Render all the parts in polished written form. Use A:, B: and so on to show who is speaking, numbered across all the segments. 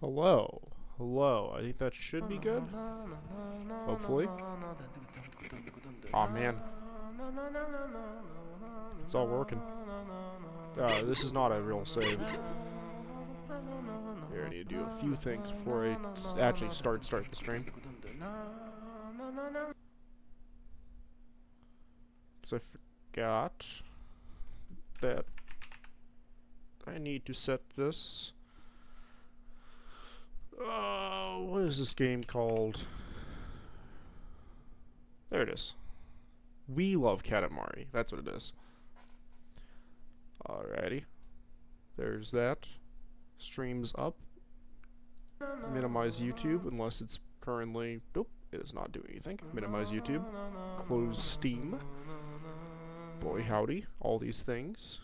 A: Hello. Hello. I think that should be good. Hopefully. Aw, man. It's all working. This is not a real save. Here, I need to do a few things before I actually start the stream. Because I forgot that I need to set this. What is this game called? There it is. We Love Katamari. That's what it is. Alrighty. There's that. Streams up. Minimize YouTube unless it's currently... Nope, it is not doing anything. Minimize YouTube. Close Steam. Boy howdy. All these things.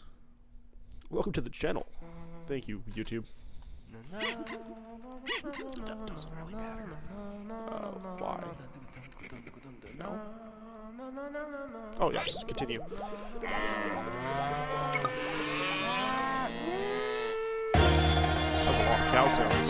A: Welcome to the channel. Thank you, YouTube. That doesn't really matter. Why? No? Oh, yes, continue. That's a lot of cow sounds.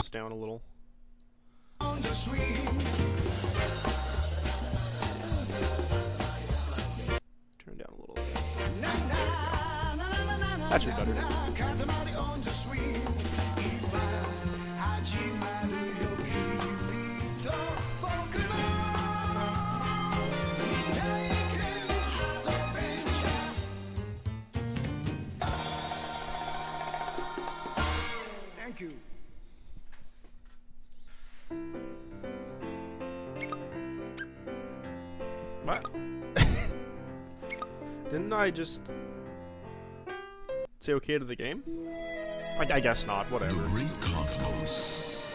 A: Down a little. Turn down a little. That should be better.
B: Thank you.
A: What? Didn't I just say okay to the game? I guess not, whatever.
C: The great cosmos.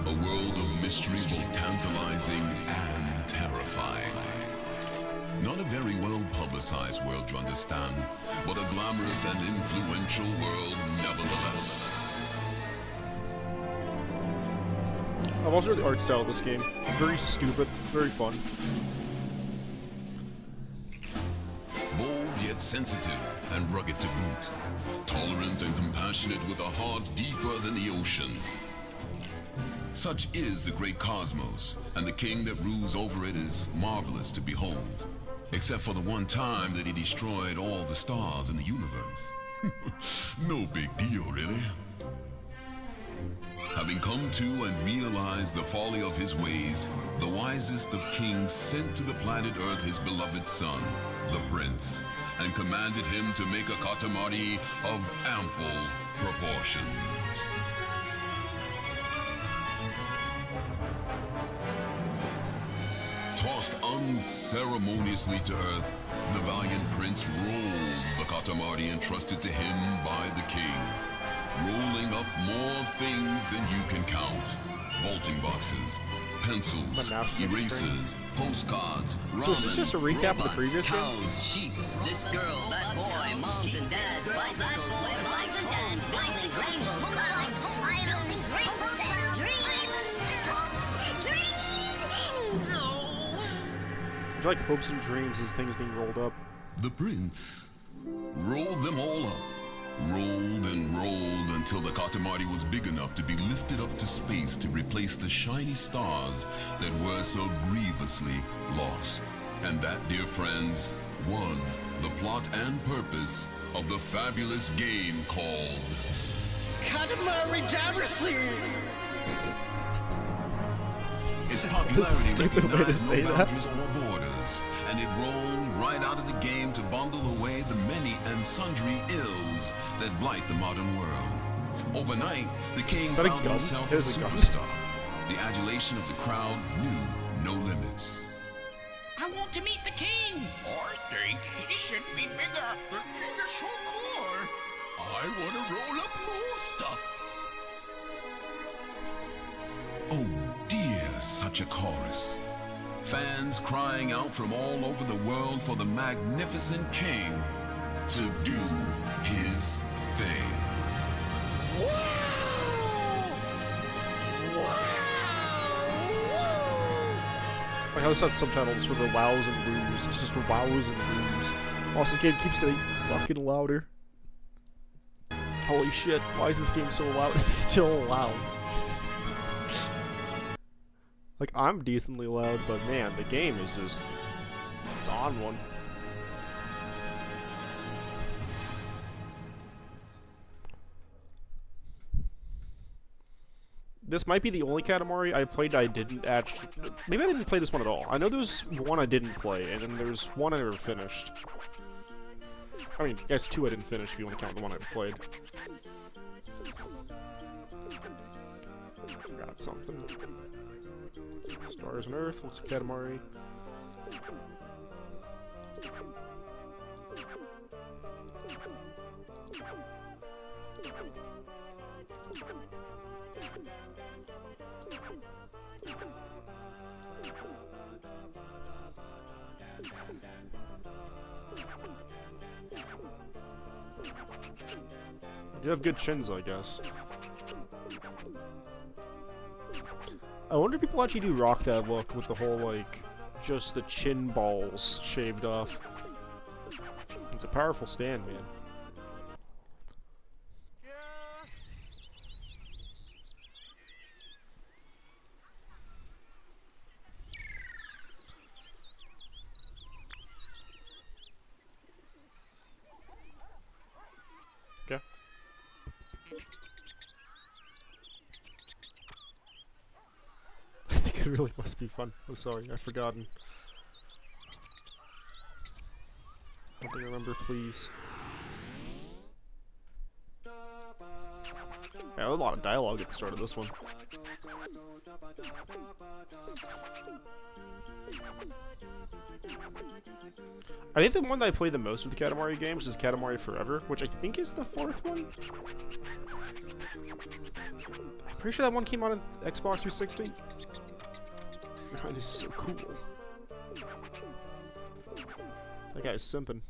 C: A world of mystery both tantalizing and terrifying. Not a very well publicized world to understand, but a glamorous and influential world nevertheless.
A: I've also heard the art style of this game. Very stupid, very fun.
C: Bold yet sensitive and rugged to boot. Tolerant and compassionate with a heart deeper than the oceans. Such is the great cosmos, and the king that rules over it is marvelous to behold. Except for the one time that he destroyed all the stars in the universe. No big deal, really. Having come to and realized the folly of his ways, the wisest of kings sent to the planet Earth his beloved son, the prince, and commanded him to make a Katamari of ample proportions. Tossed unceremoniously to earth, the valiant prince rolled the Katamari entrusted to him by the king, rolling up more things than you can count. Vaulting boxes, pencils, erasers, postcards, ramen,
A: So is this just a recap of the previous game?
D: cows, sheep, this girl, that boy, moms and dads, bicycles, motorbikes, homes, buildings, rainbows, clouds, islands, rainbows, and dreams.
A: I feel like hopes and dreams as things being rolled up.
C: The prince rolled them all up. Rolled and rolled until the Katamari was big enough to be lifted up to space to replace the shiny stars that were so grievously lost. And that, dear friends, was the plot and purpose of the fabulous game called
B: Katamari Damacy!
C: Its popularity
A: Stupid way to
C: recognized
A: say
C: no
A: that.
C: boundaries or borders, and it rolled right out of the game to bundle away the many and sundry ills that blight the modern world. Overnight, the king
A: that a
C: found
A: gun?
C: himself a
A: It is a gun.
C: superstar. The adulation of the crowd knew no limits.
E: I want to meet the king. I think he should be bigger. The king is so cool.
C: I want to roll up more stuff. Oh dear, such a chorus. Fans crying out from all over the world for the magnificent king to do his thing.
A: Like how this has subtitles for the wows and woos. It's just wows and woos. Also, this game keeps getting fucking louder. Holy shit, why is this game so loud? It's still loud. Like, I'm decently loud, but man, the game is just... it's on one. This might be the only Katamari I played I didn't actually... maybe I didn't play this one at all. I know there's one I didn't play, and then there's one I never finished. I mean, I guess two I didn't finish if you want to count the one I played. Forgot something. Stars on Earth, looks like Katamari. You have good chins, I guess. I wonder if people actually do rock that look with the whole, like, just the chin balls shaved off. It's a powerful stand, man. Okay. I think it really must be fun. I'm sorry, I've forgotten. Help me remember, please. Yeah, a lot of dialogue at the start of this one. I think the one that I play the most with the Katamari games is Katamari Forever, which I think is the fourth one. I'm pretty sure that one came out on Xbox 360. God, this is so cool. That guy's simping.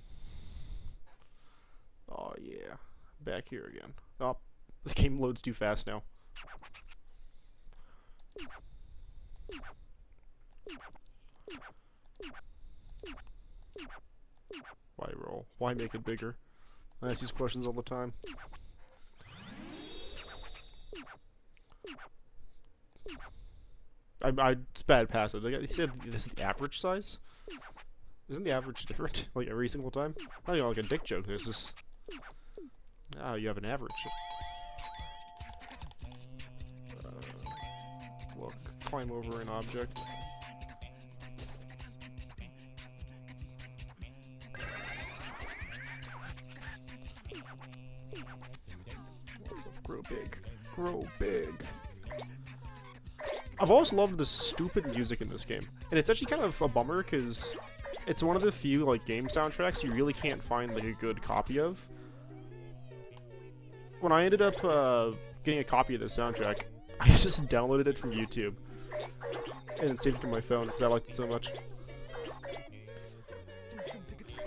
A: Oh yeah, back here again. Oh, this game loads too fast now. Why roll? Why make it bigger? I ask these questions all the time. It's bad passive. They said this is the average size? Isn't the average different? Like every single time? Not even like a dick joke. There's this... ah, you have an average. Look, climb over an object. Grow big. Grow big. I've always loved the stupid music in this game. And it's actually kind of a bummer, because it's one of the few, like, game soundtracks you really can't find, like, a good copy of. When I ended up, getting a copy of the soundtrack, I just downloaded it from YouTube. And saved it to my phone, because I liked it so much.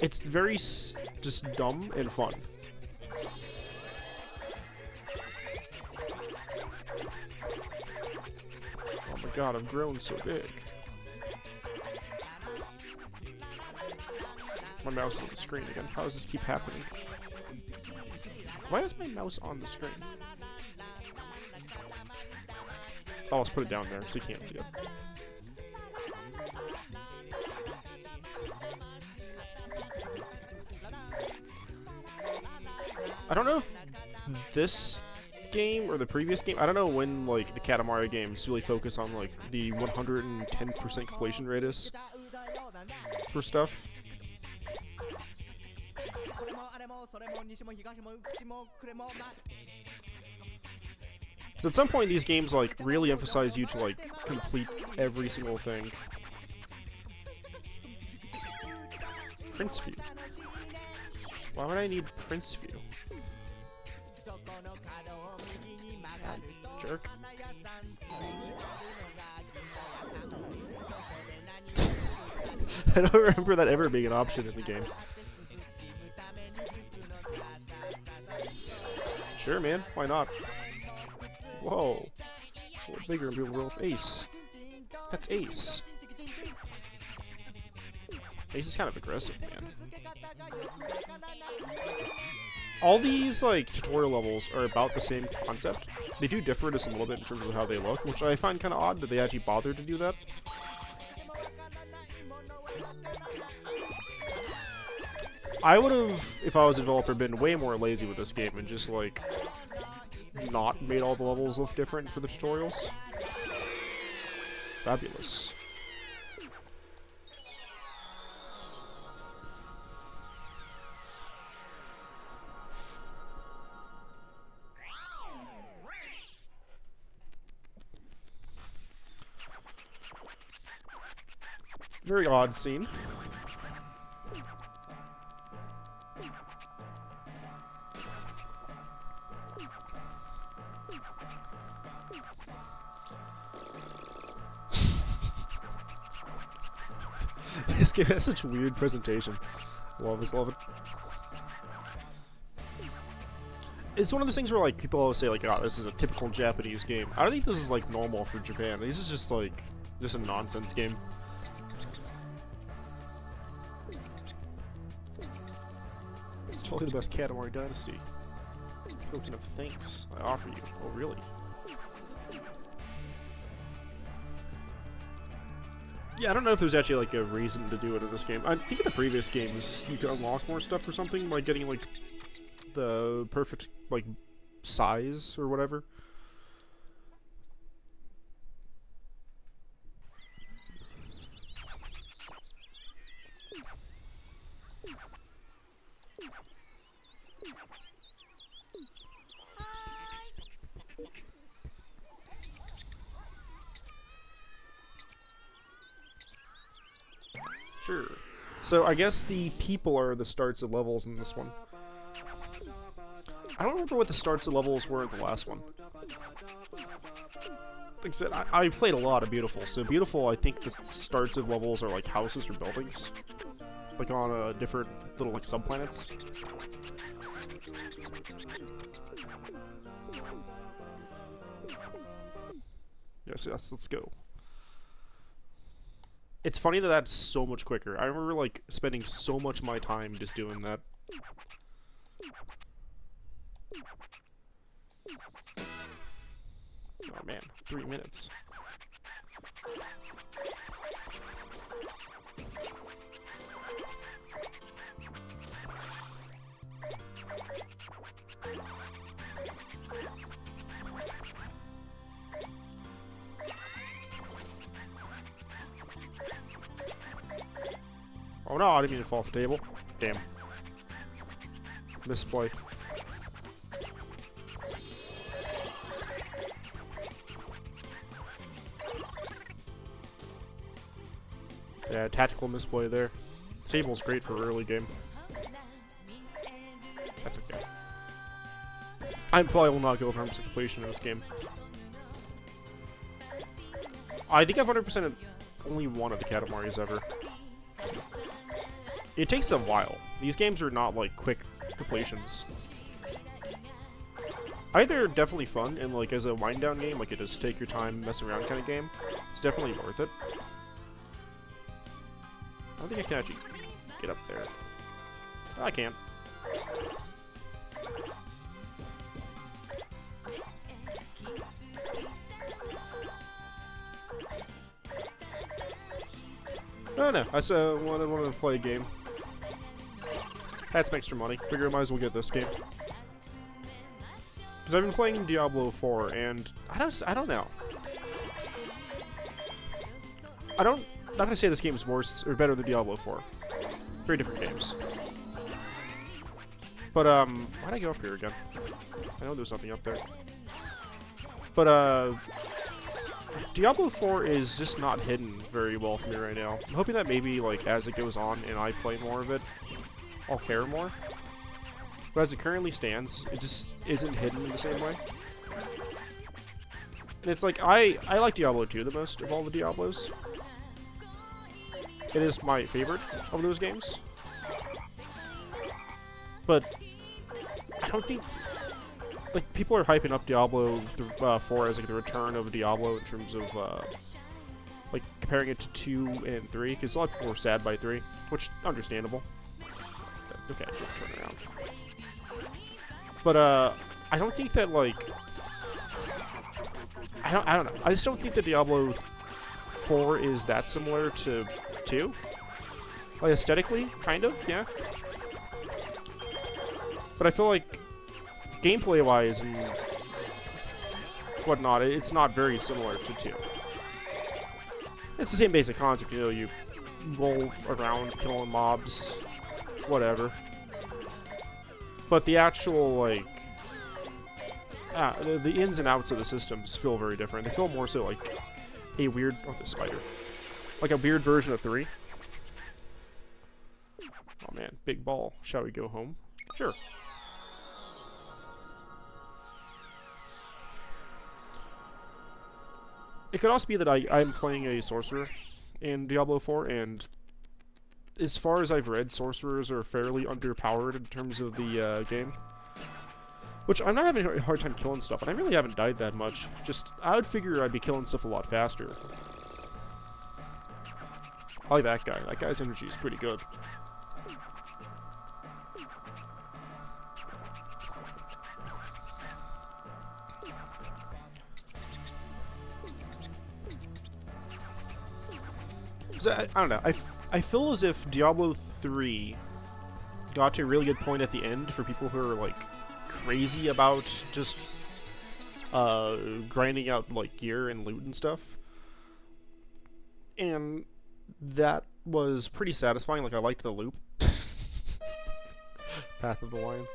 A: It's very, just dumb and fun. Oh my god, I've grown so big. My mouse is on the screen again. How does this keep happening? Why is my mouse on the screen? Oh, let's put it down there so you can't see it. I don't know if this game or the previous game, I don't know when, like, the Katamari games really focus on, like, the 110% completion rate is for stuff. So at some point these games, like, really emphasize you to, like, complete every single thing. Prince View. Why would I need Prince View? Jerk. I don't remember that ever being an option in the game. Sure, man. Why not? Whoa. It's a little bigger and be able to roll with Ace. That's Ace. Ace is kind of aggressive, man. All these, like, tutorial levels are about the same concept. They do differ just a little bit in terms of how they look, which I find kind of odd that they actually bothered to do that. I would have, if I was a developer, been way more lazy with this game and just, like, not made all the levels look different for the tutorials. Fabulous. Very odd scene. This game has such a weird presentation. Love this, love it. It's one of those things where, like, people always say, like, oh, this is a typical Japanese game. I don't think this is, like, normal for Japan. This is just, like, just a nonsense game. It's totally the best Katamari Dynasty. Token of thanks I offer you. Oh, really? Yeah, I don't know if there's actually, like, a reason to do it in this game. I think in the previous games, you could unlock more stuff or something, like getting, like, the perfect, like, size or whatever. Sure. So I guess the people are the starts of levels in this one. I don't remember what the starts of levels were in the last one. Like I said, I played a lot of Beautiful. So Beautiful, I think the starts of levels are like houses or buildings. Like on different little like subplanets. Yes, let's go. It's funny that that's so much quicker. I remember, like, spending so much of my time just doing that. Oh, man. 3 minutes. Oh no, I didn't mean to fall off the table. Damn. Misplay. Yeah, tactical misplay there. Table's great for early game. That's okay. I probably will not go 100% completion in this game. I think I've 100%ed only one of the Katamaris ever. It takes a while. These games are not, like, quick completions. Either definitely fun, and, like, as a wind-down game, like, it is take your time, mess around kind of game. It's definitely worth it. I don't think I can actually get up there. I can't. Oh no, I wanted to play a game. Had some extra money. Figure I might as well get this game. Because I've been playing Diablo 4, and I don't know. I'm not gonna say this game's worse or better than Diablo 4. Very different games. But why'd I go up here again? I know there's something up there. But Diablo 4 is just not hidden very well for me right now. I'm hoping that maybe, like, as it goes on and I play more of it, I'll care more. But as it currently stands, it just isn't hidden in the same way. And it's like, I like Diablo 2 the most of all the Diablos. It is my favorite of those games. But I don't think, like, people are hyping up Diablo 4 as like the return of Diablo in terms of like comparing it to 2 and 3, because a lot of people were sad by 3, which understandable. Okay, turn around. But I don't think that, like, I don't know. I just don't think that Diablo 4 is that similar to 2. Like, aesthetically, kind of, yeah. But I feel like gameplay-wise and whatnot, it's not very similar to 2. It's the same basic concept, you know, you roll around killing mobs, whatever. But the actual, like, the ins and outs of the systems feel very different. They feel more so like a weird, oh, the spider. Like a weird version of 3. Oh man, big ball. Shall we go home? Sure. It could also be that I'm playing a sorcerer in Diablo 4, and as far as I've read, sorcerers are fairly underpowered in terms of the game. Which, I'm not having a hard time killing stuff, and I really haven't died that much. Just, I would figure I'd be killing stuff a lot faster. I like that guy. That guy's energy is pretty good. I don't know. I feel as if Diablo 3 got to a really good point at the end for people who are, like, crazy about just grinding out, like, gear and loot and stuff. And that was pretty satisfying. Like, I liked the loop. Path of the Lion.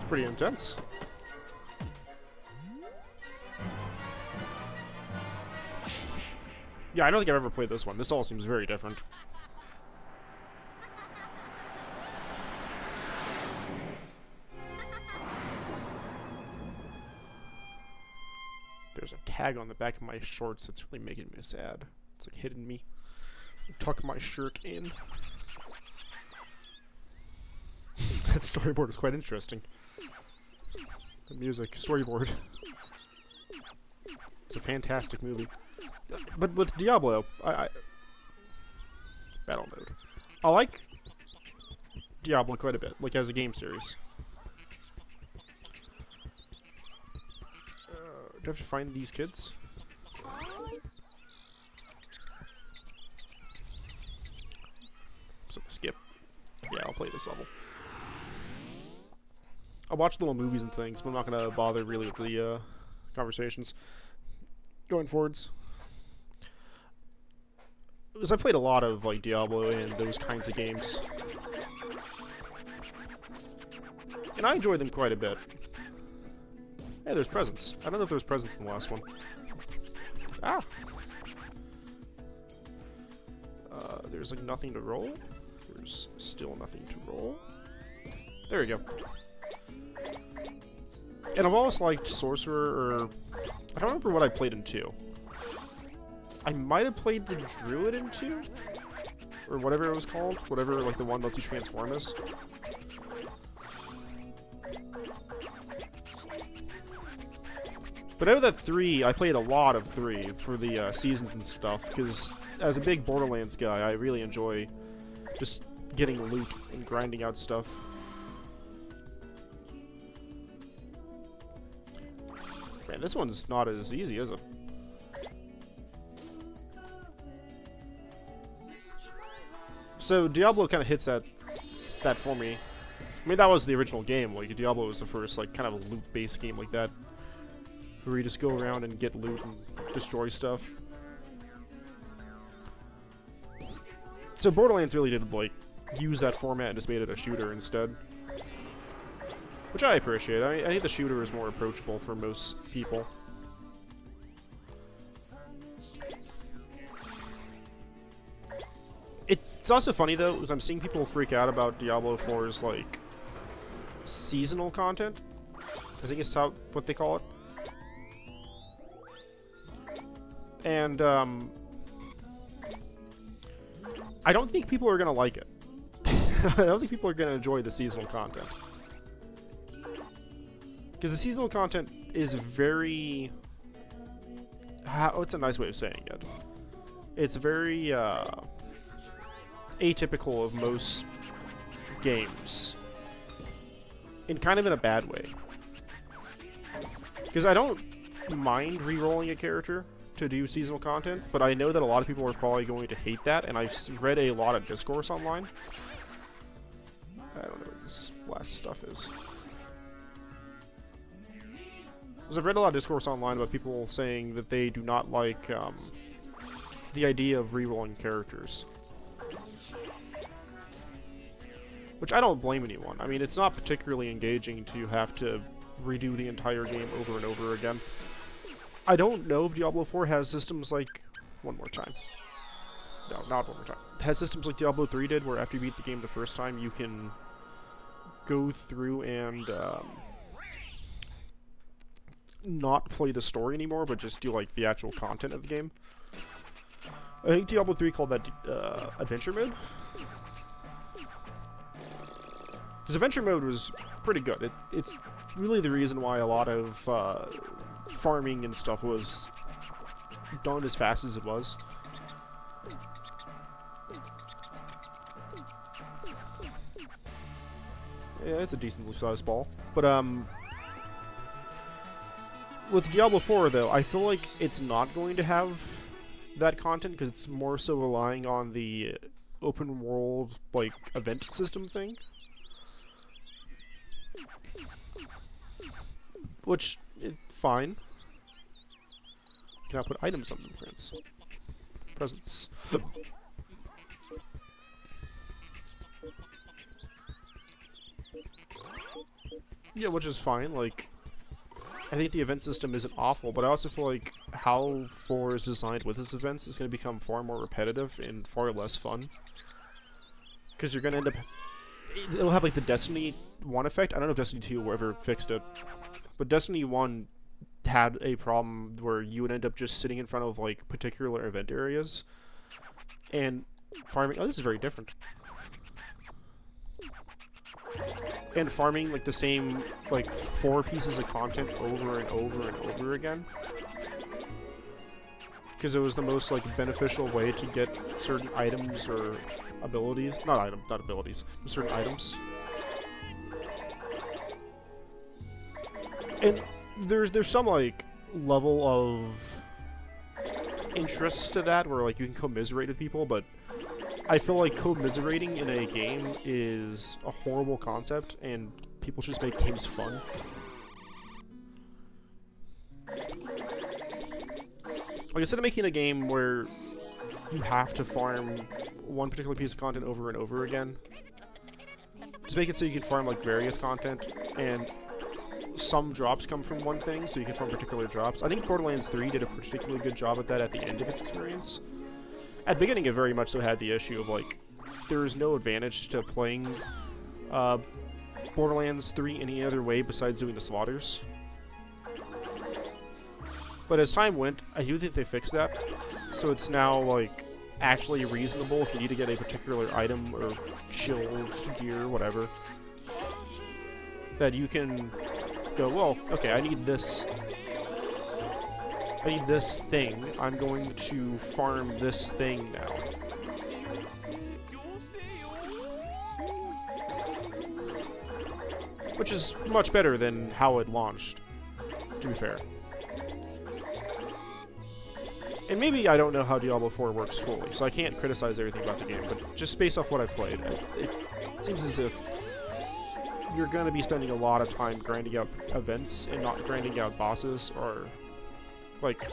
A: Pretty intense. Yeah, I don't think I've ever played this one. This all seems very different. There's a tag on the back of my shorts that's really making me sad. It's like hitting me. Tuck my shirt in. That storyboard is quite interesting. The music, storyboard. It's a fantastic movie. But with Diablo, Battle mode. I like Diablo quite a bit, like as a game series. Do I have to find these kids? So skip. Yeah, I'll play this level. I'll watch little movies and things, but I'm not gonna bother really with the conversations going forwards. Because I played a lot of like Diablo and those kinds of games, and I enjoyed them quite a bit. Hey, there's presents. I don't know if there was presents in the last one. Ah. There's like nothing to roll. There's still nothing to roll. There we go. And I've always liked Sorcerer, or I don't remember what I played in 2. I might have played the Druid in 2? Or whatever it was called. Whatever, like, the one that lets you transform as. But out of that 3, I played a lot of 3 for the seasons and stuff, because as a big Borderlands guy, I really enjoy just getting loot and grinding out stuff. Man, this one's not as easy, is it? So Diablo kind of hits that for me. I mean, that was the original game. Like, Diablo was the first, like, kind of loot-based game like that, where you just go around and get loot and destroy stuff. So Borderlands really did, like, use that format and just made it a shooter instead. Which I appreciate. I think the shooter is more approachable for most people. It's also funny though, because I'm seeing people freak out about Diablo 4's like seasonal content. I think it's what they call it. And I don't think people are gonna like it. I don't think people are gonna enjoy the seasonal content. Because the seasonal content is very... what's a nice way of saying it? It's very atypical of most games. In kind of in a bad way. Because I don't mind re-rolling a character to do seasonal content, but I know that a lot of people are probably going to hate that, and I've read a lot of discourse online. I don't know what this last stuff is. Because I've read a lot of discourse online about people saying that they do not like the idea of re-rolling characters. Which I don't blame anyone. I mean, it's not particularly engaging to have to redo the entire game over and over again. I don't know if Diablo 4 has systems like... One more time. No, not one more time. It has systems like Diablo 3 did, where after you beat the game the first time, you can go through and not play the story anymore, but just do like the actual content of the game. I think Diablo 3 called that Adventure Mode. Because Adventure Mode was pretty good. It's really the reason why a lot of farming and stuff was done as fast as it was. Yeah, it's a decently sized ball. But, with Diablo 4, though, I feel like it's not going to have that content, because it's more so relying on the open world, like, event system thing. Which, fine. You can now put items on blueprints. Presents. Yeah, which is fine, like... I think the event system isn't awful, but I also feel like how 4 is designed with its events is going to become far more repetitive and far less fun. Because you're going to end up... It'll have like the Destiny 1 effect. I don't know if Destiny 2 ever fixed it. But Destiny 1 had a problem where you would end up just sitting in front of like particular event areas and farming... Oh, this is very different. And farming like the same like 4 pieces of content over and over and over again. Because it was the most like beneficial way to get certain items or abilities. Not abilities, but certain items. And there's some like level of interest to that where like you can commiserate with people, but I feel like commiserating in a game is a horrible concept, and people should just make games fun. Like, instead of making a game where you have to farm one particular piece of content over and over again, just make it so you can farm like various content, and some drops come from one thing, so you can farm particular drops. I think Borderlands 3 did a particularly good job at that at the end of its experience. At the beginning, it very much so had the issue of, like, there is no advantage to playing Borderlands 3 any other way besides doing the slaughters. But as time went, I do think they fixed that. So it's now, like, actually reasonable if you need to get a particular item or shield, gear, whatever, that you can go, well, okay, I need this thing, I'm going to farm this thing now. Which is much better than how it launched, to be fair. And maybe I don't know how Diablo 4 works fully, so I can't criticize everything about the game, but just based off what I've played, it seems as if you're going to be spending a lot of time grinding out events and not grinding out bosses or like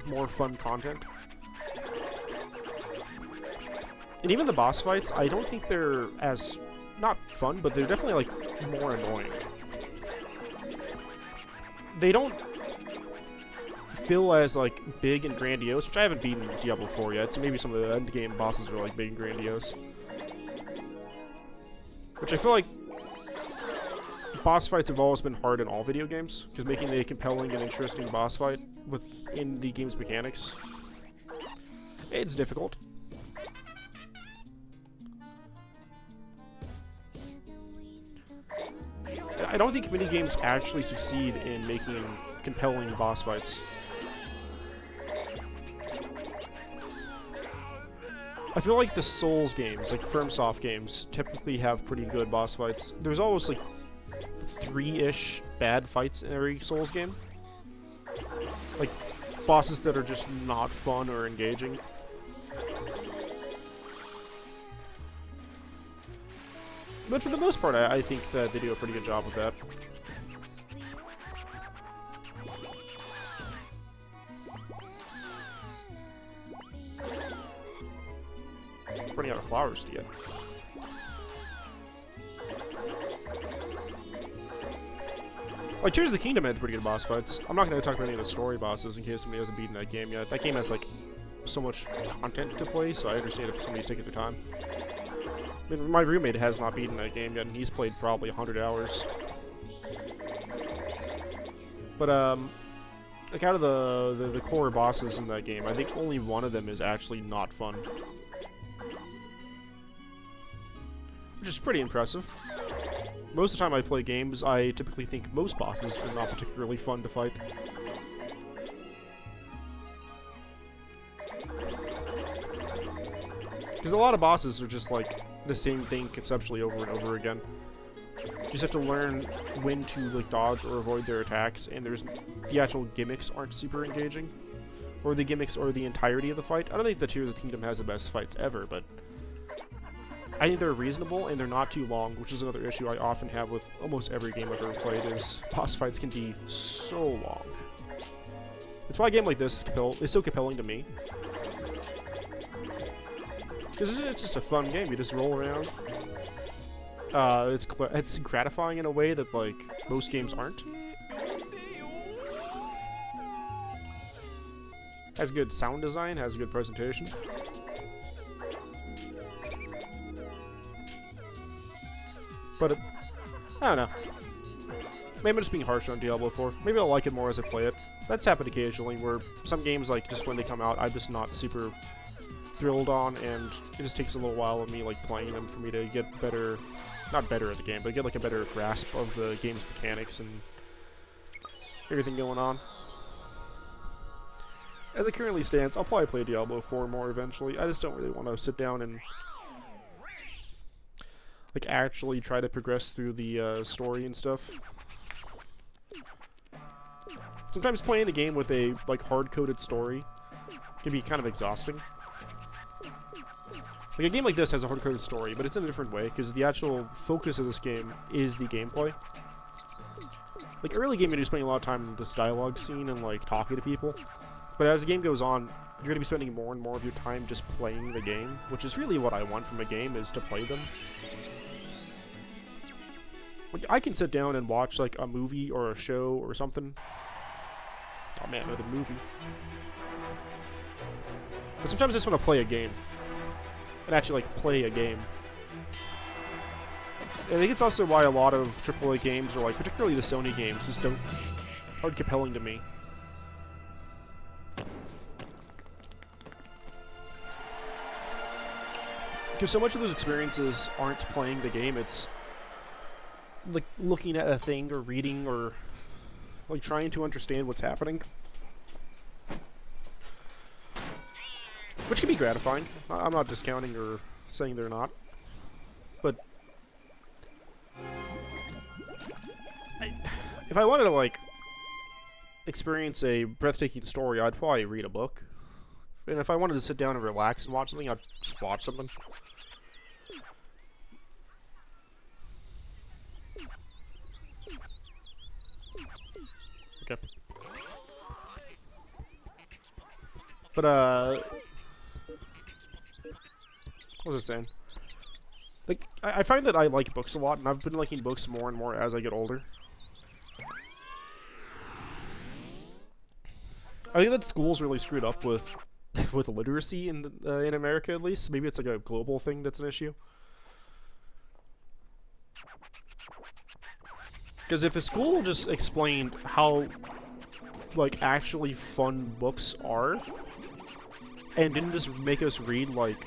A: more fun content. And even the boss fights, I don't think they're as, not fun, but they're definitely, like, more annoying. They don't feel as, like, big and grandiose, which I haven't beaten Diablo 4 yet, so maybe some of the endgame bosses are, like, big and grandiose. Which I feel like boss fights have always been hard in all video games, because making a compelling and interesting boss fight within the game's mechanics, it's difficult. I don't think minigames actually succeed in making compelling boss fights. I feel like the Souls games, like FromSoft games, typically have pretty good boss fights. There's always like 3-ish bad fights in every Souls game. Like, bosses that are just not fun or engaging. But for the most part, I think that they do a pretty good job with that. Running out of flowers to get. Like, Tears of the Kingdom had pretty good boss fights. I'm not going to talk about any of the story bosses in case somebody hasn't beaten that game yet. That game has, like, so much content to play, so I understand if somebody's taking their time. I mean, my roommate has not beaten that game yet, and he's played probably 100 hours. But, like, out of the core bosses in that game, I think only one of them is actually not fun. Which is pretty impressive. Most of the time I play games, I typically think most bosses are not particularly fun to fight. Because a lot of bosses are just like the same thing conceptually over and over again. You just have to learn when to like dodge or avoid their attacks, and the actual gimmicks aren't super engaging. Or the gimmicks or the entirety of the fight. I don't think the Tears of the Kingdom has the best fights ever, but I think they're reasonable and they're not too long, which is another issue I often have with almost every game I've ever played, is boss fights can be so long. That's why a game like this is so compelling to me. Because it's just a fun game, you just roll around. It's gratifying in a way that, like, most games aren't. Has good sound design, has good presentation. But, I don't know. Maybe I'm just being harsh on Diablo 4. Maybe I'll like it more as I play it. That's happened occasionally, where some games, like, just when they come out, I'm just not super thrilled on, and it just takes a little while of me, like, playing them for me to get better, not better at the game, but get, like, a better grasp of the game's mechanics and everything going on. As it currently stands, I'll probably play Diablo 4 more eventually. I just don't really want to sit down and like actually try to progress through the story and stuff. Sometimes playing the game with a like hard-coded story can be kind of exhausting. Like a game like this has a hard-coded story, but it's in a different way because the actual focus of this game is the gameplay. Like early game, you're spending a lot of time in this dialogue scene and like talking to people, but as the game goes on, you're going to be spending more and more of your time just playing the game, which is really what I want from a game, is to play them. Like, I can sit down and watch, like, a movie or a show or something. Oh man, another movie. But sometimes I just want to play a game. And actually, like, play a game. And I think it's also why a lot of AAA games, or, like, particularly the Sony games, just aren't compelling to me. Because so much of those experiences aren't playing the game, it's like looking at a thing or reading or like trying to understand what's happening, which can be gratifying. I'm not discounting or saying they're not, but if I wanted to like experience a breathtaking story, I'd probably read a book, and if I wanted to sit down and relax and watch something, I'd just watch something. Okay. But, What was I saying? Like, I find that I like books a lot, and I've been liking books more and more as I get older. I think that school's really screwed up with with literacy in America, at least. Maybe it's like a global thing that's an issue. Because if a school just explained how, like, actually fun books are, and didn't just make us read, like,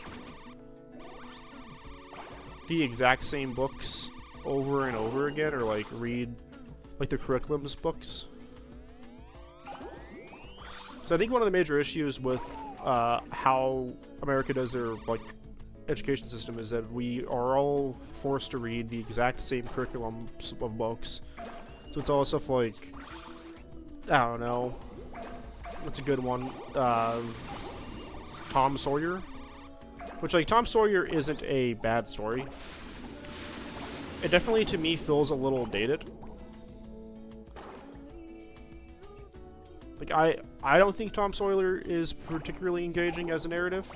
A: the exact same books over and over again, or, like, read, like, the curriculum's books. So I think one of the major issues with how America does their, like, education system is that we are all forced to read the exact same curriculum of books. So it's all stuff like, I don't know, what's a good one? Tom Sawyer? Which, like, Tom Sawyer isn't a bad story. It definitely, to me, feels a little dated. Like, I don't think Tom Sawyer is particularly engaging as a narrative.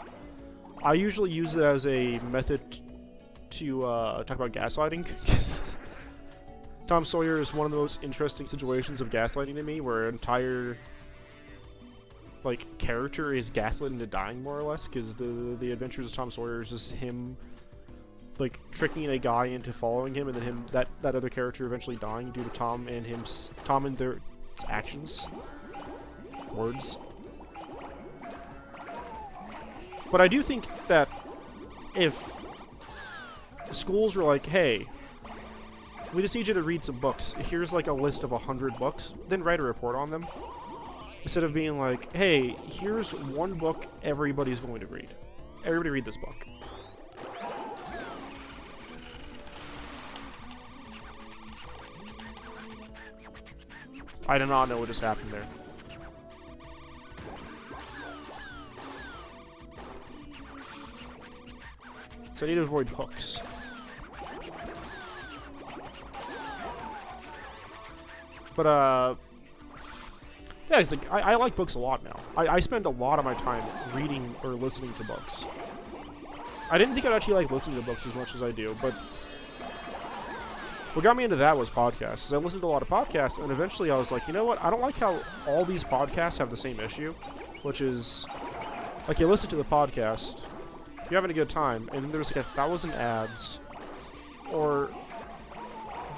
A: I usually use it as a method to talk about gaslighting, because Tom Sawyer is one of the most interesting situations of gaslighting to me, where an entire, like, character is gaslit into dying, more or less, because the Adventures of Tom Sawyer is just him, like, tricking a guy into following him, and then that other character eventually dying due to Tom and their actions. Words. But I do think that if schools were like, hey, we just need you to read some books, here's like a list of 100 books, then write a report on them, instead of being like, hey, here's one book everybody's going to read. Everybody read this book. I do not know what just happened there. So I need to avoid hooks. But, yeah, it's like, I like books a lot now. I spend a lot of my time reading or listening to books. I didn't think I'd actually like listening to books as much as I do, but what got me into that was podcasts. I listened to a lot of podcasts, and eventually I was like, you know what? I don't like how all these podcasts have the same issue, which is, like, you listen to the podcast, you're having a good time, and then there's like 1,000 ads, or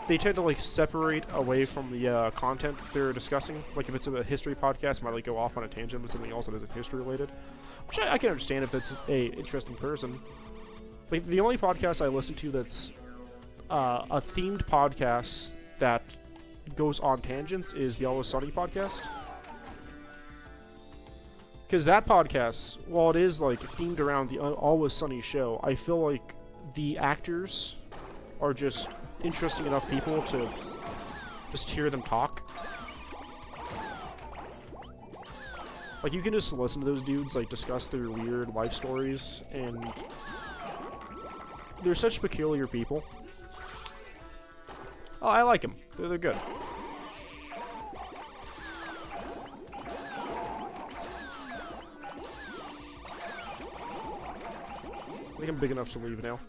A: they tend to like separate away from the content they're discussing. Like if it's a history podcast, it might like go off on a tangent with something else that isn't history related, which I can understand if it's a interesting person. Like the only podcast I listen to that's a themed podcast that goes on tangents is the Always Sunny podcast. Because that podcast, while it is like themed around the Always Sunny show, I feel like the actors are just interesting enough people to just hear them talk. Like you can just listen to those dudes like discuss their weird life stories, and they're such peculiar people. Oh, I like them. They're good. I think I'm big enough to leave now.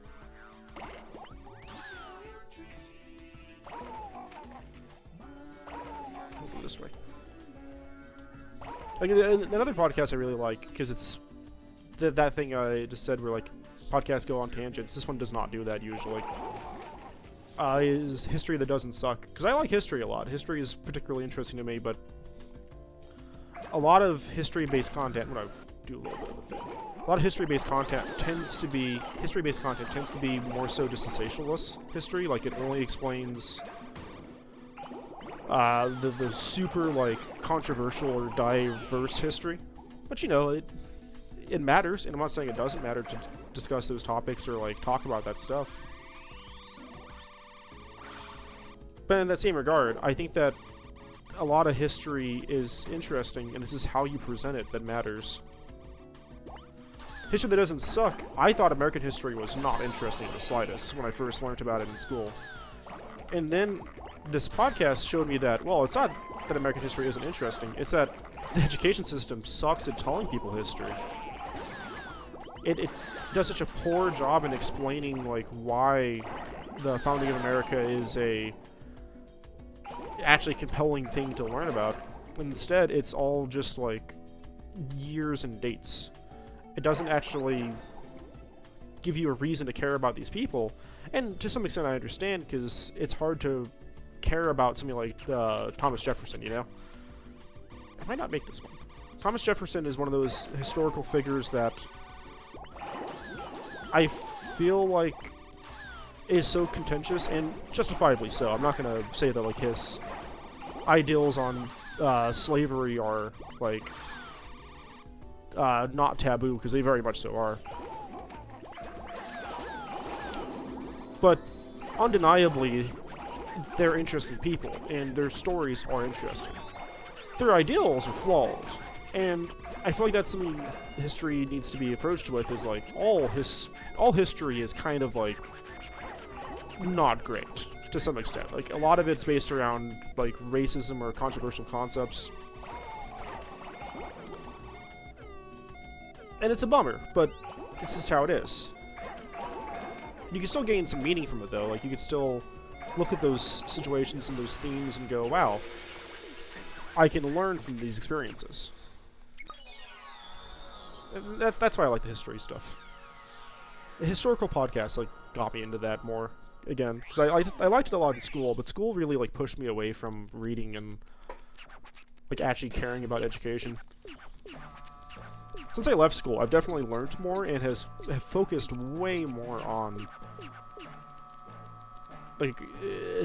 A: I'll go this way. Like, another podcast I really like, because it's that thing I just said where like podcasts go on tangents. This one does not do that usually. Is History That Doesn't Suck. Because I like history a lot. History is particularly interesting to me, but a lot of history-based content, when I do a little bit of a thing, a lot of history-based content tends to be more so just sensationalist history. Like it only explains the super like controversial or diverse history. But you know, it matters, and I'm not saying it doesn't matter to discuss those topics or like talk about that stuff. But in that same regard, I think that a lot of history is interesting, and it's just how you present it that matters. History That Doesn't Suck, I thought American history was not interesting in the slightest when I first learned about it in school. And then this podcast showed me that, well, it's not that American history isn't interesting, it's that the education system sucks at telling people history. it does such a poor job in explaining like why the founding of America is a actually compelling thing to learn about. Instead, it's all just like years and dates. It doesn't actually give you a reason to care about these people, and to some extent I understand, because it's hard to care about something like Thomas Jefferson, you know? I might not make this one. Thomas Jefferson is one of those historical figures that I feel like is so contentious, and justifiably so. I'm not gonna say that like his ideals on slavery are like not taboo, because they very much so are. But undeniably, they're interesting people, and their stories are interesting. Their ideals are flawed, and I feel like that's something history needs to be approached with, is like all history is kind of like not great to some extent. Like a lot of it's based around like racism or controversial concepts. And it's a bummer, but it's just how it is. You can still gain some meaning from it though. Like you could still look at those situations and those themes and go, wow, I can learn from these experiences. And that's why I like the history stuff. The historical podcasts like got me into that more again, because I liked it a lot in school, but school really like pushed me away from reading and like actually caring about education. Since I left school, I've definitely learned more and have focused way more on like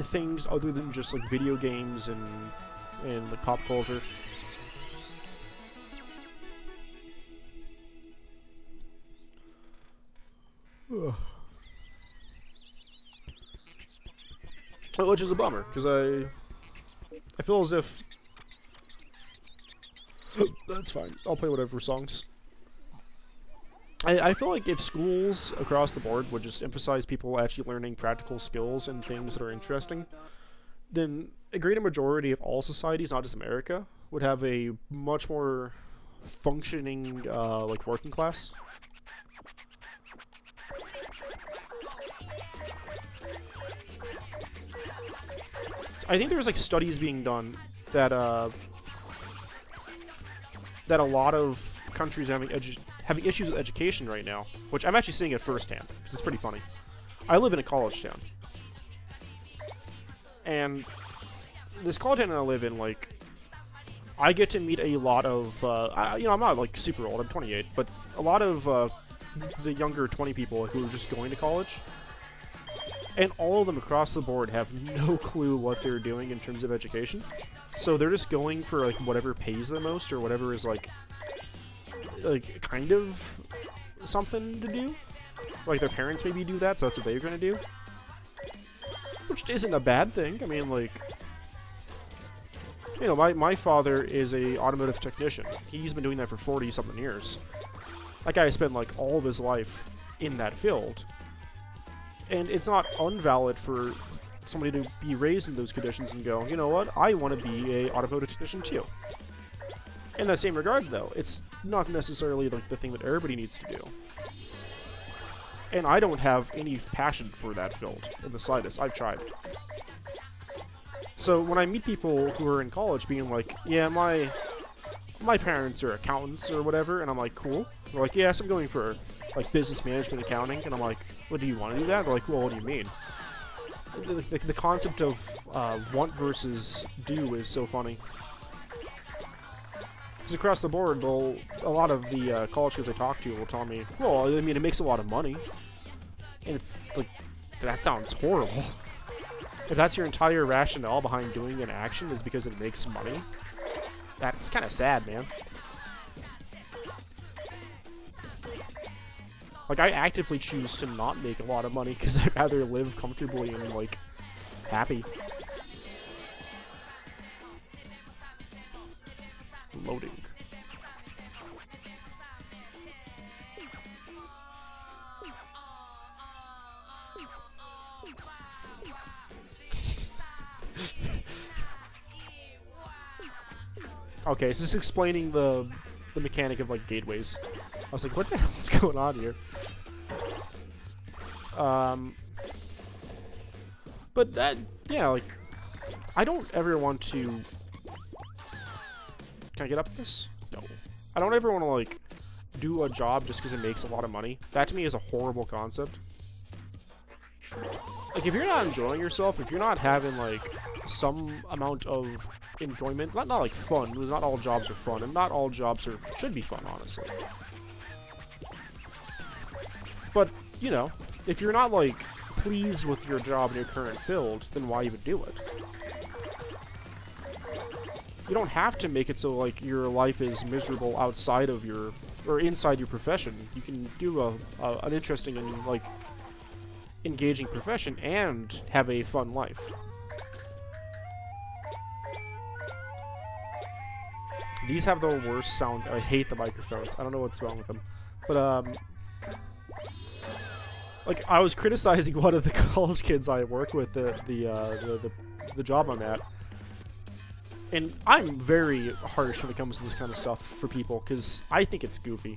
A: things other than just like video games and like pop culture. Ugh. Which is a bummer, because I feel as if that's fine. I'll play whatever songs. I feel like if schools across the board would just emphasize people actually learning practical skills and things that are interesting, then a greater majority of all societies, not just America, would have a much more functioning like working class. I think there's like studies being done that that a lot of countries are having issues with education right now, which I'm actually seeing it firsthand, because it's pretty funny. I live in a college town, and this college town I live in, like, I get to meet a lot of, you know, I'm not like super old, I'm 28, but a lot of the younger 20 people who are just going to college. And all of them across the board have no clue what they're doing in terms of education. So they're just going for like whatever pays the most, or whatever is like kind of something to do. Like their parents maybe do that, so that's what they're gonna do. Which isn't a bad thing. I mean, like, you know, my father is a automotive technician. He's been doing that for 40-something years. That guy spent like all of his life in that field. And it's not invalid for somebody to be raised in those conditions and go, you know what, I want to be a automotive technician too. In that same regard, though, it's not necessarily like the thing that everybody needs to do. And I don't have any passion for that field in the slightest. I've tried. So when I meet people who are in college being like, yeah, my parents are accountants or whatever, and I'm like, cool. They're like, yes, I'm going for like business management accounting, and I'm like, what, do you want to do that? They're like, well, what do you mean? The concept of want versus do is so funny. Because across the board, a lot of the college kids I talk to will tell me, well, I mean, it makes a lot of money. And it's like, that sounds horrible. If that's your entire rationale behind doing an action is because it makes money, that's kind of sad, man. Like, I actively choose to not make a lot of money because I'd rather live comfortably and, like, happy. Loading. Okay, so this is explaining the mechanic of, like, gateways. I was like, what the hell is going on here? But that, yeah, like, I don't ever want to... Can I get up this? No. I don't ever want to, like, do a job just because it makes a lot of money. That to me is a horrible concept. Like, if you're not enjoying yourself, if you're not having, like, some amount of enjoyment, not like fun, not all jobs are fun, and not all jobs should be fun, honestly. But, you know, if you're not, like, pleased with your job in your current field, then why even do it? You don't have to make it so, like, your life is miserable outside of your, or inside your profession. You can do an interesting and, like, engaging profession and have a fun life. These have the worst sound. I hate the microphones. I don't know what's wrong with them. But, like, I was criticizing one of the college kids I work with, the job I'm at. And I'm very harsh when it comes to this kind of stuff for people, because I think it's goofy.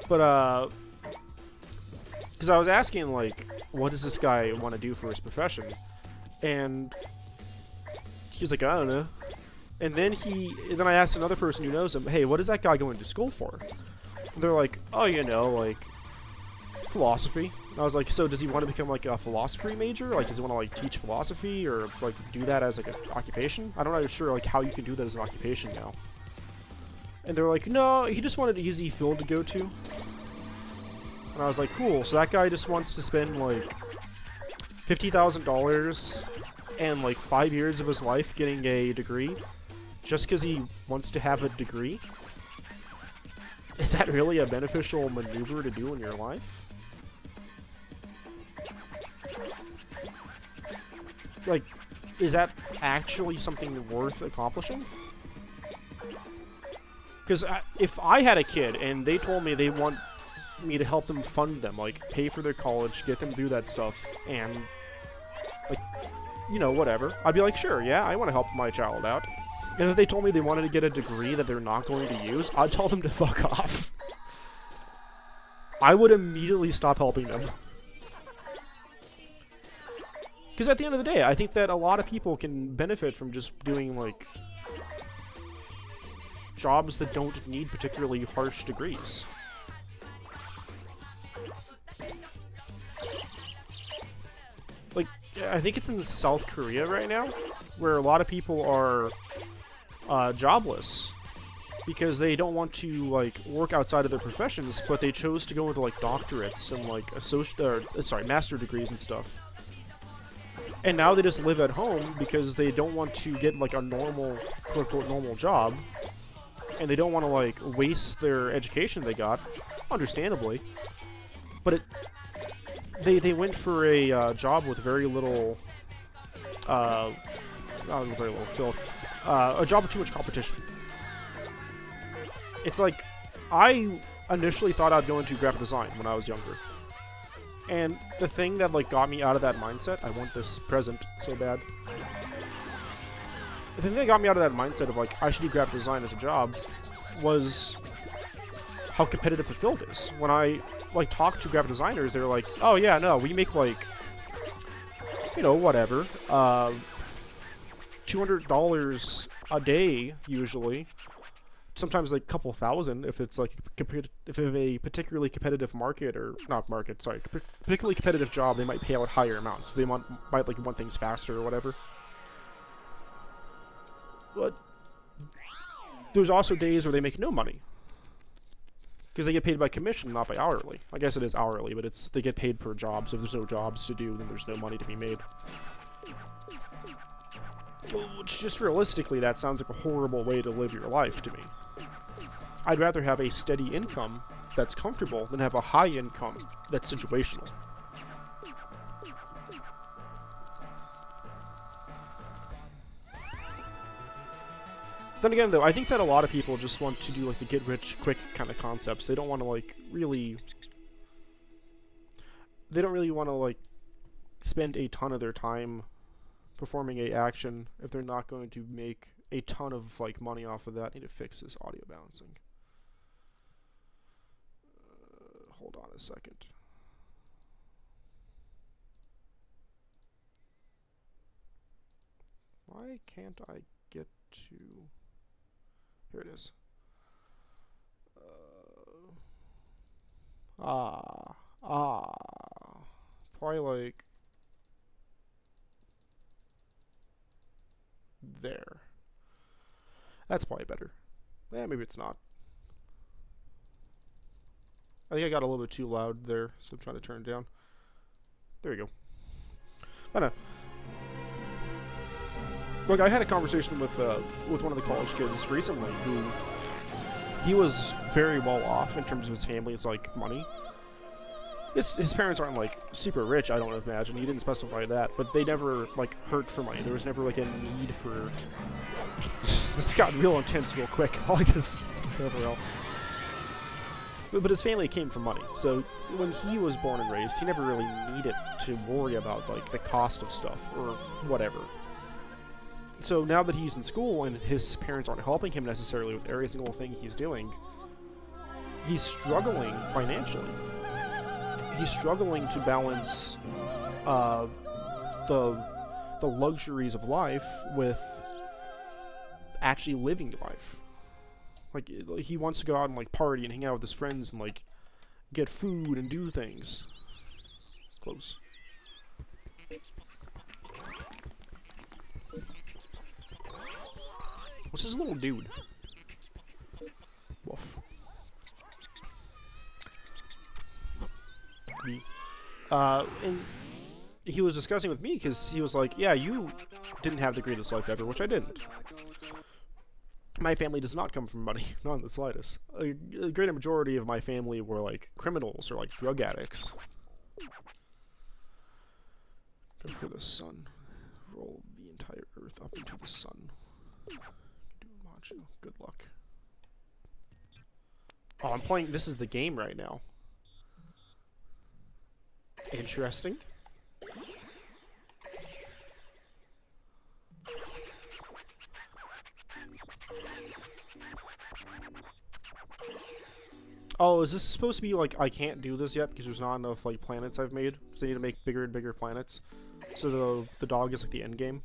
A: But, because I was asking, like, what does this guy want to do for his profession? And he was like, I don't know. And then I asked another person who knows him, hey, what is that guy going to school for? And they're like, oh, you know, like, philosophy. And I was like, so does he want to become, like, a philosophy major? Like, does he want to, like, teach philosophy or, like, do that as, like, an occupation? I'm not sure, like, how you can do that as an occupation now. And they're like, no, he just wanted an easy field to go to. And I was like, cool, so that guy just wants to spend, like, $50,000 and, like, 5 years of his life getting a degree just because he wants to have a degree? Is that really a beneficial maneuver to do in your life? Like, is that actually something worth accomplishing? Because if I had a kid and they told me they want me to help them fund them, like, pay for their college, get them through that stuff, and, like, you know, whatever, I'd be like, sure, yeah, I want to help my child out. And if they told me they wanted to get a degree that they're not going to use, I'd tell them to fuck off. I would immediately stop helping them. Because at the end of the day, I think that a lot of people can benefit from just doing, like, jobs that don't need particularly harsh degrees. Like, I think it's in South Korea right now, where a lot of people are jobless because they don't want to, like, work outside of their professions, but they chose to go into, like, doctorates and, like, master degrees and stuff. And now they just live at home because they don't want to get, like, a normal, quote-unquote, normal job. And they don't want to, like, waste their education they got, understandably. But they went for a job with very little, not very little, Phil, a job with too much competition. It's like, I initially thought I'd go into graphic design when I was younger. And the thing that, like, got me out of that mindset, I want this present so bad. The thing that got me out of that mindset of, like, I should do graphic design as a job was how competitive the field is. When I, like, talk to graphic designers, they're like, oh yeah, no, we make, like, you know, whatever, $200 a day, usually. Sometimes, like, a couple thousand if it's, like, if a particularly competitive market, or not market, sorry, particularly competitive job, they might pay out higher amounts. They might want things faster or whatever. But there's also days where they make no money because they get paid by commission, not by hourly. I guess it is hourly, but they get paid per job. So if there's no jobs to do, then there's no money to be made. Which, just realistically, that sounds like a horrible way to live your life to me. I'd rather have a steady income that's comfortable than have a high income that's situational. Then again, though, I think that a lot of people just want to do, like, the get-rich-quick kind of concepts. They don't want to, like, really... They don't really want to, like, spend a ton of their time performing a action if they're not going to make a ton of, like, money off of that. I need to fix this audio balancing. hold on a second. Why can't I get to... Here it is. Probably like... there. That's probably better. Yeah, maybe it's not. I think I got a little bit too loud there, so I'm trying to turn it down. There we go. I don't know. Look, I had a conversation with one of the college kids recently who he was very well off in terms of his family's like money. His parents aren't like super rich, I don't imagine. He didn't specify that, but they never like hurt for money. There was never like a need for. This got real intense real quick. I like this overall. But his family came from money, so when he was born and raised, he never really needed to worry about like the cost of stuff or whatever. So now that he's in school and his parents aren't helping him necessarily with every single thing he's doing, he's struggling financially. He's struggling to balance the luxuries of life with actually living life. Like, he wants to go out and like party and hang out with his friends and like get food and do things. Close. What's this little dude? Woof. And he was discussing with me because he was like, yeah, you didn't have the greatest life ever, which I didn't. My family does not come from money, not in the slightest. A greater majority of my family were like criminals or like drug addicts. Go for the sun. Roll the entire earth up into the sun. Good luck. Oh, I'm playing. This is the game right now. Interesting. Oh, is this supposed to be like I can't do this yet because there's not enough like planets I've made? Because I need to make bigger and bigger planets. So the dog is like the end game.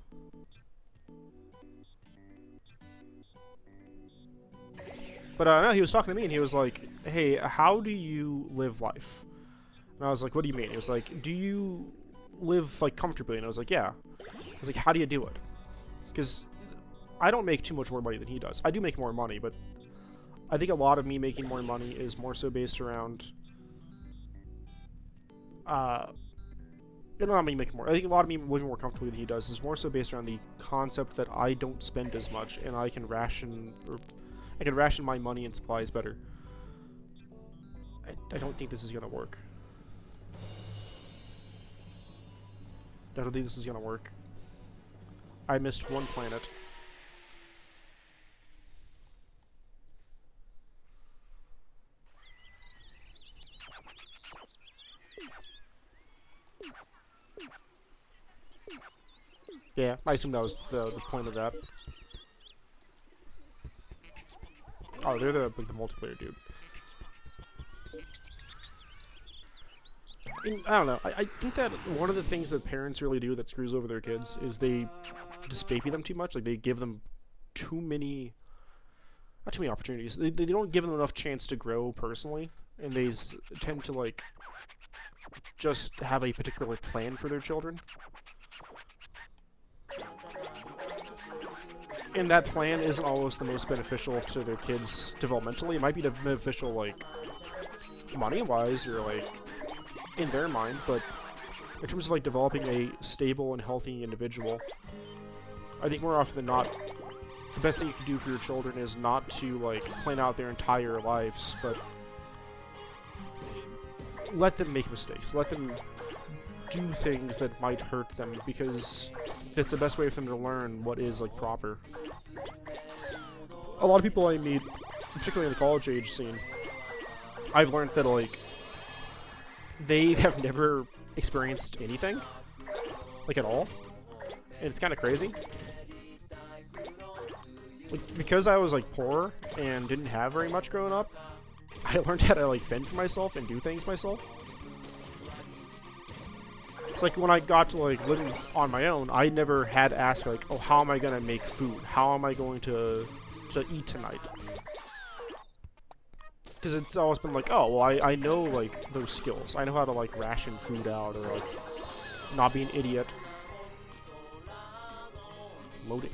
A: But no, he was talking to me and he was like, "Hey, how do you live life?" And I was like, "What do you mean?" He was like, "Do you live like comfortably?" And I was like, "Yeah." I was like, "How do you do it?" Because I don't make too much more money than he does. I do make more money, but I think a lot of me making more money is more so based around not me making more. I think a lot of me living more comfortably than he does is more so based around the concept that I don't spend as much and I can ration my money and supplies better. I don't think this is gonna work. I don't think this is gonna work. I missed one planet. Yeah, I assume that was the point of that. Oh, they're the multiplayer dude. And, I don't know. I think that one of the things that parents really do that screws over their kids is they just baby them too much. Like, they give them too many... Not too many opportunities. They don't give them enough chance to grow personally. And they tend to, like, just have a particular plan for their children. And that plan isn't always the most beneficial to their kids developmentally. It might be beneficial, like, money-wise or, like, in their mind, but in terms of, like, developing a stable and healthy individual, I think more often than not, the best thing you can do for your children is not to, like, plan out their entire lives, but let them make mistakes. Let them do things that might hurt them, because that's the best way for them to learn what is, like, proper. A lot of people I meet, particularly in the college age scene, I've learned that, like, they have never experienced anything, like, at all, and it's kind of crazy. Like, because I was, like, poor and didn't have very much growing up, I learned how to like fend for myself and do things myself. It's like when I got to like living on my own, I never had to ask like, oh, how am I gonna make food? How am I going to eat tonight? Because it's always been like, oh, well, I know like those skills. I know how to like ration food out or like not be an idiot. Loading.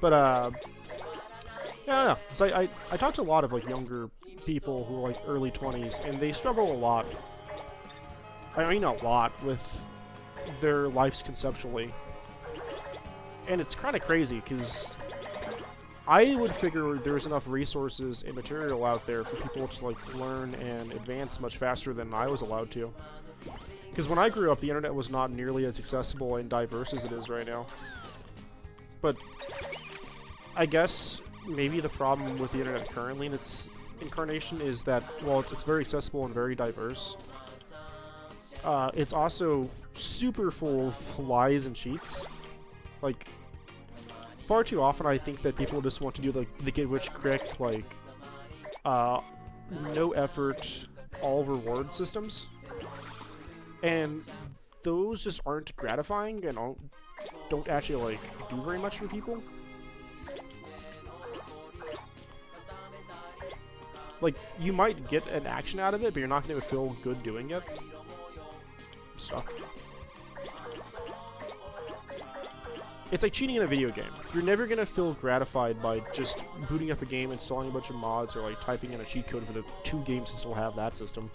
A: But, yeah, I don't know. So I talked to a lot of, like, younger people who are, like, early 20s, and they struggle a lot. I mean, a lot with their lives conceptually. And it's kind of crazy, because I would figure there's enough resources and material out there for people to, like, learn and advance much faster than I was allowed to. Because when I grew up, the internet was not nearly as accessible and diverse as it is right now. But I guess maybe the problem with the internet currently in its incarnation is that, well, it's very accessible and very diverse. It's also super full of lies and cheats. Like, far too often I think that people just want to do like the get rich quick, like, no effort, all reward systems. And those just aren't gratifying and don't actually, like, do very much for people. Like, you might get an action out of it, but you're not going to feel good doing it. I'm stuck. It's like cheating in a video game. You're never going to feel gratified by just booting up a game, installing a bunch of mods, or like typing in a cheat code for the 2 games that still have that system.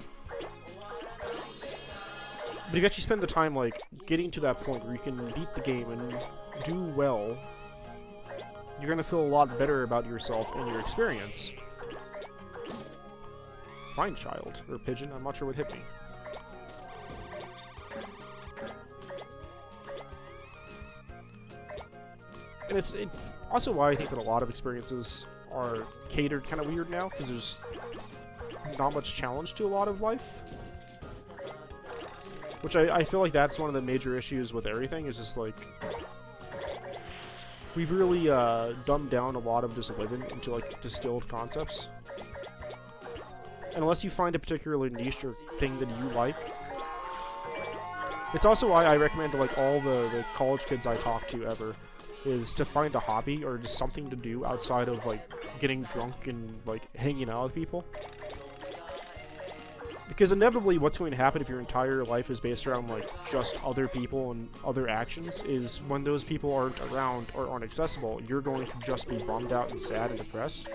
A: But if you actually spend the time, like, getting to that point where you can beat the game and do well, you're going to feel a lot better about yourself and your experience. Fine child, or pigeon, I'm not sure what hit me. And it's also why I think that a lot of experiences are catered kind of weird now, because there's not much challenge to a lot of life. Which I feel like that's one of the major issues with everything, is just like, we've really dumbed down a lot of just living into like distilled concepts. And unless you find a particular niche or thing that you like. It's also why I recommend to like all the college kids I talk to ever, is to find a hobby or just something to do outside of like getting drunk and like hanging out with people. Because inevitably what's going to happen if your entire life is based around like just other people and other actions is when those people aren't around or aren't accessible, you're going to just be bummed out and sad and depressed.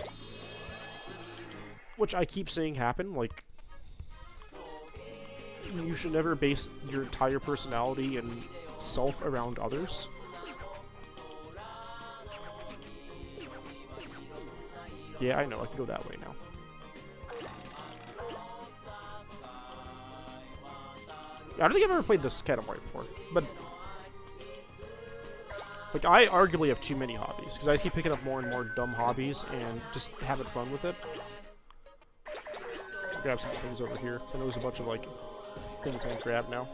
A: Which I keep seeing happen, like, you should never base your entire personality and self around others. Yeah, I know, I can go that way now. I don't think I've ever played this Katamari before, but like, I arguably have too many hobbies, because I just keep picking up more and more dumb hobbies and just having fun with it. I'll grab some things over here. I know there's a bunch of like things I can grab now.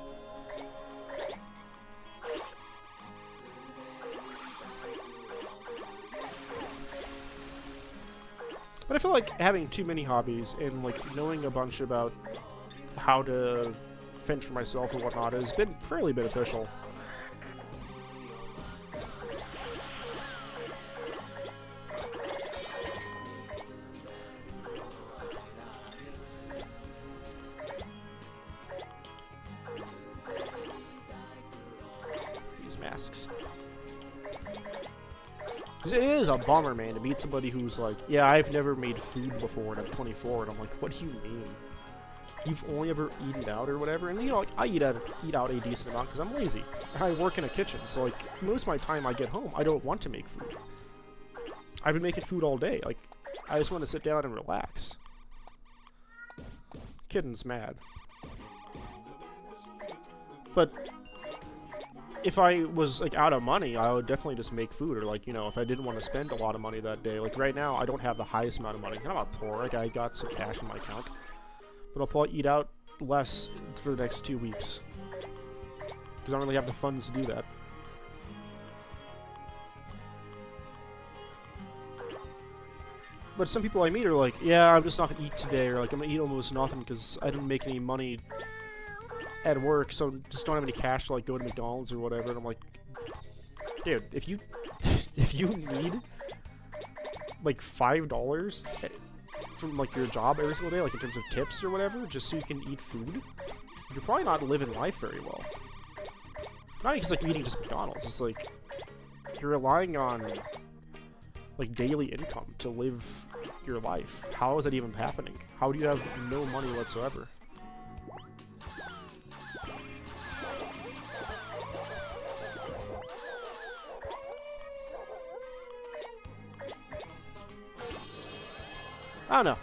A: But I feel like having too many hobbies and like knowing a bunch about how to fend for myself and whatnot has been fairly beneficial. These masks. Because it is a bummer, man, to meet somebody who's like, yeah, I've never made food before and I'm 24, and I'm like, what do you mean? You've only ever eaten out or whatever? And you know, like, I eat out a decent amount because I'm lazy. And I work in a kitchen, so like, most of my time I get home, I don't want to make food. I've been making food all day. Like, I just want to sit down and relax. Kitten's mad. But if I was like out of money, I would definitely just make food, or like, you know, if I didn't want to spend a lot of money that day. Like right now, I don't have the highest amount of money. I'm not poor. Like I got some cash in my account, but I'll probably eat out less for the next 2 weeks. Because I don't really have the funds to do that. But some people I meet are like, yeah, I'm just not going to eat today, or like, I'm going to eat almost nothing because I didn't make any money at work, so just don't have any cash to like go to McDonald's or whatever. And I'm like, dude, if you if you need like $5 from like your job every single day, like in terms of tips or whatever, just so you can eat food, you're probably not living life very well. Not because like you're eating just McDonald's, it's like you're relying on like daily income to live your life. How is that even happening? How do you have no money whatsoever? I don't know.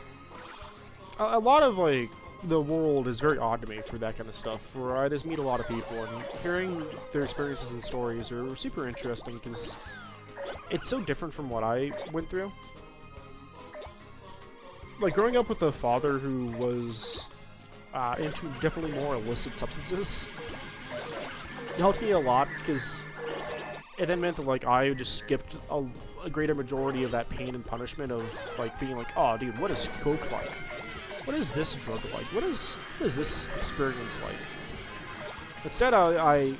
A: A lot of, like, the world is very odd to me for that kind of stuff, where I just meet a lot of people, and hearing their experiences and stories are super interesting, because it's so different from what I went through. Like, growing up with a father who was into definitely more illicit substances, it helped me a lot, because it then meant that, like, I just skipped a greater majority of that pain and punishment of, like, being like, oh, dude, what is coke like? What is this drug like? What is this experience like? Instead, I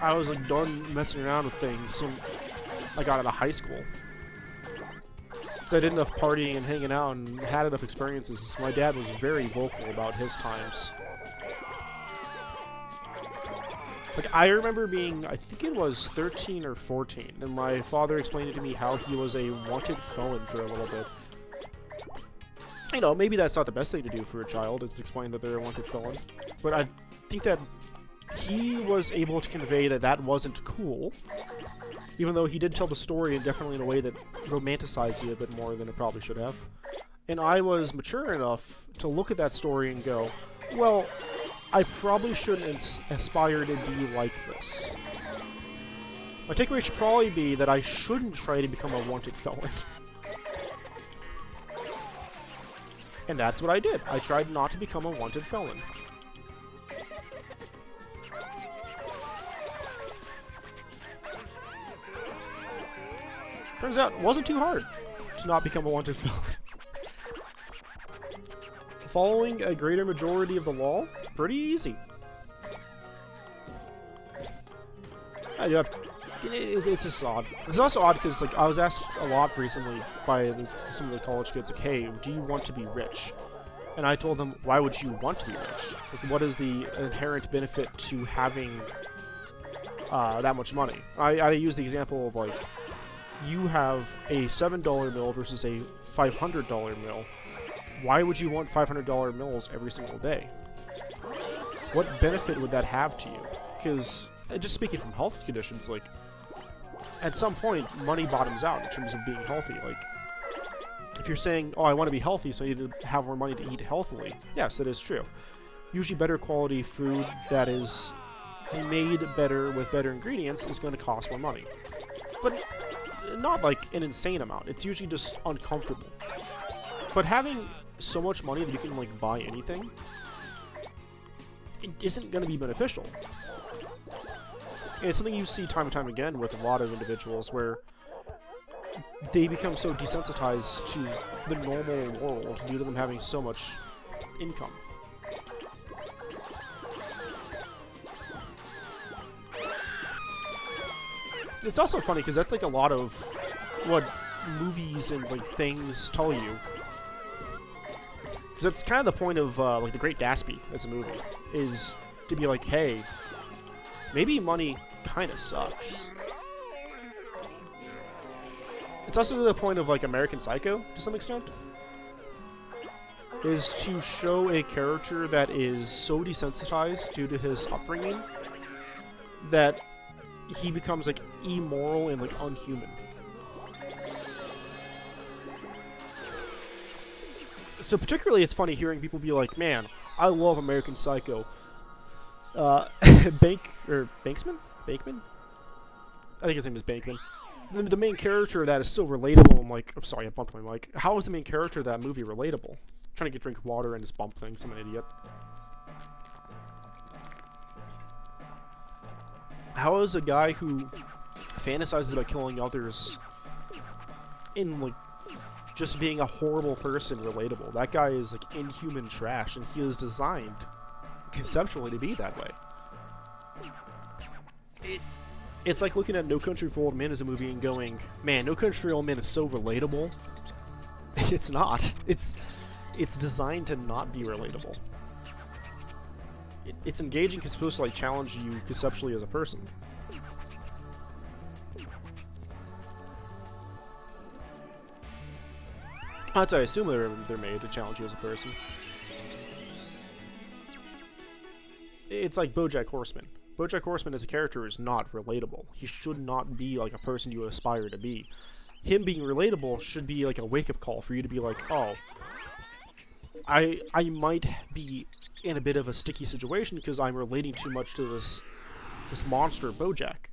A: was, like, done messing around with things when I got out of high school. So I did enough partying and hanging out and had enough experiences. My dad was very vocal about his times. Like, I remember being, I think it was 13 or 14, and my father explained to me how he was a wanted felon for a little bit. You know, maybe that's not the best thing to do for a child, is to explain that they're a wanted felon. But I think that he was able to convey that that wasn't cool, even though he did tell the story, and definitely in a way that romanticized it a bit more than it probably should have. And I was mature enough to look at that story and go, well, I probably shouldn't aspire to be like this. My takeaway should probably be that I shouldn't try to become a wanted felon. And that's what I did. I tried not to become a wanted felon. Turns out it wasn't too hard to not become a wanted felon. Following a greater majority of the law, pretty easy. I do have. It's just odd. It's also odd because, like, I was asked a lot recently by some of the college kids, like, "Hey, do you want to be rich?" And I told them, "Why would you want to be rich? Like, what is the inherent benefit to having that much money?" I use the example of, like, you have a $7 bill versus a $500 bill. Why would you want $500 bills every single day? What benefit would that have to you? Because, just speaking from health conditions, like, at some point, money bottoms out in terms of being healthy. Like, if you're saying, oh, I want to be healthy, so I need to have more money to eat healthily. Yes, that is true. Usually better quality food that is made better with better ingredients is going to cost more money. But not, like, an insane amount. It's usually just uncomfortable. But having so much money that you can, like, buy anything, it isn't going to be beneficial. And it's something you see time and time again with a lot of individuals, where they become so desensitized to the normal world due to them having so much income. It's also funny because that's, like, a lot of what movies and, like, things tell you. Because that's kind of the point of, like, The Great Gatsby as a movie, is to be like, hey, maybe money kind of sucks. It's also the point of, like, American Psycho, to some extent, is to show a character that is so desensitized due to his upbringing that he becomes, like, immoral and, like, unhuman. So particularly it's funny hearing people be like, man, I love American Psycho. Bankman? I think his name is Bankman. The main character of that is so relatable. I'm like, I'm sorry, I bumped my mic. How is the main character of that movie relatable? Trying to get drink water and just bump things. I'm an idiot. How is a guy who fantasizes about killing others in, like, just being a horrible person relatable? That guy is, like, inhuman trash, and he is designed conceptually to be that way. It's like looking at No Country for Old Men as a movie and going, man, No Country for Old Men is so relatable. It's not. It's designed to not be relatable. It's engaging because it's supposed to, like, challenge you conceptually as a person. That's what I assume they're made to challenge you as a person. It's like BoJack Horseman. BoJack Horseman as a character is not relatable. He should not be like a person you aspire to be. Him being relatable should be like a wake-up call for you to be like, oh, I might be in a bit of a sticky situation because I'm relating too much to this monster BoJack.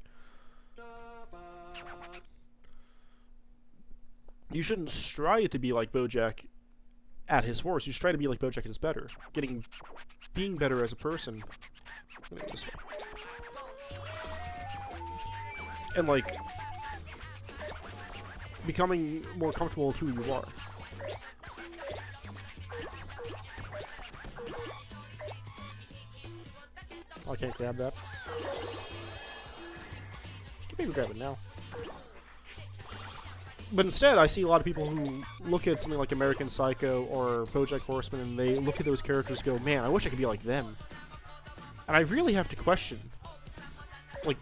A: You shouldn't strive to be like BoJack at his worst. You should try to be like BoJack at his better. Being better as a person. This way. And, like, becoming more comfortable with who you are. Oh, I can't grab that. Maybe grab it now. But instead, I see a lot of people who look at something like American Psycho or BoJack Horseman, and they look at those characters and go, man, I wish I could be like them. And I really have to question, like,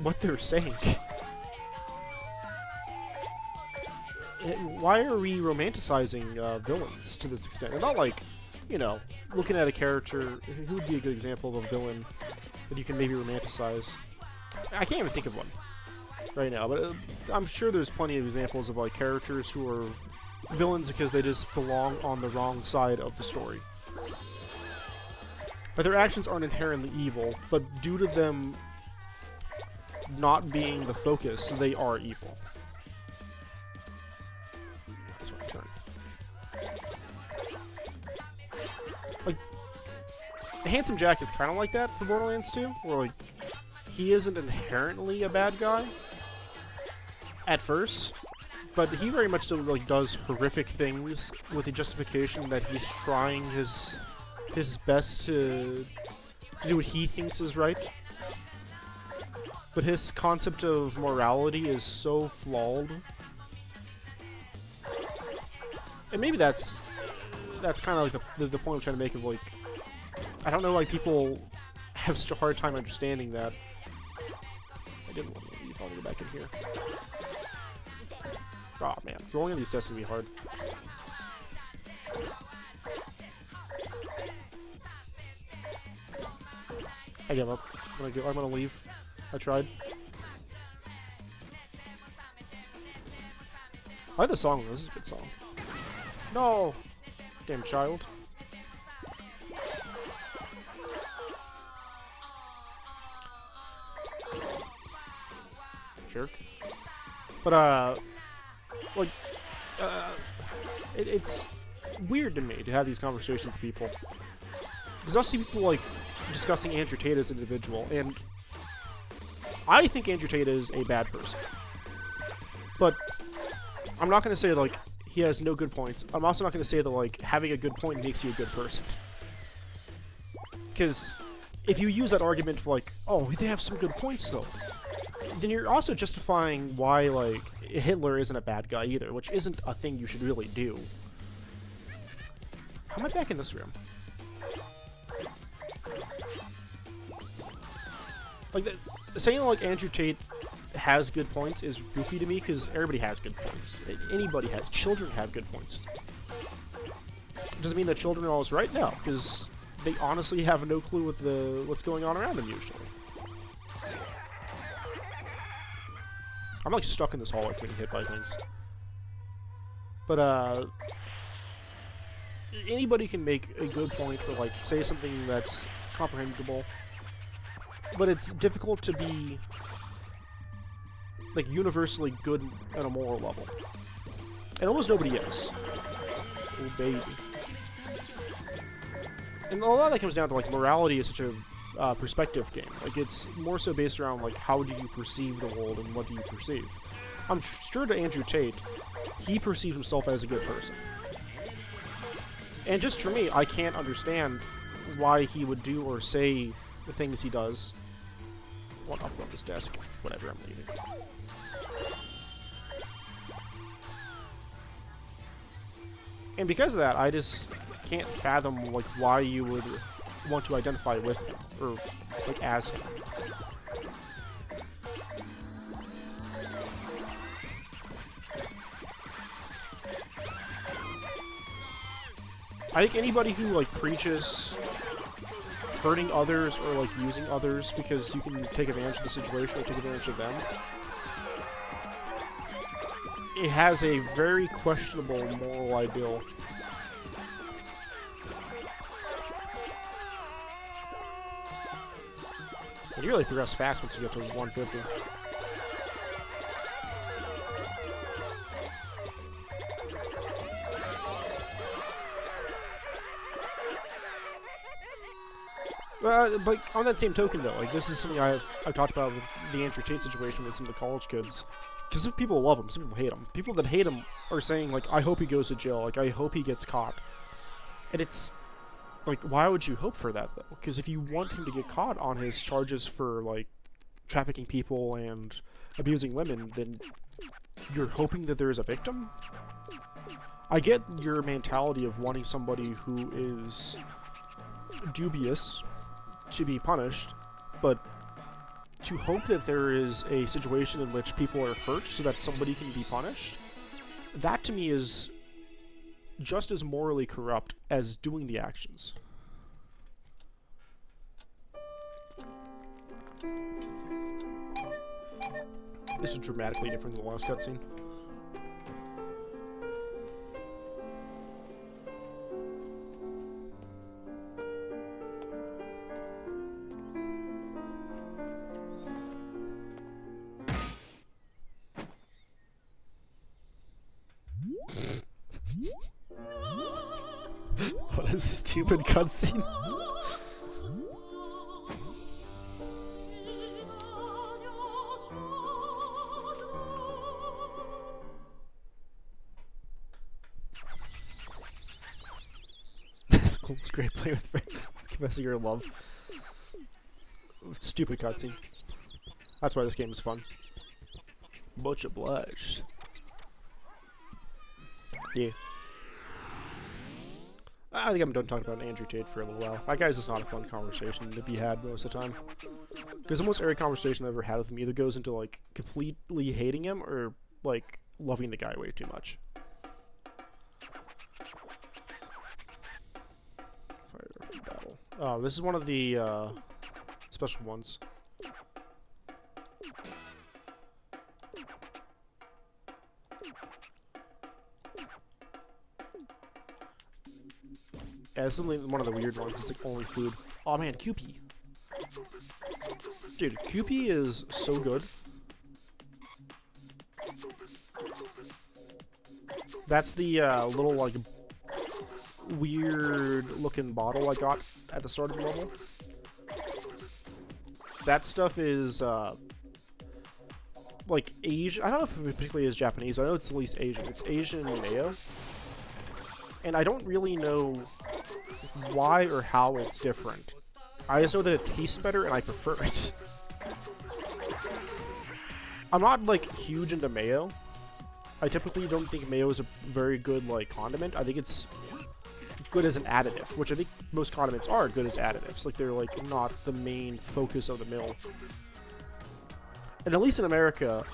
A: what they're saying. Why are we romanticizing villains to this extent? And not like, you know, looking at a character, who would be a good example of a villain that you can maybe romanticize? I can't even think of one right now, but I'm sure there's plenty of examples of, like, characters who are villains because they just belong on the wrong side of the story. But their actions aren't inherently evil, but due to them not being the focus, they are evil. That's my turn. Like, Handsome Jack is kind of like that for Borderlands 2, where, like, he isn't inherently a bad guy at first, but he very much so, like, does horrific things with the justification that he's trying his best to do what he thinks is right. But his concept of morality is so flawed. And maybe that's kind of like the point I'm trying to make of, like, I don't know why people have such a hard time understanding that. I didn't want to leave. I want to go back in here. Oh man, rolling on these tests is gonna be hard. I give up. I'm gonna leave. I tried. I like the song though. This is a good song. No! Damn child. Jerk. But, like, it's weird to me to have these conversations with people. Because I'll see people, like, discussing Andrew Tate as an individual, and I think Andrew Tate is a bad person. But I'm not going to say, like, he has no good points. I'm also not going to say that, like, having a good point makes you a good person. Because if you use that argument for, like, oh, they have some good points, though, then you're also justifying why, like, Hitler isn't a bad guy either, which isn't a thing you should really do. How am I back in this room? Like, saying, like, Andrew Tate has good points is goofy to me, because everybody has good points. Anybody has. Children have good points. Doesn't mean that children are always right now, because they honestly have no clue what's going on around them, usually. I'm, like, stuck in this hallway from getting hit by things. But, anybody can make a good point or, like, say something that's comprehensible. But it's difficult to be, like, universally good at a moral level. And almost nobody is. Oh, baby. And a lot of that comes down to, like, morality is such a perspective game. Like, it's more so based around, like, how do you perceive the world and what do you perceive. I'm sure to Andrew Tate, he perceives himself as a good person. And just for me, I can't understand why he would do or say the things he does. Well, up on this desk. Whatever, I'm leaving. And because of that, I just can't fathom, like, why you would want to identify with him, or, like, as him. I think anybody who, like, preaches hurting others or, like, using others because you can take advantage of the situation or take advantage of them, it has a very questionable moral ideal. And you really progress fast once you get to 150. But on that same token, though, like, this is something I've talked about with the Andrew Tate situation with some of the college kids. Because some people love him, some people hate him. People that hate him are saying, like, I hope he goes to jail, like, I hope he gets caught. And it's, like, why would you hope for that, though? Because if you want him to get caught on his charges for, like, trafficking people and abusing women, then you're hoping that there is a victim? I get your mentality of wanting somebody who is dubious to be punished, but to hope that there is a situation in which people are hurt so that somebody can be punished, that to me is just as morally corrupt as doing the actions. This is dramatically different than the last cutscene. What a stupid cutscene. It's great playing with friends. It's confessing your love. Stupid cutscene. That's why this game is fun. Much obliged. Yeah. I think I'm done talking about Andrew Tate for a little while. That guy's just not a fun conversation to be had most of the time. Because almost every conversation I've ever had with him either goes into, like, completely hating him or, like, loving the guy way too much. Fire battle. Oh, this is one of the special ones. Yeah, this is one of the weird ones. It's like only food. Oh man, QP. Dude, QP is so good. That's the little, like, weird looking bottle I got at the start of the level. That stuff is like Asian. I don't know if it particularly is Japanese, but I know it's at least Asian. It's Asian mayo. And I don't really know why or how it's different. I just know that it tastes better and I prefer it. I'm not, like, huge into mayo. I typically don't think mayo is a very good, like, condiment. I think it's good as an additive, which I think most condiments are good as additives. Like, they're, like, not the main focus of the meal. And at least in America,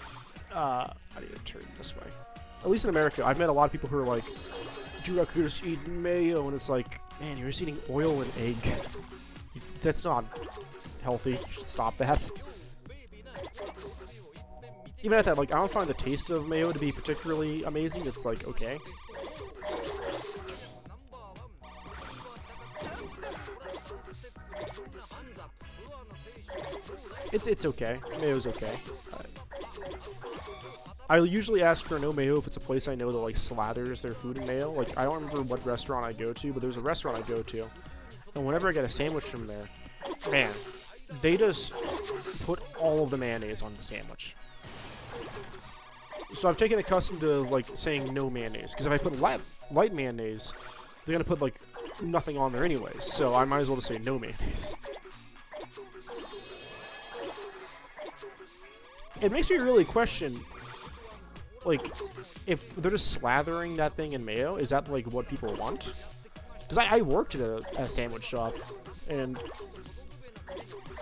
A: I need to turn this way. At least in America, I've met a lot of people who are like, dude, I could just eat mayo, and it's like, man, you're just eating oil and egg. That's not healthy. You should stop that. Even at that, like, I don't find the taste of mayo to be particularly amazing. It's like, okay. It's okay. Mayo's okay. I usually ask for no mayo if it's a place I know that, like, slathers their food in mayo. Like, I don't remember what restaurant I go to, but there's a restaurant I go to, And whenever I get a sandwich from there, man, they just put all of the mayonnaise on the sandwich. So I've taken accustomed to, like, saying no mayonnaise. Because if I put light mayonnaise, they're going to put, like, nothing on there anyways. So I might as well just say no mayonnaise. It makes me really question, like, if they're just slathering that thing in mayo, is that, like, what people want? Because I worked at a sandwich shop, and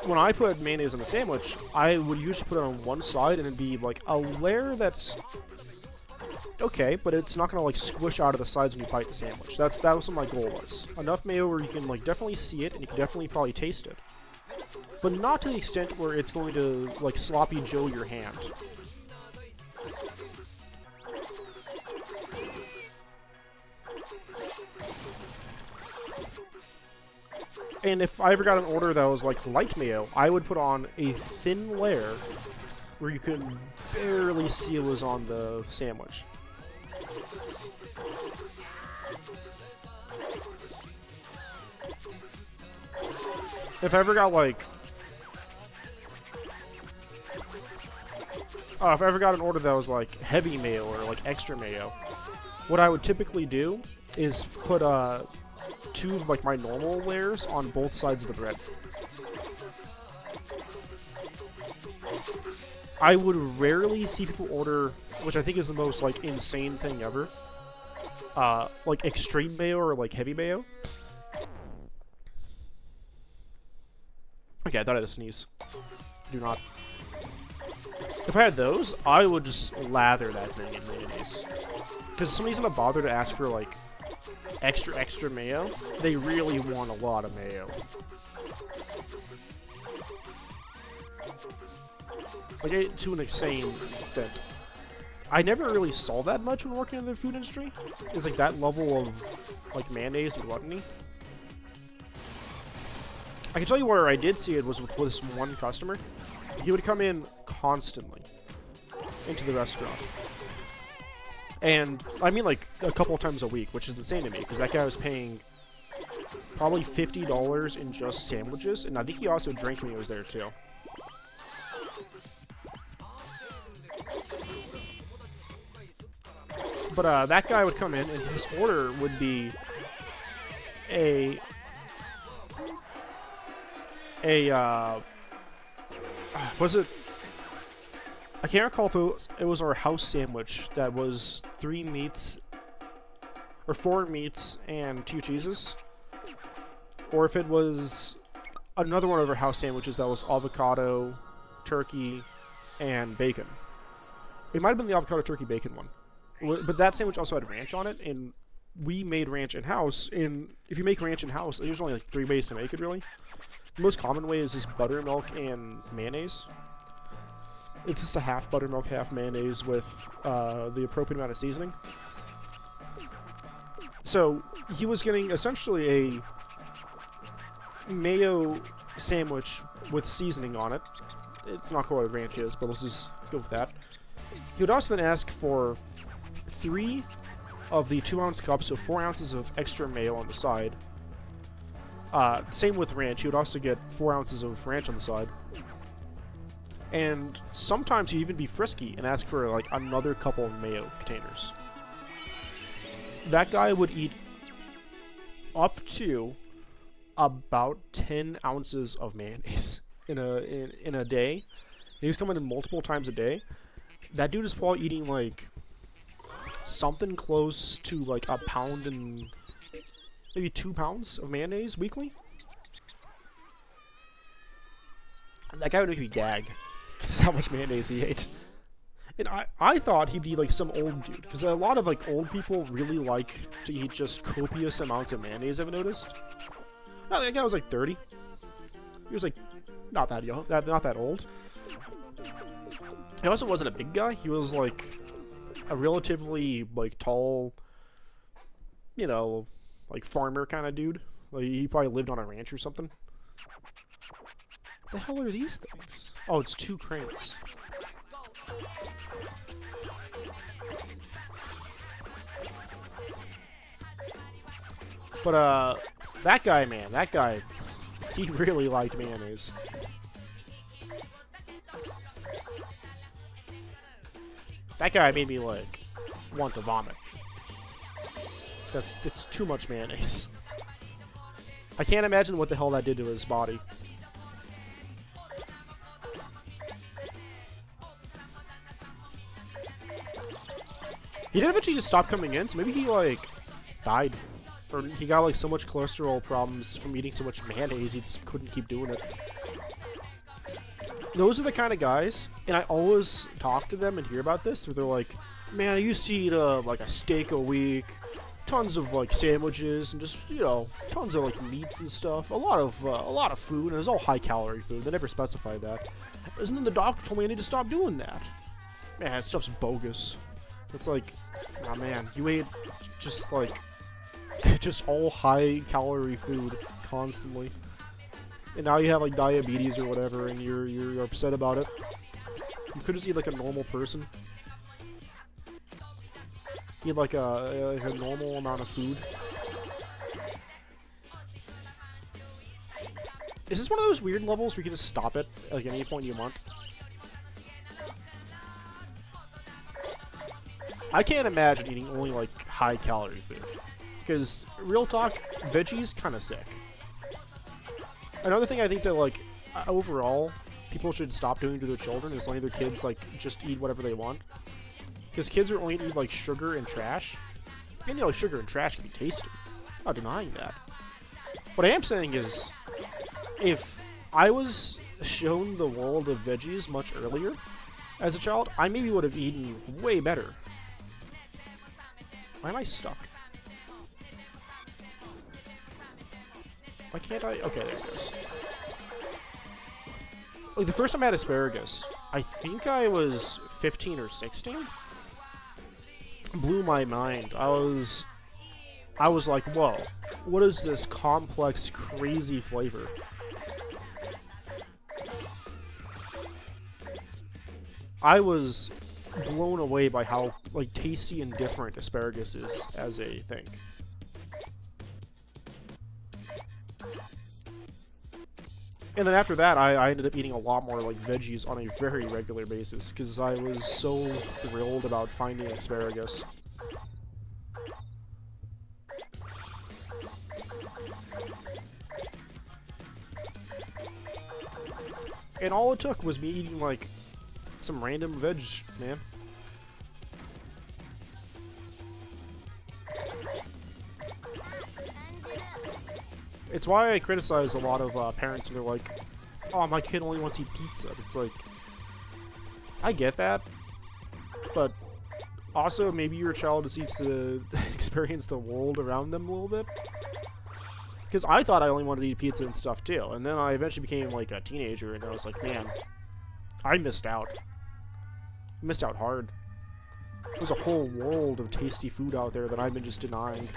A: when I put mayonnaise on a sandwich, I would usually put it on one side, and it'd be, like, a layer that's okay, but it's not gonna, like, squish out of the sides when you bite the sandwich. That was what my goal was. Enough mayo where you can, like, definitely see it, and you can definitely probably taste it. But not to the extent where it's going to, like, sloppy Joe your hand. And if I ever got an order that was, like, light mayo, I would put on a thin layer where you could barely see it was on the sandwich. If I ever got, like... if I ever got an order that was, like, heavy mayo or, like, extra mayo, what I would typically do is put, two of, like, my normal layers on both sides of the bread. I would rarely see people order, which I think is the most, like, insane thing ever, like, extreme mayo or, like, heavy mayo. Okay, I thought I had a sneeze. Do not. If I had those, I would just lather that thing in mayonnaise. Because if somebody's gonna bother to ask for, like, extra mayo, they really want a lot of mayo. Like, to an insane extent. I never really saw that much when working in the food industry. It's like that level of, like, mayonnaise and gluttony. I can tell you where I did see it was with this one customer. He would come in constantly into the restaurant. And, I mean, like, a couple of times a week, which is insane to me, because that guy was paying probably $50 in just sandwiches, and I think he also drank when he was there, too. But, that guy would come in, and his order would be was it? I can't recall if it was our house sandwich that was 3 meats, or 4 meats and 2 cheeses, or if it was another one of our house sandwiches that was avocado, turkey, and bacon. It might have been the avocado, turkey, bacon one. But that sandwich also had ranch on it, and we made ranch in-house, and if you make ranch in-house, there's only, like, 3 ways to make it, really. The most common way is just buttermilk and mayonnaise. It's just a half buttermilk, half mayonnaise with the appropriate amount of seasoning. So, he was getting essentially a mayo sandwich with seasoning on it. It's not quite what ranch is, but let's just go with that. He would also then ask for 3 of the 2-ounce cups, so 4 ounces of extra mayo on the side. Same with ranch. He would also get 4 ounces of ranch on the side. And sometimes he'd even be frisky and ask for, like, another couple of mayo containers. That guy would eat up to about 10 ounces of mayonnaise in a day. He was coming in multiple times a day. That dude is probably eating, like, something close to, like, a pound and maybe 2 pounds of mayonnaise weekly. That guy would make me gag. Because how much mayonnaise he ate. And I thought he'd be, like, some old dude. Because a lot of, like, old people really like to eat just copious amounts of mayonnaise, I've noticed. No, that guy was, like, 30. He was, like, not that young, not that old. He also wasn't a big guy. He was, like, a relatively, like, tall, you know, like, farmer kind of dude. Like, he probably lived on a ranch or something. What the hell are these things? Oh, it's 2 crates. But, That guy, man, that guy, he really liked mayonnaise. That guy made me, like, want to vomit. It's too much mayonnaise. I can't imagine what the hell that did to his body. He did eventually just stop coming in, so maybe he, like, died. Or he got, like, so much cholesterol problems from eating so much mayonnaise, he just couldn't keep doing it. Those are the kind of guys, and I always talk to them and hear about this, where they're like, man, I used to eat, like, a steak a week, tons of, like, sandwiches, and just, you know, tons of, like, meats and stuff, a lot of food, and it was all high-calorie food. They never specified that. And then the doctor told me I need to stop doing that. Man, that stuff's bogus. It's like, oh man, you ate just like, just all high-calorie food constantly, and now you have like diabetes or whatever, and you're upset about it. You could just eat like a normal person. Eat like a normal amount of food. Is this one of those weird levels where you can just stop it like at any point you want? I can't imagine eating only, like, high-calorie food. Because, real talk, veggies kind of sick. Another thing I think that, like, overall, people should stop doing to their children is letting their kids, like, just eat whatever they want. Because kids are only eat, like, sugar and trash. And, you know, sugar and trash can be tasty. I'm not denying that. What I am saying is, if I was shown the world of veggies much earlier as a child, I maybe would have eaten way better. Why am I stuck? Why can't I? Okay, there it goes. Like, the first time I had asparagus, I think I was 15 or 16. Blew my mind. I was like, whoa, what is this complex, crazy flavor? I was blown away by how, like, tasty and different asparagus is as a thing. And then after that, I ended up eating a lot more, like, veggies on a very regular basis, because I was so thrilled about finding asparagus. And all it took was me eating, like, some random veg, man. It's why I criticize a lot of parents who are like, oh, my kid only wants to eat pizza. It's like, I get that, but also maybe your child just needs to experience the world around them a little bit. Because I thought I only wanted to eat pizza and stuff too, and then I eventually became like a teenager, and I was like, man, I missed out. I missed out hard. There's a whole world of tasty food out there that I've been just denying.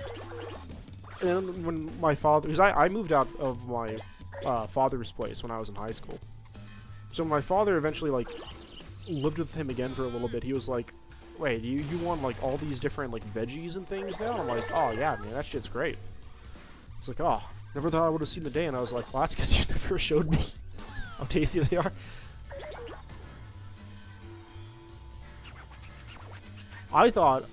A: And then when my father, because I moved out of my father's place when I was in high school. So when my father eventually, like, lived with him again for a little bit, he was like, wait, you want, like, all these different, like, veggies and things now? And I'm like, oh, yeah, man, that shit's great. He's like, oh, never thought I would have seen the day. And I was like, well, that's because you never showed me how tasty they are. I thought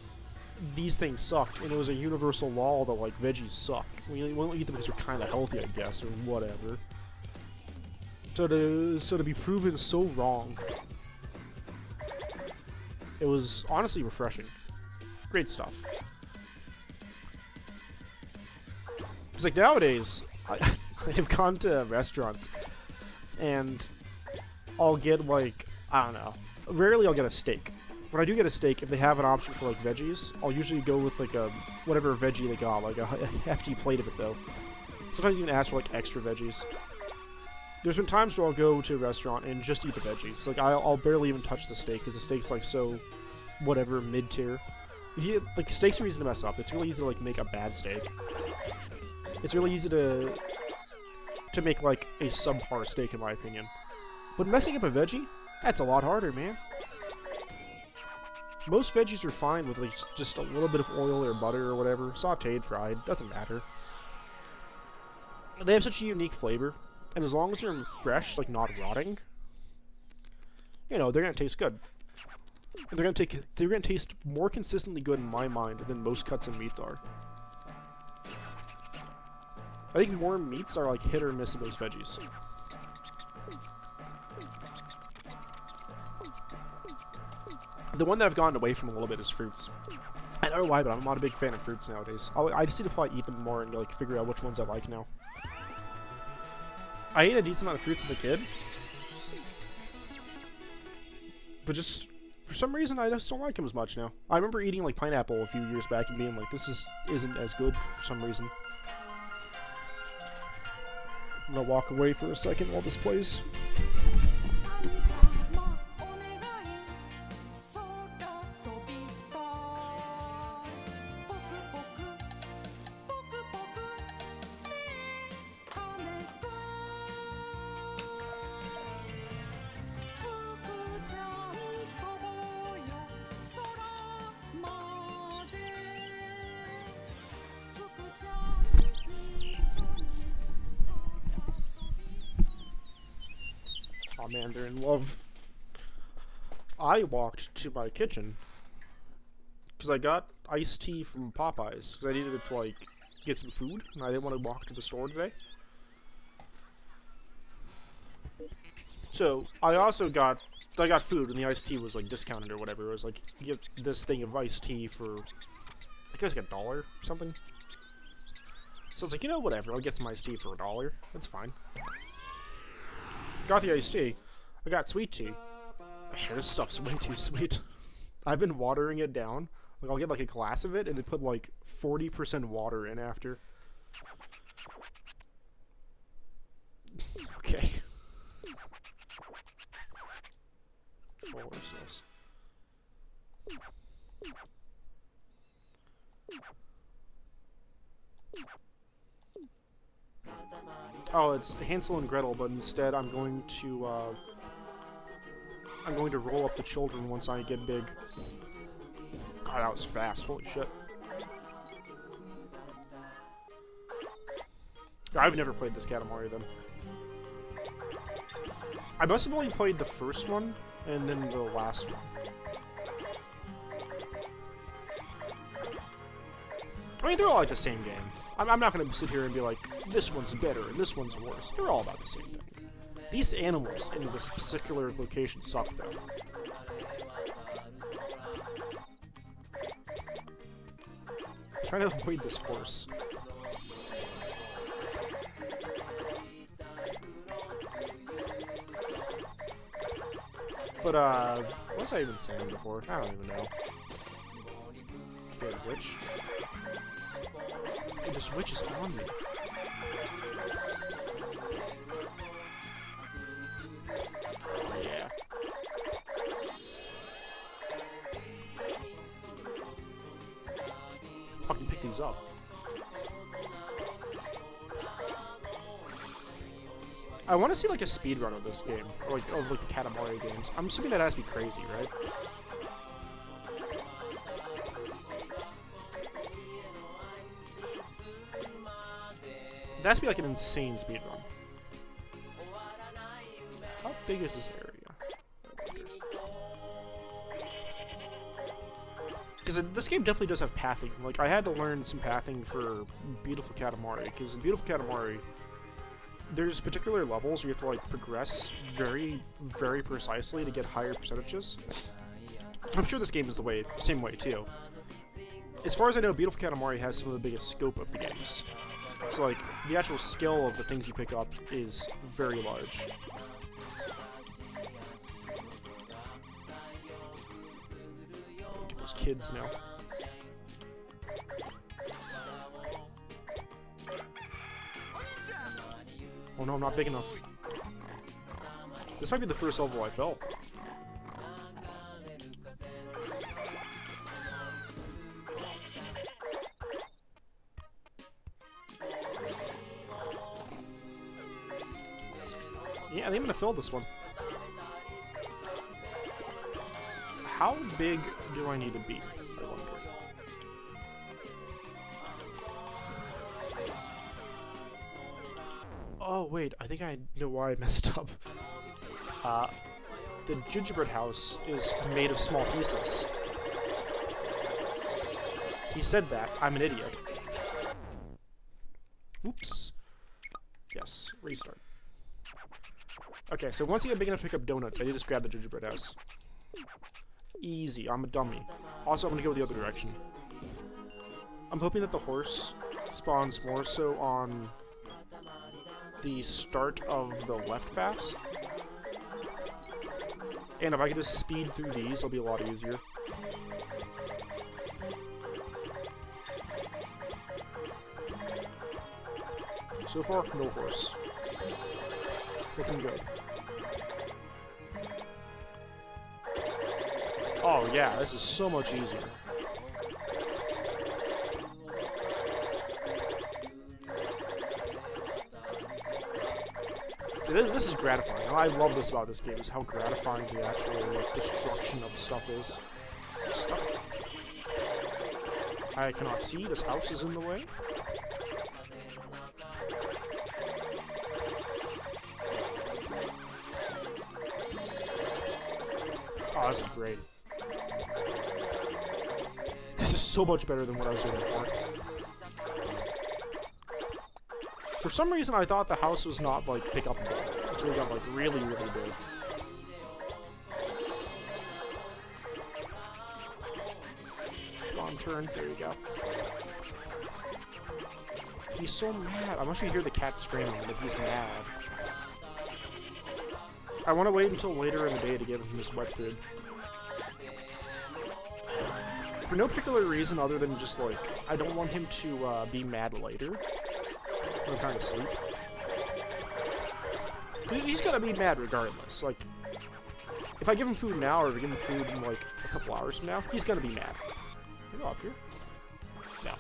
A: these things sucked, and it was a universal law that, like, veggies suck. We don't eat them because they're kind of healthy, I guess, or whatever. So to be proven so wrong, it was honestly refreshing. Great stuff. Because, like, nowadays, I've gone to restaurants, and I'll get, like, I don't know, rarely I'll get a steak. When I do get a steak, if they have an option for, like, veggies, I'll usually go with, like, a whatever veggie they got, like a hefty plate of it, though. Sometimes even ask for, like, extra veggies. There's been times where I'll go to a restaurant and just eat the veggies. Like, I'll barely even touch the steak, because the steak's, like, so, whatever, mid-tier. Like, steaks are easy to mess up. It's really easy to, like, make a bad steak. It's really easy to make, like, a subpar steak, in my opinion. But messing up a veggie, that's a lot harder, man. Most veggies are fine with, like, just a little bit of oil or butter or whatever. Sauteed, fried, doesn't matter. They have such a unique flavor, and as long as they're fresh, like not rotting, you know, they're gonna taste good. And they're gonna taste more consistently good in my mind than most cuts of meat are. I think more meats are like hit or miss than those veggies. The one that I've gone away from a little bit is fruits. I don't know why, but I'm not a big fan of fruits nowadays. I just need to probably eat them more and like figure out which ones I like now. I ate a decent amount of fruits as a kid, but just for some reason I just don't like them as much now. I remember eating like pineapple a few years back and being like, this isn't as good for some reason. I'm gonna walk away for a second while this plays. Oh man, they're in love. I walked to my kitchen because I got iced tea from Popeyes because I needed to like get some food and I didn't want to walk to the store today. So I got food and the iced tea was like discounted or whatever. It was like you get this thing of iced tea for I guess like $1 or something. So I was like, you know, whatever. I'll get some iced tea for $1. That's fine. Got the iced tea. I got sweet tea. Man, this stuff's way too sweet. I've been watering it down. Like, I'll get like a glass of it, and they put like 40% water in after. Okay. Control ourselves. Oh, it's Hansel and Gretel, but instead I'm going to roll up the children once I get big. God, that was fast. Holy shit. I've never played this Katamari, then. I must have only played the first one, and then the last one. I mean, they're all like the same game. I'm not going to sit here and be like, this one's better and this one's worse. They're all about the same thing. These animals in this particular location suck, though. I'm trying to avoid this horse. But, what was I even saying before? I don't even know. Wait, witch? Hey, this witch is on me. Yeah. Fucking pick these up. I want to see like a speedrun of this game, or like of like the Katamari games. I'm assuming that has to be crazy, right? That has to be like an insane speedrun. How big is this area? Because this game definitely does have pathing. Like, I had to learn some pathing for Beautiful Katamari, because in Beautiful Katamari, there's particular levels where you have to, like, progress very, very precisely to get higher percentages. I'm sure this game is the same way, too. As far as I know, Beautiful Katamari has some of the biggest scope of the games. So, like, the actual skill of the things you pick up is very large. Get those kids now. Oh no, I'm not big enough. This might be the first level I fell. Yeah, I think I'm gonna fill this one. How big do I need to be, I wonder? wait, I think I know why I messed up. The gingerbread house is made of small pieces. He said that. I'm an idiot. Oops. Yes, restart. Okay, so once you get big enough to pick up donuts, I need to just grab the gingerbread house. Easy, I'm a dummy. Also, I'm gonna go the other direction. I'm hoping that the horse spawns more so on the start of the left pass. And if I can just speed through these, it'll be a lot easier. So far, no horse. Looking good. Oh yeah, this is so much easier. This is gratifying. I love this about this game, is how gratifying the actual like, destruction of stuff is. Stuff. I cannot see. This house is in the way. Oh, this is great. This is so much better than what I was doing before. For some reason, I thought the house was not, like, pick-upable until it got, like, really, really big. Come on, turn. There you go. He's so mad. I'm actually hear the cat screaming, but he's mad. I want to wait until later in the day to give him his wet food. For no particular reason other than just, like, I don't want him to be mad later. I'm trying to sleep. He's gonna be mad regardless. Like, if I give him food now, or if I give him food in like a couple hours from now, he's gonna be mad. Can I go up here? No.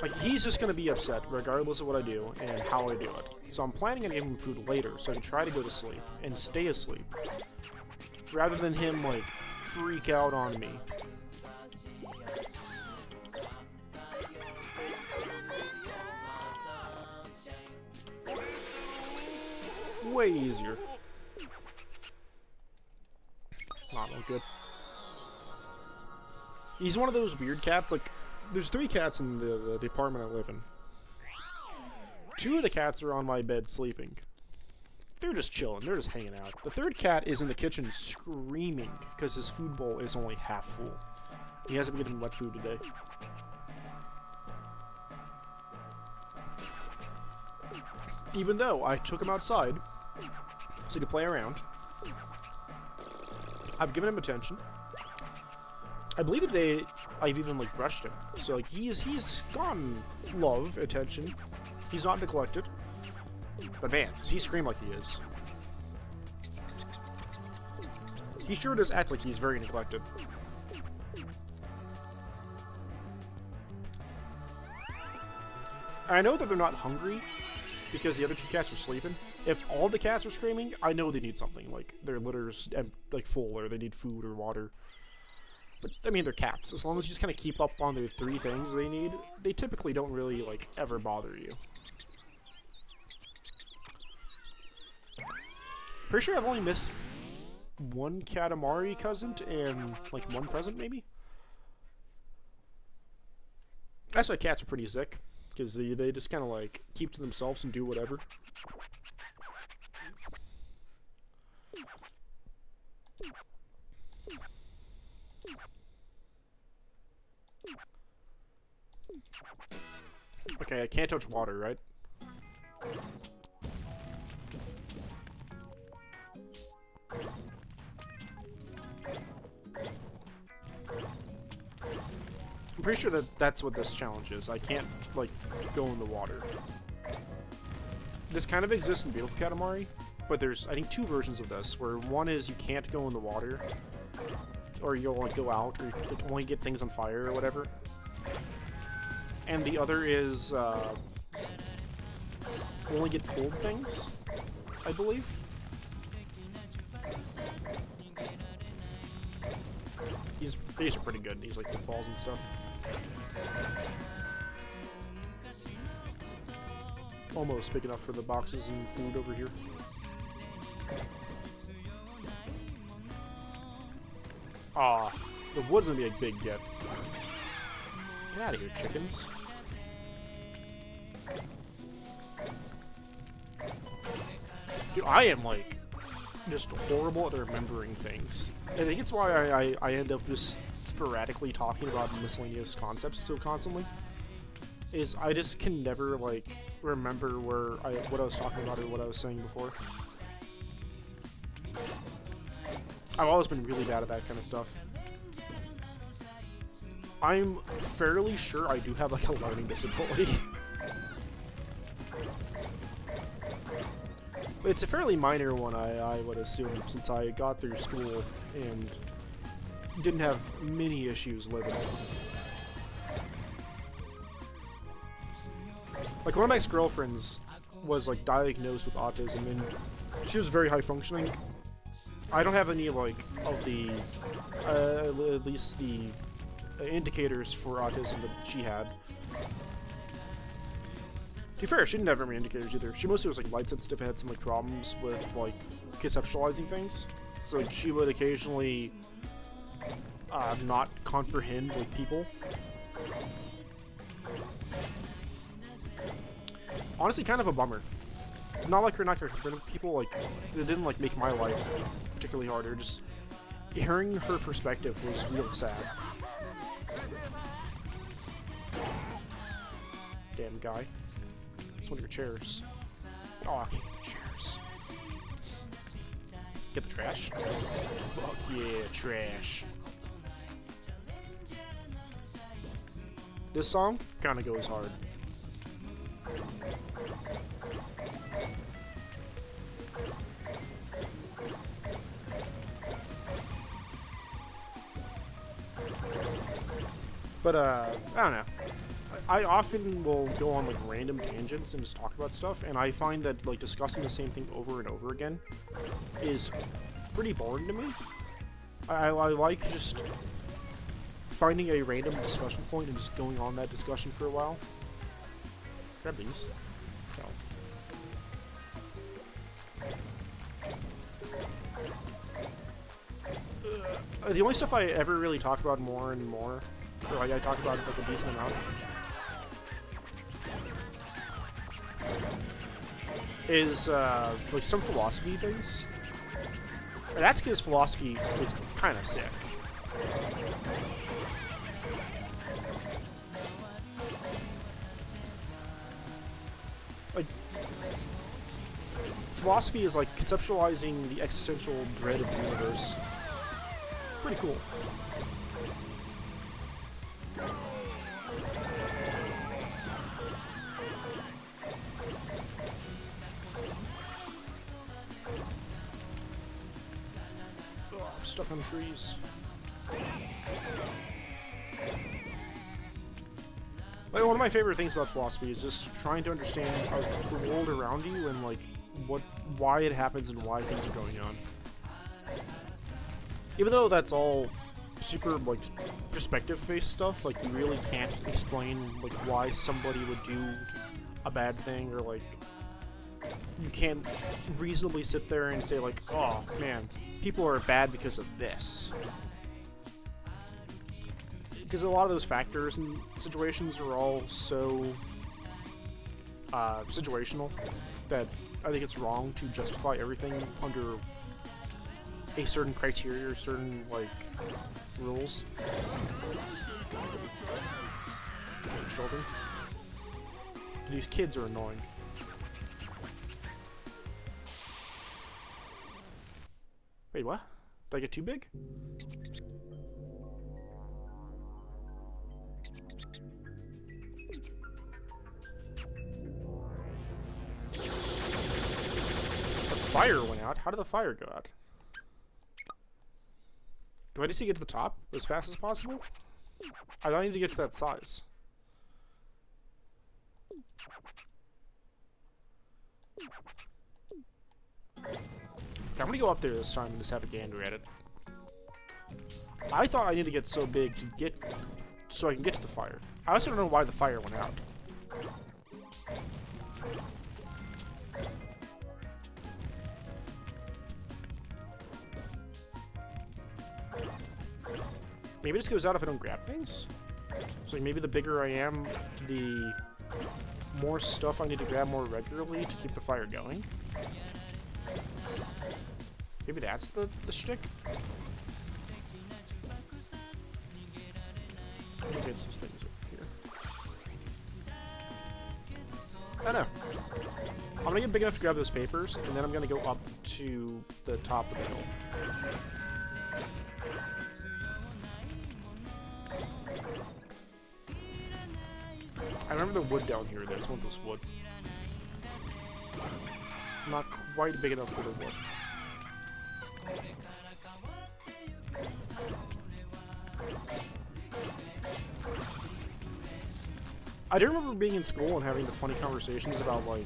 A: Like, he's just gonna be upset regardless of what I do and how I do it. So I'm planning on giving him food later, so I can try to go to sleep and stay asleep, rather than him like freak out on me. Way easier. Not good. He's one of those weird cats. Like, there's 3 cats in the apartment I live in. 2 of the cats are on my bed sleeping. They're just chilling. They're just hanging out. The 3rd cat is in the kitchen screaming because his food bowl is only half full. He hasn't been getting wet food today. Even though I took him outside so he could play around. I've given him attention. I believe today I've even like brushed him. So like he's gotten love, attention. He's not neglected. But man, does he scream like he is. He sure does act like he's very neglected. I know that they're not hungry because the other 2 cats are sleeping. If all the cats are screaming, I know they need something. Like, their litter's like full, or they need food or water. But, I mean, they're cats. As long as you just kind of keep up on their 3 things they need, they typically don't really, like, ever bother you. Pretty sure I've only missed 1 Katamari cousin and, like, 1 present, maybe? That's why cats are pretty sick. Because they just kind of, like, keep to themselves and do whatever. Okay, I can't touch water, right? I'm pretty sure that that's what this challenge is. I can't, like, go in the water. This kind of exists in Beautiful Katamari, but there's, I think, 2 versions of this, where one is you can't go in the water, or you'll, like, go out, or you can only get things on fire or whatever. And the other is, only get cold things, I believe. These are pretty good, these, like, balls and stuff. almost big enough for the boxes and food over here. Ah, the wood's gonna be a big get. Get out of here, chickens. Dude, I am, like, just horrible at remembering things. I think it's why I end up just sporadically talking about miscellaneous concepts so constantly. Is I just can never, like, remember what I was talking about or what I was saying before. I've always been really bad at that kind of stuff. I'm fairly sure I do have, like, a learning disability. It's a fairly minor one, I would assume, since I got through school and didn't have many issues living. Like, one of my ex-girlfriends was, like, diagnosed with autism, and she was very high-functioning. I don't have any, like, of the, at least the indicators for autism that she had. To be fair, she didn't have very many indicators either. She mostly was, like, light-sensitive and had some, like, problems with, like, conceptualizing things. So, like, she would occasionally not comprehend, like, people. Honestly, kind of a bummer. Not like her not comprehend people, like, it didn't, like, make my life particularly harder. Just hearing her perspective was real sad. Damn guy. It's one of your chairs. Oh, I can't get the chairs. Get the trash. Fuck yeah, trash. This song kind of goes hard. But, I don't know. I often will go on, like, random tangents and just talk about stuff, and I find that, like, discussing the same thing over and over again is pretty boring to me. I like just finding a random discussion point and just going on that discussion for a while. Grab these. No. The only stuff I ever really talk about more and more, or like I talk about like a decent amount, is like some philosophy things. And that's because philosophy is kind of sick. Like, philosophy is like conceptualizing the existential dread of the universe. Pretty cool. Oh, I'm stuck on trees. Like, one of my favorite things about philosophy is just trying to understand the world around you and like why it happens and why things are going on. Even though that's all super like perspective-based stuff, like you really can't explain like why somebody would do a bad thing, or like you can't reasonably sit there and say like, oh man, people are bad because of this. Because a lot of those factors and situations are all so situational that I think it's wrong to justify everything under a certain criteria or certain, like, rules. Children. These kids are annoying. Wait, what? Did I get too big? The fire went out? How did the fire go out? Do I just need to get to the top as fast as possible? I don't need to get to that size. Okay, I'm gonna go up there this time and just have a gander at it. I thought I need to get so big to get so I can get to the fire. I also don't know why the fire went out. Maybe it just goes out if I don't grab things? So like, maybe the bigger I am, the more stuff I need to grab more regularly to keep the fire going. Maybe that's the shtick? Let me get some things over here. I don't know. I'm gonna get big enough to grab those papers, and then I'm gonna go up to the top of the hill. I remember the wood down here. There's one of this wood. Not quite big enough for the wood. I do remember being in school and having the funny conversations about, like,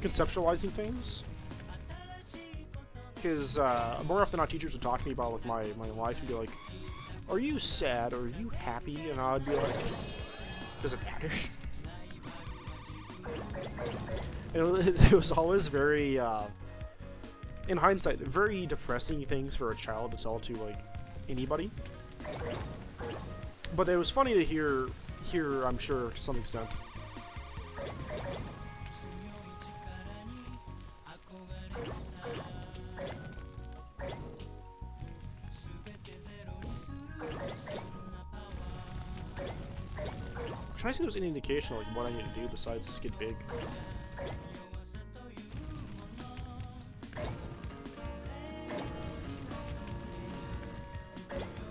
A: conceptualizing things. Because more often than not, teachers would talk to me about, like, my life and be like, are you sad or are you happy? And I would be like, does it matter? It was always very, in hindsight, very depressing things for a child to tell to, like, anybody. But it was funny to hear, I'm sure, to some extent. I'm trying to see if there's any indication of like, what I need to do besides just get big.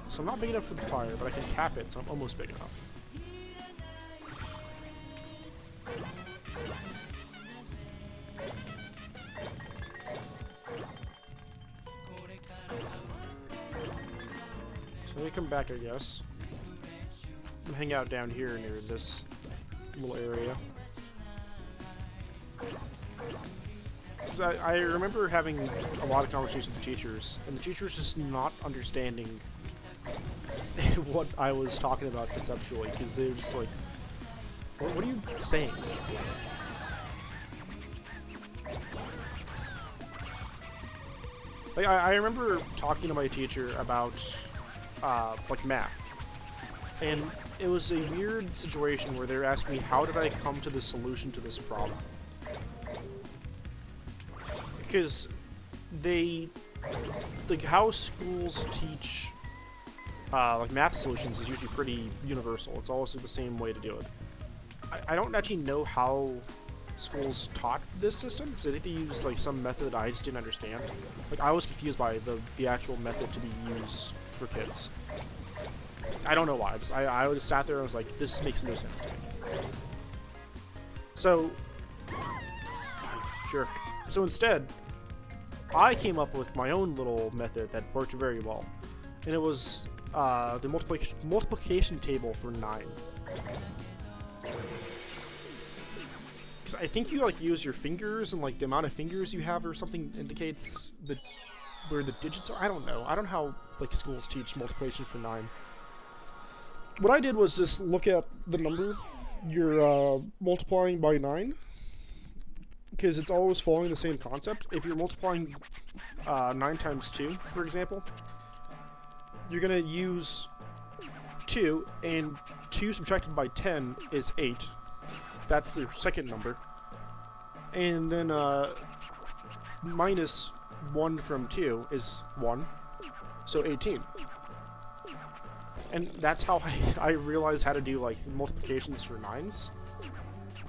A: So I'm not big enough for the fire, but I can tap it, so I'm almost big enough. So let me come back, I guess. And hang out down here near this little area. Because I remember having a lot of conversations with the teachers, and the teachers just not understanding what I was talking about conceptually, because they're just like, what are you saying? Like, I remember talking to my teacher about, like, math. And it was a weird situation where they were asking me, how did I come to the solution to this problem? Because they, like, how schools teach like math solutions is usually pretty universal. It's always the same way to do it. I don't actually know how schools taught this system, because I think they used like some method I just didn't understand. Like I was confused by the actual method to be used for kids. I don't know why. I just sat there and I was like, this makes no sense to me. So, jerk. So instead, I came up with my own little method that worked very well, and it was the multiplication table for 9. Because I think you like use your fingers, and like the amount of fingers you have or something indicates where the digits are. I don't know. I don't know how like schools teach multiplication for 9. What I did was just look at the number you're multiplying by 9, because it's always following the same concept. If you're multiplying 9 times 2, for example, you're going to use 2, and 2 subtracted by 10 is 8. That's the second number. And then minus 1 from 2 is 1, so 18. And that's how I realized how to do like multiplications for 9s.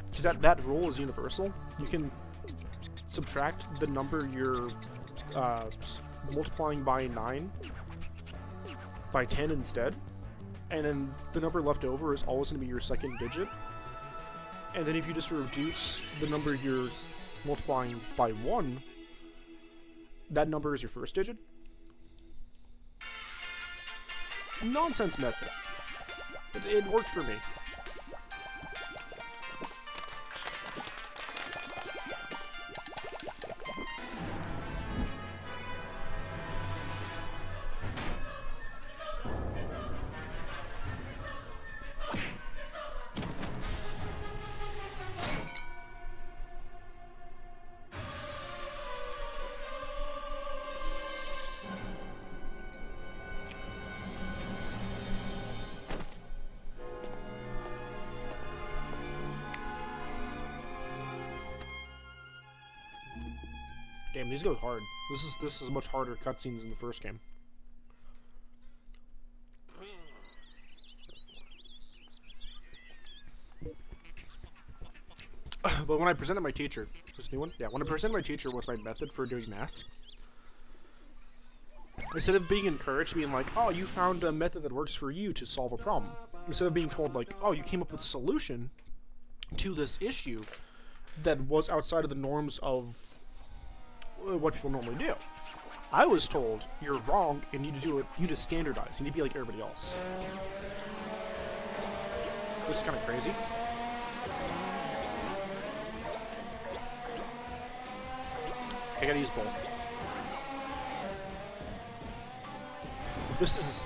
A: Because that rule is universal. You can subtract the number you're multiplying by 9 by 10 instead, and then the number left over is always going to be your second digit. And then if you just reduce the number you're multiplying by 1, that number is your first digit. Nonsense method. It worked for me. Damn, these go hard. This is much harder cutscenes than the first game. But when I presented my teacher, this new one? Yeah, when I presented my teacher with my method for doing math, instead of being encouraged, being like, oh, you found a method that works for you to solve a problem, instead of being told like, oh, you came up with a solution to this issue that was outside of the norms of what people normally do, I was told, you're wrong, and you need to do it, you need to standardize, you need to be like everybody else. This is kind of crazy. I gotta use both. This is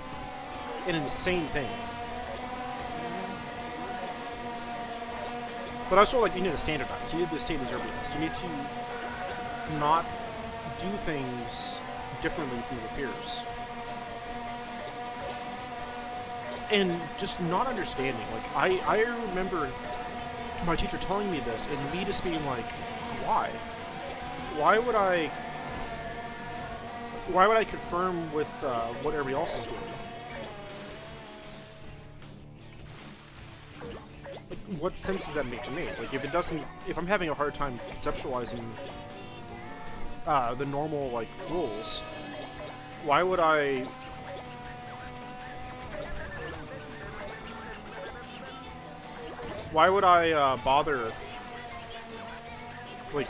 A: an insane thing. But also, like, you need to standardize. You need to stay as everybody else. You need to not do things differently from your peers. And just not understanding. Like, I remember my teacher telling me this, and me just being like, why? Why would I confirm with what everybody else is doing? Like, what sense does that make to me? Like, if I'm having a hard time conceptualizing the normal, like, rules, why would I bother, like,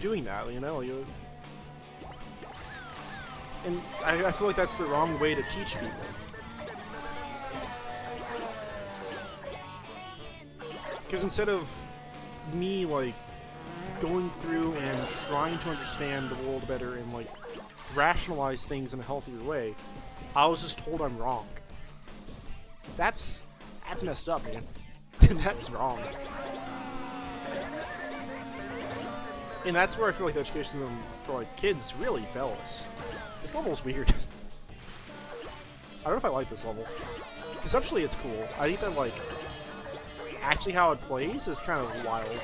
A: doing that, you know? And I feel like that's the wrong way to teach people. Because instead of me, like, going through and trying to understand the world better and, like, rationalize things in a healthier way, I was just told I'm wrong. That's messed up, man. That's wrong. And that's where I feel like the education system for, like, kids really fails. This level's weird. I don't know if I like this level. Conceptually, it's cool. I think that, like, actually how it plays is kind of wild.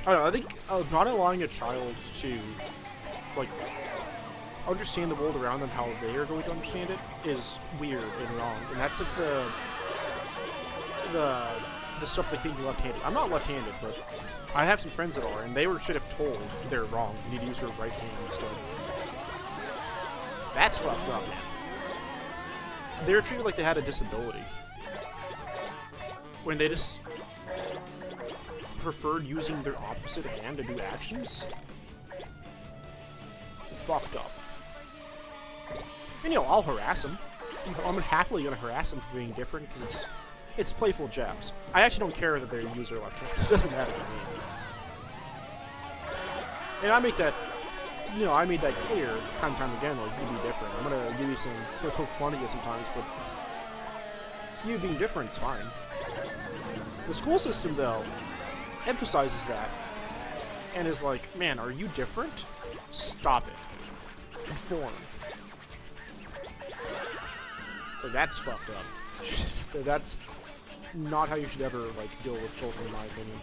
A: I don't know, I think not allowing a child to, like, understand the world around them how they are going to understand it is weird and wrong. And that's like the stuff like being left-handed. I'm not left-handed, but I have some friends that are, and they were straight up told they're wrong. You need to use your right hand instead. That's fucked up, man. They were treated like they had a disability. When they just preferred using their opposite hand to do actions. Fucked up. And, you know, I'll harass them. I'm happily gonna harass them for being different because it's playful jabs. I actually don't care that they use their left hand. It doesn't matter to me. And I make that, you know, I made that clear time and time again. Like, you be different. I'm gonna give you some, poke fun at you sometimes, but you being different is fine. The school system, though, emphasizes that and is like, man, are you different? Stop it. Conform. So that's fucked up. That's not how you should ever, like, deal with children, in my opinion.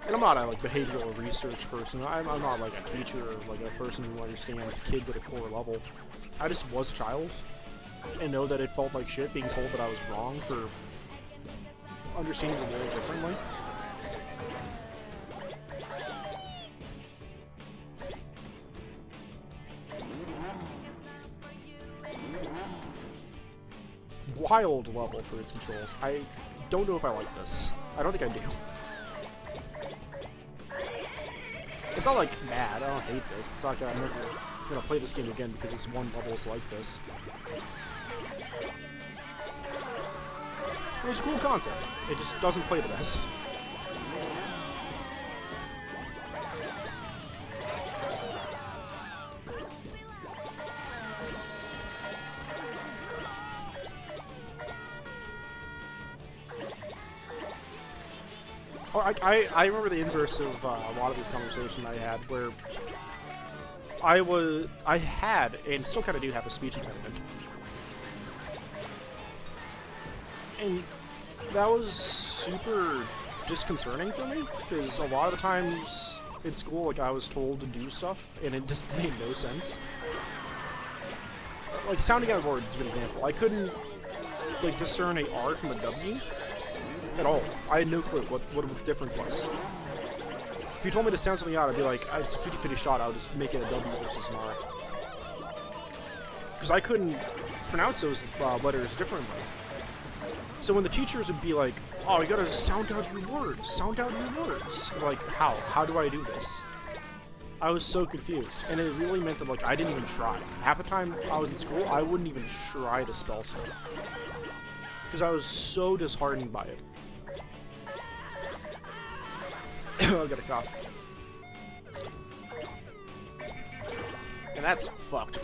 A: And I'm not a, like, behavioral research person. I'm not like a teacher or like a person who understands kids at a core level. I just was a child and know that it felt like shit being told that I was wrong for understanding the world differently. Wild level for its controls. I don't know if I like this. I don't think I do. It's not like bad. I don't hate this. It's not like I'm never gonna play this game again because this one level is like this. It was a cool concept. It just doesn't play the best. Or I remember the inverse of a lot of these conversations I had, where I had, and still kind of do have, a speech impediment. And that was super disconcerting for me, because a lot of the times in school, like, I was told to do stuff, and it just made no sense. Like, sounding out words is a good example. I couldn't, like, discern a R from a W at all. I had no clue what the difference was. If you told me to sound something out, I'd be like, it's a 50-50 shot, I would just make it a W versus an R. Because I couldn't pronounce those letters differently. So when the teachers would be like, oh, you gotta sound out your words, sound out your words. Like, how? How do I do this? I was so confused, and it really meant that, like, I didn't even try. Half the time I was in school, I wouldn't even try to spell stuff. Because I was so disheartened by it. I've got a cough. And that's fucked.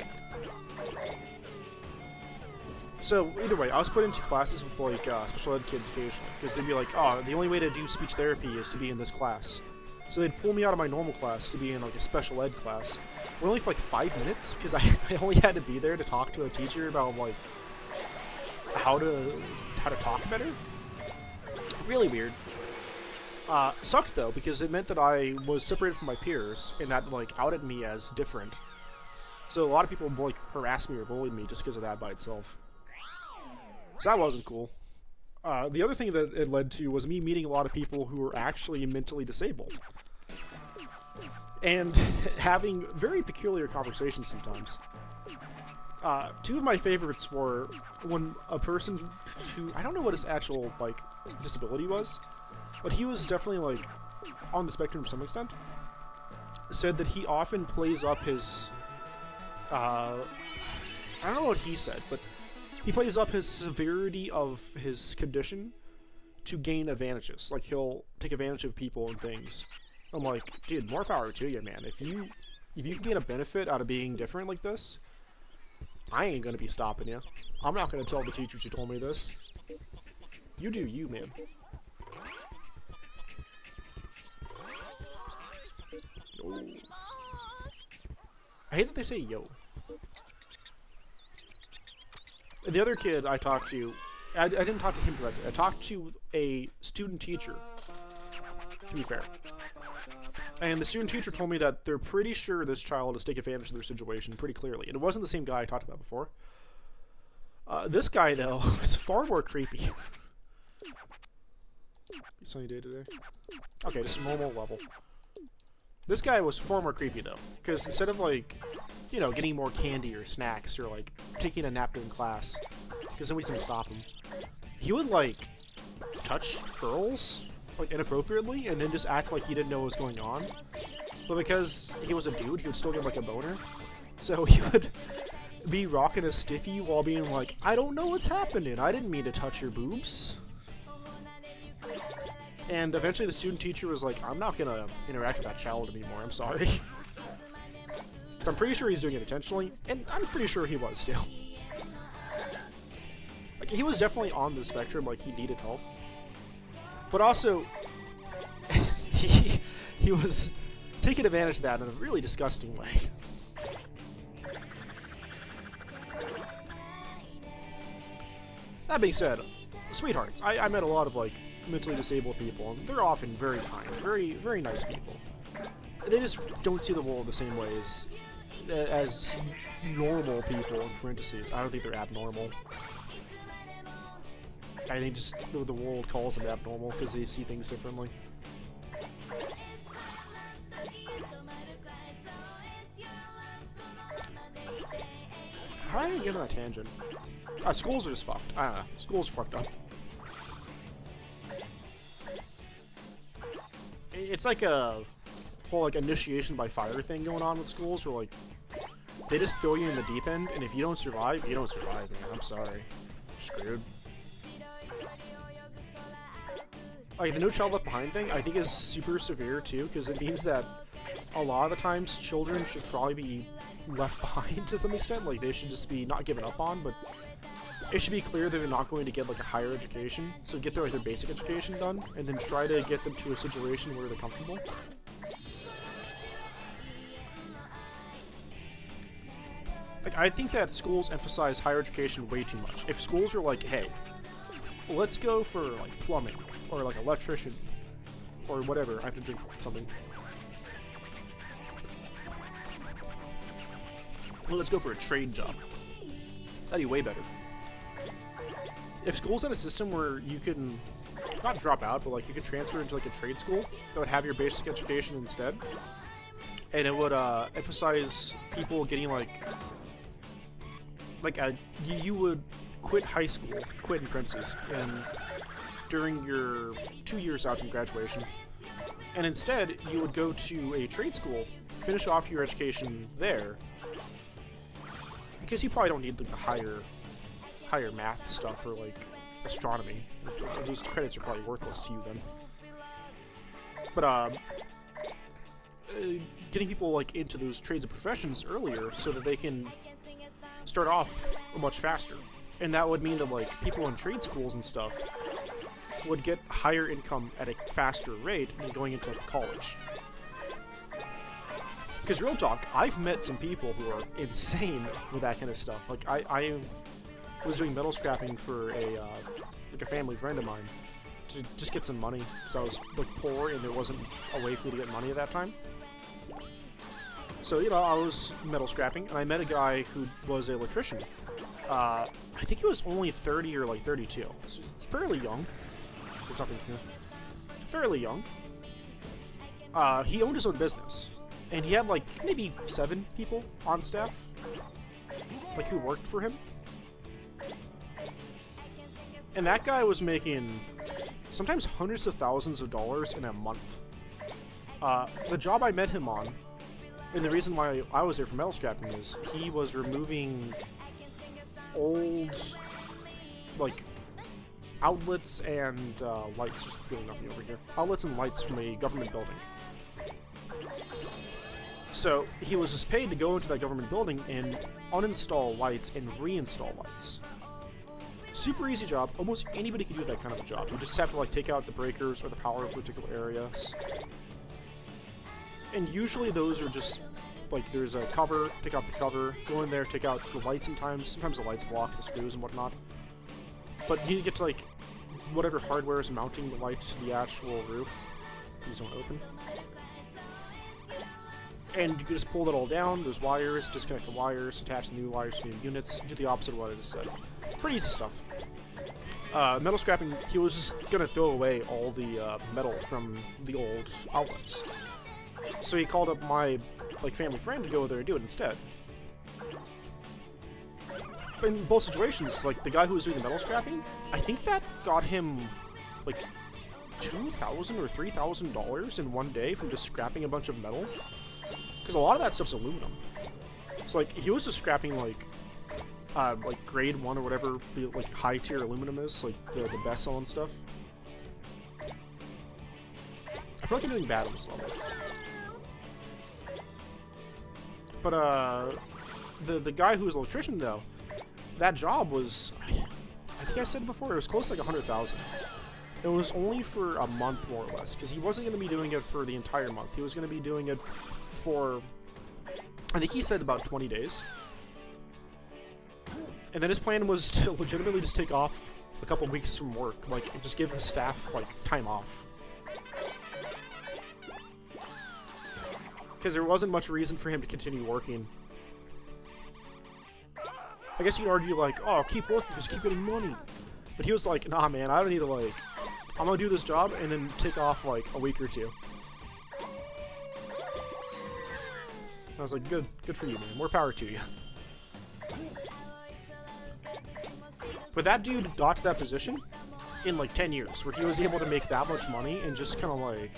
A: So, either way, I was put into classes with, like, special ed kids occasionally, because they'd be like, oh, the only way to do speech therapy is to be in this class. So they'd pull me out of my normal class to be in, like, a special ed class. But only for, like, 5 minutes, because I only had to be there to talk to a teacher about, like, how to talk better. Really weird. Sucked, though, because it meant that I was separated from my peers, and that, like, outed me as different. So a lot of people, like, harassed me or bullied me just because of that by itself. So that wasn't cool. The other thing that it led to was me meeting a lot of people who were actually mentally disabled. And having very peculiar conversations sometimes. Two of my favorites were when a person who, I don't know what his actual, like, disability was, but he was definitely, like, on the spectrum to some extent, said that he often plays up his, I don't know what he said, but he plays up his severity of his condition to gain advantages. Like, he'll take advantage of people and things. I'm like, dude, more power to you, man. If you can get a benefit out of being different like this, I ain't gonna be stopping you. I'm not gonna tell the teachers who told me this. You do you, man. Yo. I hate that they say yo. The other kid I talked to, I didn't talk to him directly. I talked to a student teacher, to be fair. And the student teacher told me that they're pretty sure this child is taking advantage of their situation pretty clearly. And it wasn't the same guy I talked about before. This guy, though, was far more creepy. Sunny day today. Okay, just a normal level. This guy was far more creepy, though. Because instead of, like, you know, getting more candy or snacks or, like, taking a nap during class, because nobody's gonna stop him, he would, like, touch girls, like, inappropriately, and then just act like he didn't know what was going on. But because he was a dude, he would still get, like, a boner. So he would be rocking a stiffy while being like, I don't know what's happening, I didn't mean to touch your boobs. And eventually the student teacher was like, I'm not gonna interact with that child anymore, I'm sorry. So I'm pretty sure he's doing it intentionally, and I'm pretty sure he was still. Like, he was definitely on the spectrum, like, he needed help. But also, he was taking advantage of that in a really disgusting way. That being said, sweethearts, I met a lot of, like, mentally disabled people, and they're often very kind, very, very nice people. They just don't see the world the same way as normal people, in parentheses. I don't think they're abnormal. I think just the world calls them abnormal because they see things differently. How did I get on that tangent? Schools are just fucked. I don't know. Schools are fucked up. It's like a whole, like, initiation by fire thing going on with schools where, like, they just throw you in the deep end, and if you don't survive, you don't survive, man. I'm sorry. You're screwed. Like, the No Child Left Behind thing, I think is super severe, too, because it means that a lot of the times children should probably be left behind to some extent. Like, they should just be not given up on, but it should be clear that they're not going to get like a higher education, so get their basic education done, and then try to get them to a situation where they're comfortable. Like, I think that schools emphasize higher education way too much. If schools are like, hey, let's go for like plumbing or like electrician or whatever, I have to drink something. Well, let's go for a trade job. That'd be way better. If schools had a system where you can not drop out, but like you could transfer into like a trade school that would have your basic education instead, and it would emphasize people getting you would quit high school, quit in parentheses, and during your 2 years out from graduation, and instead you would go to a trade school, finish off your education there, because you probably don't need like the higher math stuff or like astronomy. Those credits are probably worthless to you then. But getting people like into those trades and professions earlier so that they can start off much faster, and that would mean that like people in trade schools and stuff would get higher income at a faster rate than going into like, college. Because real talk, I've met some people who are insane with that kind of stuff. Like I was doing metal scrapping for a family friend of mine to just get some money because I was like poor and there wasn't a way for me to get money at that time. So, you know, I was metal scrapping, and I met a guy who was an electrician. I think he was only 30 or like 32. So he's fairly young. There's nothing here. Fairly young. He owned his own business, and he had like maybe 7 people on staff, like who worked for him. And that guy was making sometimes hundreds of thousands of dollars in a month. The job I met him on, and the reason why I was there for metal scrapping, is he was removing old, like, outlets and lights. There's really nothing over here. Outlets and lights from a government building. So he was just paid to go into that government building and uninstall lights and reinstall lights. Super easy job. Almost anybody can do that kind of a job. You just have to like take out the breakers or the power in particular areas. And usually those are just like there's a cover, take out the cover, go in there, take out the lights sometimes. Sometimes the lights block the screws and whatnot. But you need to get to like whatever hardware is mounting the light to the actual roof. These don't open. And you can just pull that all down. There's wires, disconnect the wires, attach the new wires to new units, do the opposite of what I just said. Pretty easy stuff. Metal scrapping, he was just gonna throw away all the metal from the old outlets. So he called up my like family friend to go there and do it instead. In both situations, like the guy who was doing the metal scrapping, I think that got him like $2,000 or $3,000 in one day from just scrapping a bunch of metal. Because a lot of that stuff's aluminum. So like he was just scrapping like grade 1 or whatever the like high tier aluminum is, like the Bessel and stuff. I feel like I'm doing bad on this level. But the guy who was an electrician though, that job was, I think I said before, it was close to like 100,000. It was only for a month more or less, because he wasn't going to be doing it for the entire month. He was going to be doing it for, I think he said about 20 days. And then his plan was to legitimately just take off a couple weeks from work, like just give his staff like time off. Because there wasn't much reason for him to continue working. I guess you'd argue like, oh, keep working because you keep getting money. But he was like, nah man, I don't need to like, I'm gonna do this job and then take off like a week or two. I was like, good for you, man. More power to you. But that dude got to that position in like 10 years, where he was able to make that much money and just kind of like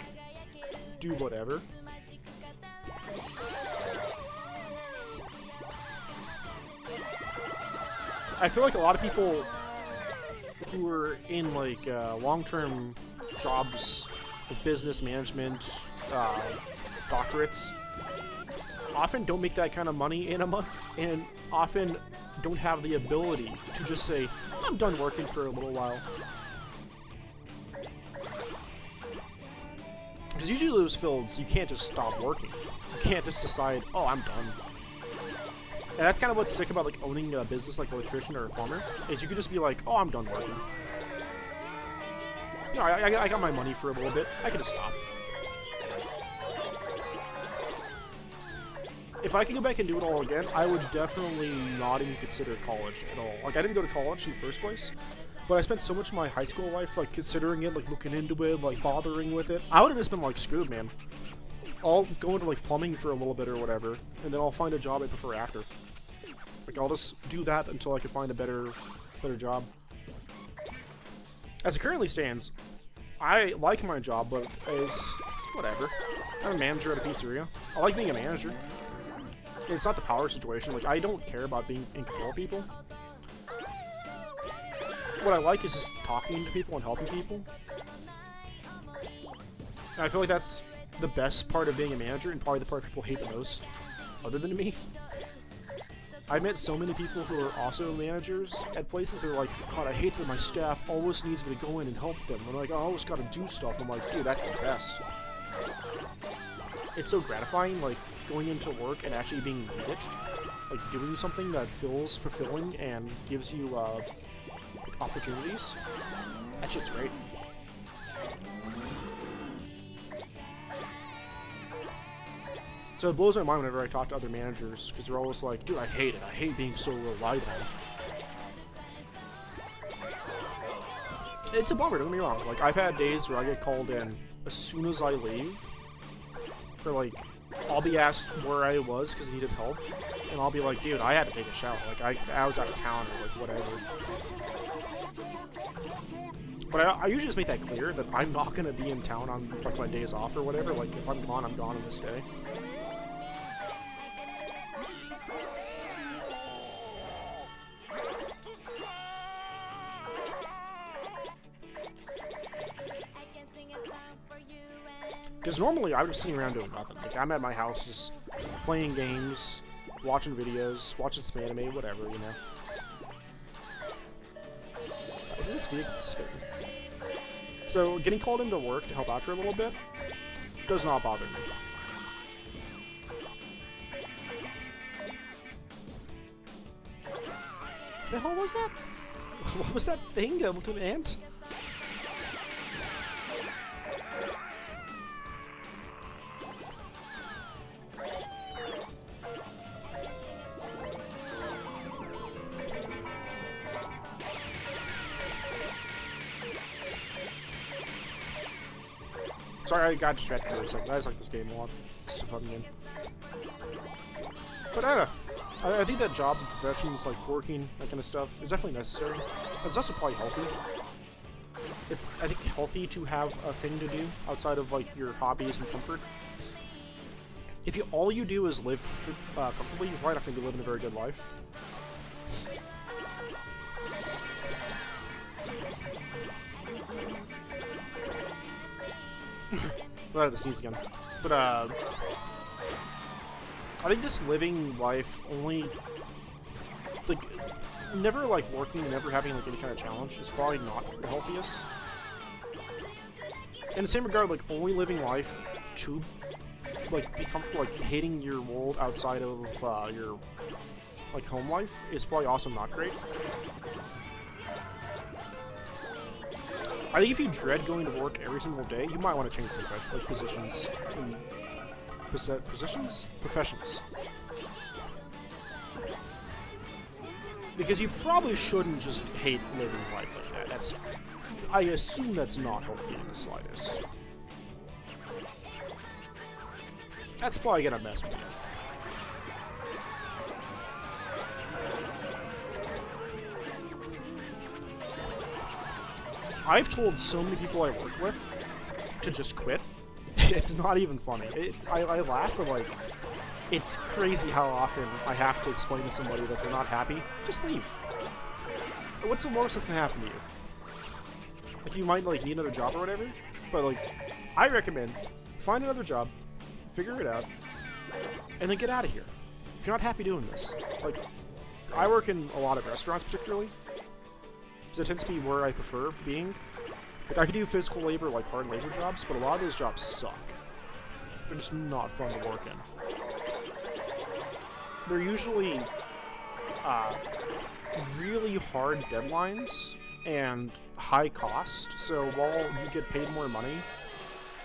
A: do whatever. I feel like a lot of people who are in like long-term jobs with business management, doctorates, often don't make that kind of money in a month, and often don't have the ability to just say, I'm done working for a little while. Because usually those fields, you can't just stop working. You can't just decide, oh, I'm done. And that's kind of what's sick about like owning a business like an electrician or a plumber, is you could just be like, oh, I'm done working. You know, I got my money for a little bit. I could just stop. If I could go back and do it all again, I would definitely not even consider college at all. Like, I didn't go to college in the first place, but I spent so much of my high school life, like, considering it, like, looking into it, like, bothering with it. I would have just been, like, screwed, man. I'll go into, like, plumbing for a little bit or whatever, and then I'll find a job I prefer after. Like, I'll just do that until I can find a better job. As it currently stands, I like my job, but it's whatever. I'm a manager at a pizzeria. I like being a manager. It's not the power situation. Like, I don't care about being in control of people. What I like is just talking to people and helping people. And I feel like that's the best part of being a manager, and probably the part people hate the most, other than me. I met so many people who are also managers at places. They're like, God, I hate that my staff always needs me to go in and help them. I'm like, I always gotta do stuff. I'm like, dude, that's the best. It's so gratifying, like, going into work and actually being needed. Like, doing something that feels fulfilling and gives you, opportunities. That shit's great. So it blows my mind whenever I talk to other managers, because they're always like, dude, I hate it. I hate being so relied on. It's a bummer, don't get me wrong. Like, I've had days where I get called in as soon as I leave. Or, like, I'll be asked where I was because I needed help. And I'll be like, dude, I had to take a shower. Like, I was out of town or, like, whatever. But I usually just make that clear that I'm not going to be in town on, like, my days off or whatever. Like, if I'm gone on this day. Because normally I would just sit around doing nothing. Like, I'm at my house just playing games, watching videos, watching some anime, whatever, you know. Is this vehicle spinning? So, getting called into work to help out for a little bit does not bother me. The hell was that? What was that thing? That looked like an ant? Sorry, I got distracted for a second. I just like this game a lot. It's a fun game. But I don't know. I think that jobs and professions, like working, that kind of stuff, is definitely necessary. It's also probably healthy. It's, I think, healthy to have a thing to do outside of, like, your hobbies and comfort. If all you do is live comfortably, you're probably not going to be living a very good life. I had to sneeze again. But, I think just living life only, like, never, like, working, never having, like, any kind of challenge is probably not the healthiest. In the same regard, like, only living life to, like, be comfortable, like, hating your world outside of, your, like, home life is probably also not great. I think if you dread going to work every single day, you might want to change like positions and professions. Because you probably shouldn't just hate living life like that. I assume that's not healthy in the slightest. That's probably gonna mess with you. I've told so many people I work with to just quit. It's not even funny. I laugh, but, like, it's crazy how often I have to explain to somebody that they're not happy. Just leave. What's the worst that's gonna happen to you? Like, you might, like, need another job or whatever, but, like, I recommend find another job, figure it out, and then get out of here. If you're not happy doing this, like, I work in a lot of restaurants particularly, because it tends to be where I prefer being. Like, I can do physical labor, like hard labor jobs, but a lot of those jobs suck. They're just not fun to work in. They're usually really hard deadlines and high cost, so while you get paid more money,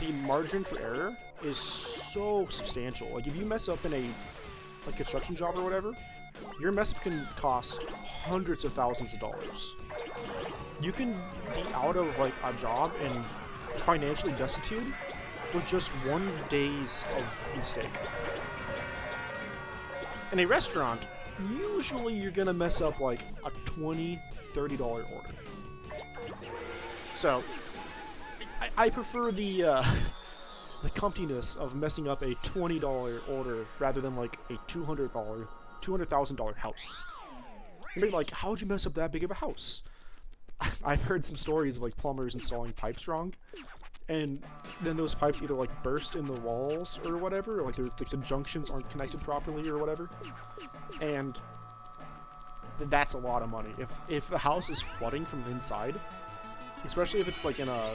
A: the margin for error is so substantial. Like, if you mess up in a construction job or whatever, your mess up can cost hundreds of thousands of dollars. You can be out of, like, a job and financially destitute with just 1 day's of mistake. In a restaurant, usually you're gonna mess up, like, a $20, $30 order. So, I prefer the comfiness of messing up a $20 order rather than, like, a $200,000 house. I mean, like, how would you mess up that big of a house? I've heard some stories of, like, plumbers installing pipes wrong, and then those pipes either, like, burst in the walls or whatever, or, like, the junctions aren't connected properly or whatever, and that's a lot of money. If a house is flooding from the inside, especially if it's, like, in a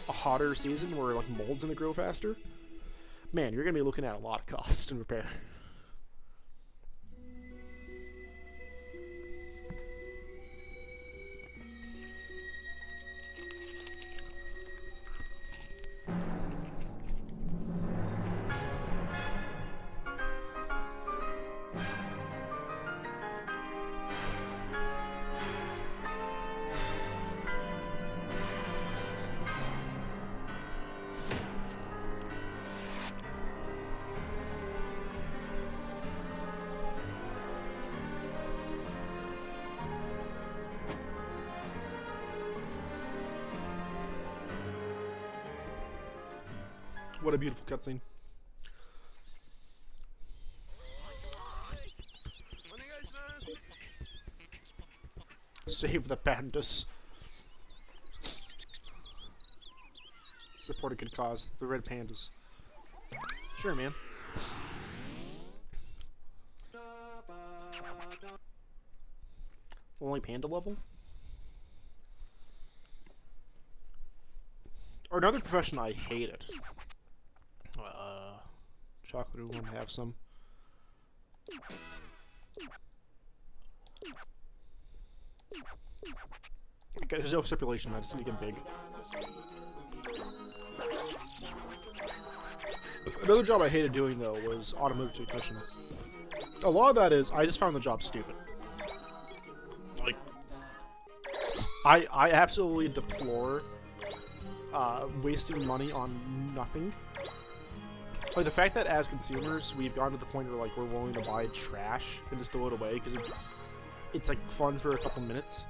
A: hotter season where, like, mold's gonna grow faster, man, you're gonna be looking at a lot of cost and repair. What a beautiful cutscene. Save the pandas. Support a good cause. The red pandas. Sure, man. Only panda level? Or another profession I hated. Chocolate, we want to have some. Okay, there's no stipulation, I just need to get big. Another job I hated doing, though, was automotive technician. A lot of that is, I just found the job stupid. Like, I absolutely deplore wasting money on nothing. Like, the fact that as consumers, we've gotten to the point where, like, we're willing to buy trash and just throw it away because it's, like, fun for a couple minutes.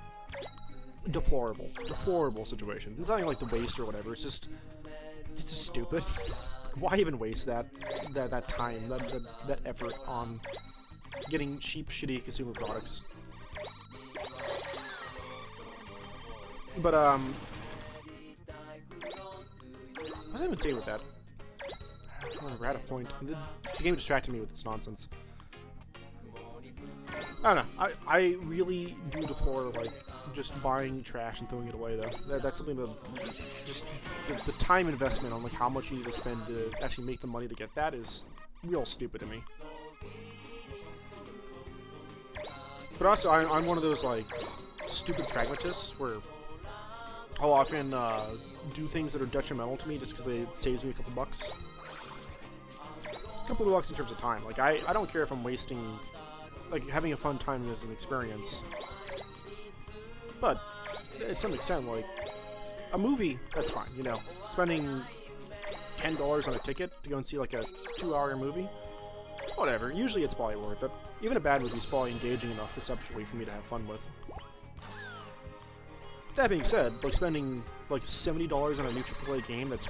A: Deplorable. Deplorable situation. It's not even, like, the waste or whatever. It's just stupid. Why even waste that time, that effort on getting cheap, shitty consumer products? But, what was I even saying with that? We're at a point. The game distracted me with its nonsense. I don't know. I really do deplore, like, just buying trash and throwing it away, though. That's something that... Just the time investment on, like, how much you need to spend to actually make the money to get that is real stupid to me. But also, I'm one of those, like, stupid pragmatists where I'll often do things that are detrimental to me just because it saves me a couple bucks. Couple of bucks in terms of time. Like, I don't care if I'm wasting, like, having a fun time as an experience. But, to some extent, like, a movie, that's fine, you know. Spending $10 on a ticket to go and see, like, a 2-hour movie, whatever. Usually it's probably worth it. Even a bad movie is probably engaging enough conceptually for me to have fun with. That being said, like, spending, like, $70 on a new AAA game that's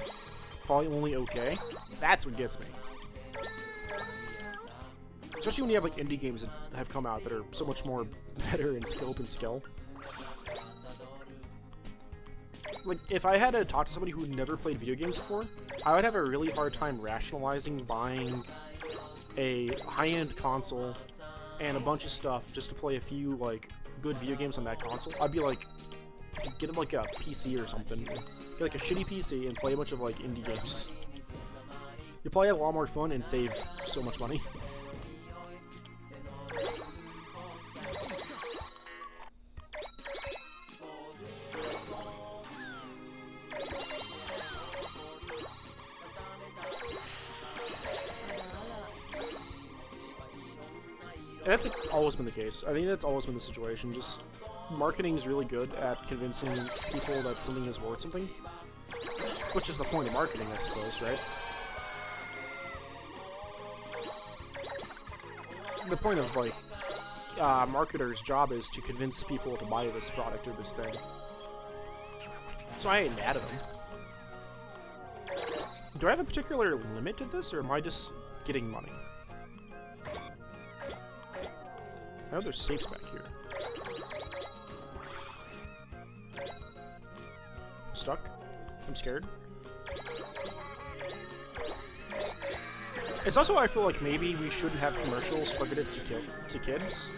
A: probably only okay, that's what gets me. Especially when you have, like, indie games that have come out that are so much more better in scope and skill. Like, if I had to talk to somebody who never played video games before, I would have a really hard time rationalizing buying a high-end console and a bunch of stuff just to play a few like good video games on that console, I'd be like, get like a PC or something. Get like a shitty PC and play a bunch of like indie games. You'll probably have a lot more fun and save so much money. And that's always been the case. I think that's always been the situation. Just marketing is really good at convincing people that something is worth something. Which is the point of marketing, I suppose, right? The point of, like, a marketer's job is to convince people to buy this product or this thing. So I ain't mad at them. Do I have a particular limit to this, or am I just getting money? I know there's safes back here. I'm stuck. I'm scared. It's also why I feel like maybe we shouldn't have commercials targeted to kids.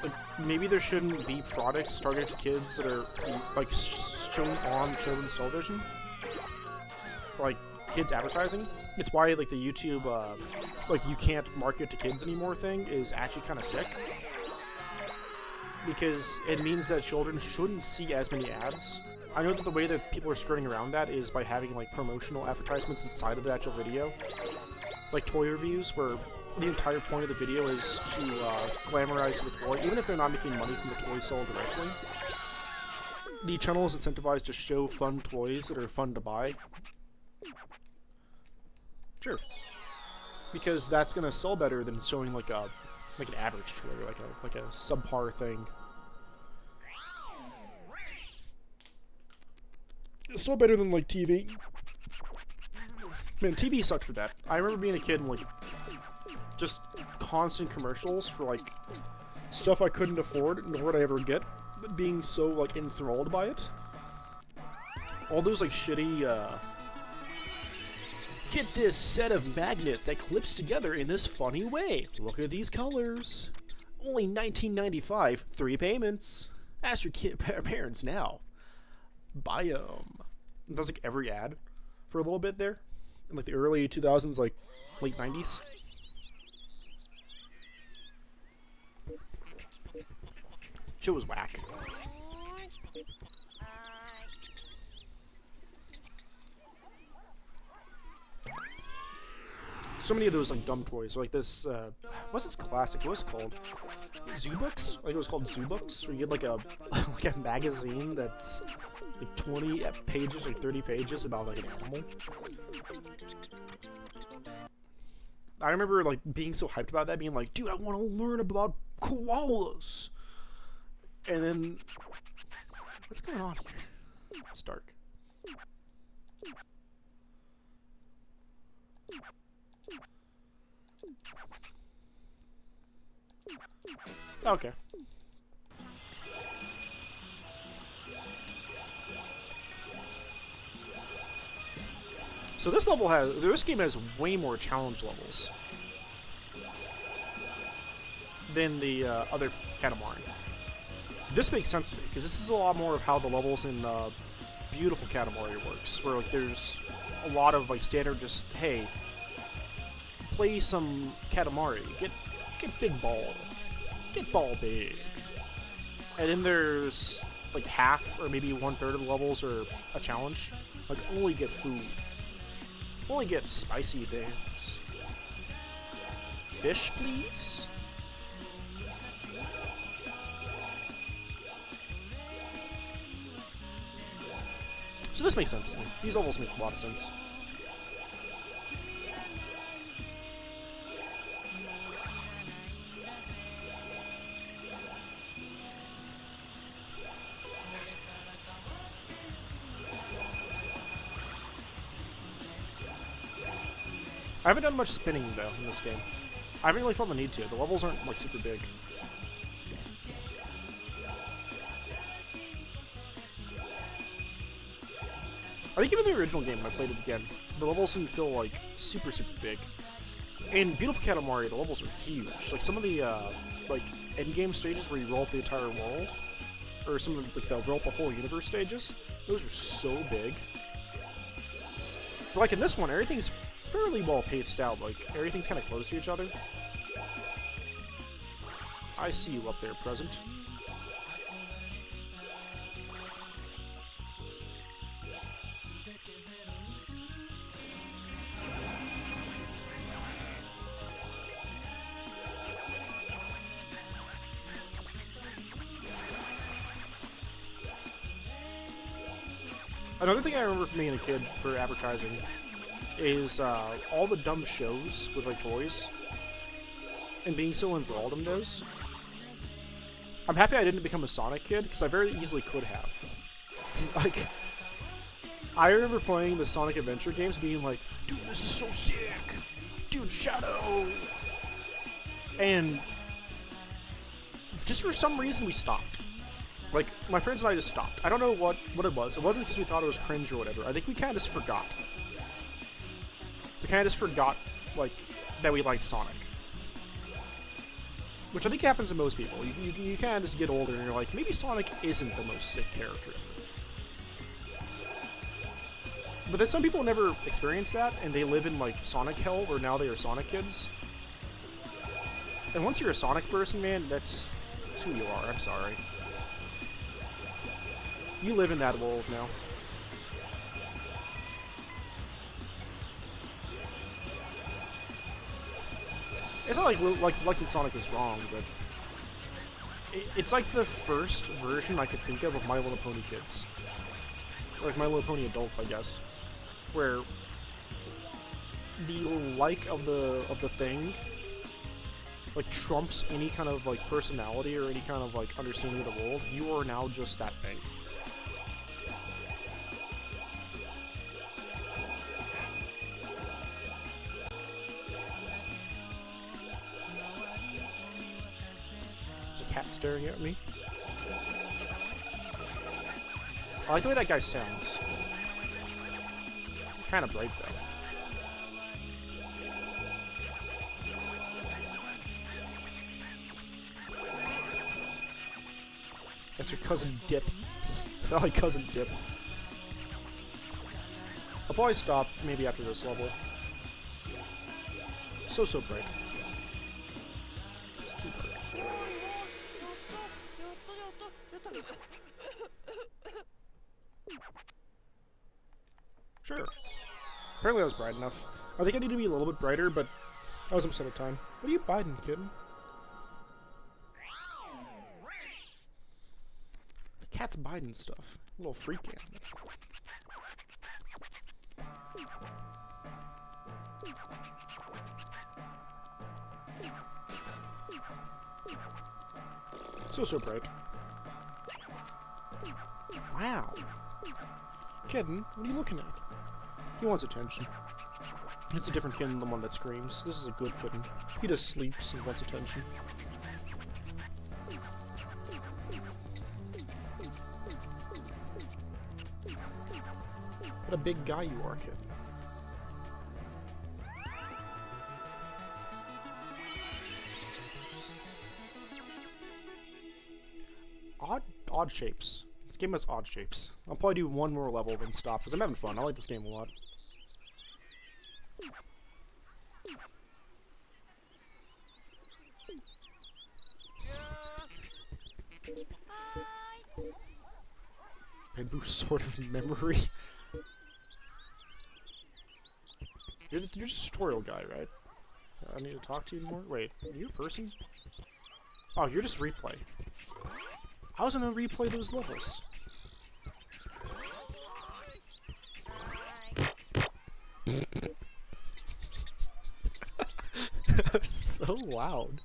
A: Like, maybe there shouldn't be products targeted to kids that are like shown on children's television. Like kids advertising. It's why like the YouTube like you can't market to kids anymore thing is actually kind of sick. Because it means that children shouldn't see as many ads. I know that the way that people are skirting around that is by having like promotional advertisements inside of the actual video. Like toy reviews, where the entire point of the video is to glamorize the toy, even if they're not making money from the toy sold directly. The channel is incentivized to show fun toys that are fun to buy. Sure. Because that's gonna sell better than showing like an average toy, like a subpar thing. It's still better than like TV. Man, TV sucked for that. I remember being a kid and like just constant commercials for like stuff I couldn't afford, nor would I ever get, but being so like enthralled by it. All those like shitty get this set of magnets that clips together in this funny way. Look at these colors. Only $19.95, 3 payments. Ask your parents now. Buy 'em. That was like every ad for a little bit there. In like the early 2000s, like late 90s. Shit was whack. So many of those like dumb toys, like this. What's this classic? What's it called? Zoo Books? I think it was called Zoo Books, where you get like a like a magazine that's like 20 pages, like 30 pages about like an animal. I remember like being so hyped about that, being like, dude, I want to learn about koalas. And then, what's going on here? It's dark. Okay. So this game has way more challenge levels than the other Katamari. This makes sense to me, because this is a lot more of how the levels in Beautiful Katamari works, where like there's a lot of like standard just, hey, play some Katamari, get big ball, get ball big. And then there's like half or maybe 1/3 of the levels are a challenge, like only get food. Only get spicy things. Fish, please? So this makes sense to me. These levels make a lot of sense. I haven't done much spinning, though, in this game. I haven't really felt the need to. The levels aren't, like, super big. I think even the original game, when I played it again, the levels didn't feel like super big. In Beautiful Katamari, the levels are huge. Like some of the like end game stages where you roll up the entire world, or some of the, like, they'll roll up the whole universe stages. Those are so big. But like in this one, everything's fairly well paced out. Like everything's kind of close to each other. I see you up there, present. Another thing I remember from being a kid for advertising is all the dumb shows with like toys and being so enthralled in those. I'm happy I didn't become a Sonic kid because I very easily could have. Like, I remember playing the Sonic Adventure games being like, dude, this is so sick! Dude, Shadow! And just for some reason we stopped. Like, my friends and I just stopped. I don't know what it was. It wasn't because we thought it was cringe or whatever. I think we kind of just forgot. We kind of just forgot, like, that we liked Sonic. Which I think happens to most people. You kind of just get older and you're like, maybe Sonic isn't the most sick character ever. But then some people never experience that, and they live in, like, Sonic hell, where now they are Sonic kids. And once you're a Sonic person, man, that's who you are. I'm sorry. You live in that world now. It's not like that Sonic is wrong, but it's like the first version I could think of My Little Pony kids, like My Little Pony adults, I guess, where the like of the thing like trumps any kind of like personality or any kind of like understanding of the world. You are now just that thing. Cat staring at me. I like the way that guy sounds. Kind of bright though. That's your cousin Dip. I like cousin Dip. I'll probably stop maybe after this level. So bright. It's too bright. Sure. Apparently I was bright enough. I think I need to be a little bit brighter, but I was almost out of time. What are you biting, kid? The cat's biting stuff. A little freak animal. So bright. Wow. Kitten, what are you looking at? He wants attention. It's a different kitten than the one that screams. This is a good kitten. He just sleeps and wants attention. What a big guy you are, kid. Odd shapes. This game has odd shapes. I'll probably do one more level then stop, because I'm having fun. I like this game a lot. Bamboo Sword of Memory. You're just a tutorial guy, right? I need to talk to you more? Wait, are you a person? Oh, you're just replay. I was gonna replay those levels. So loud.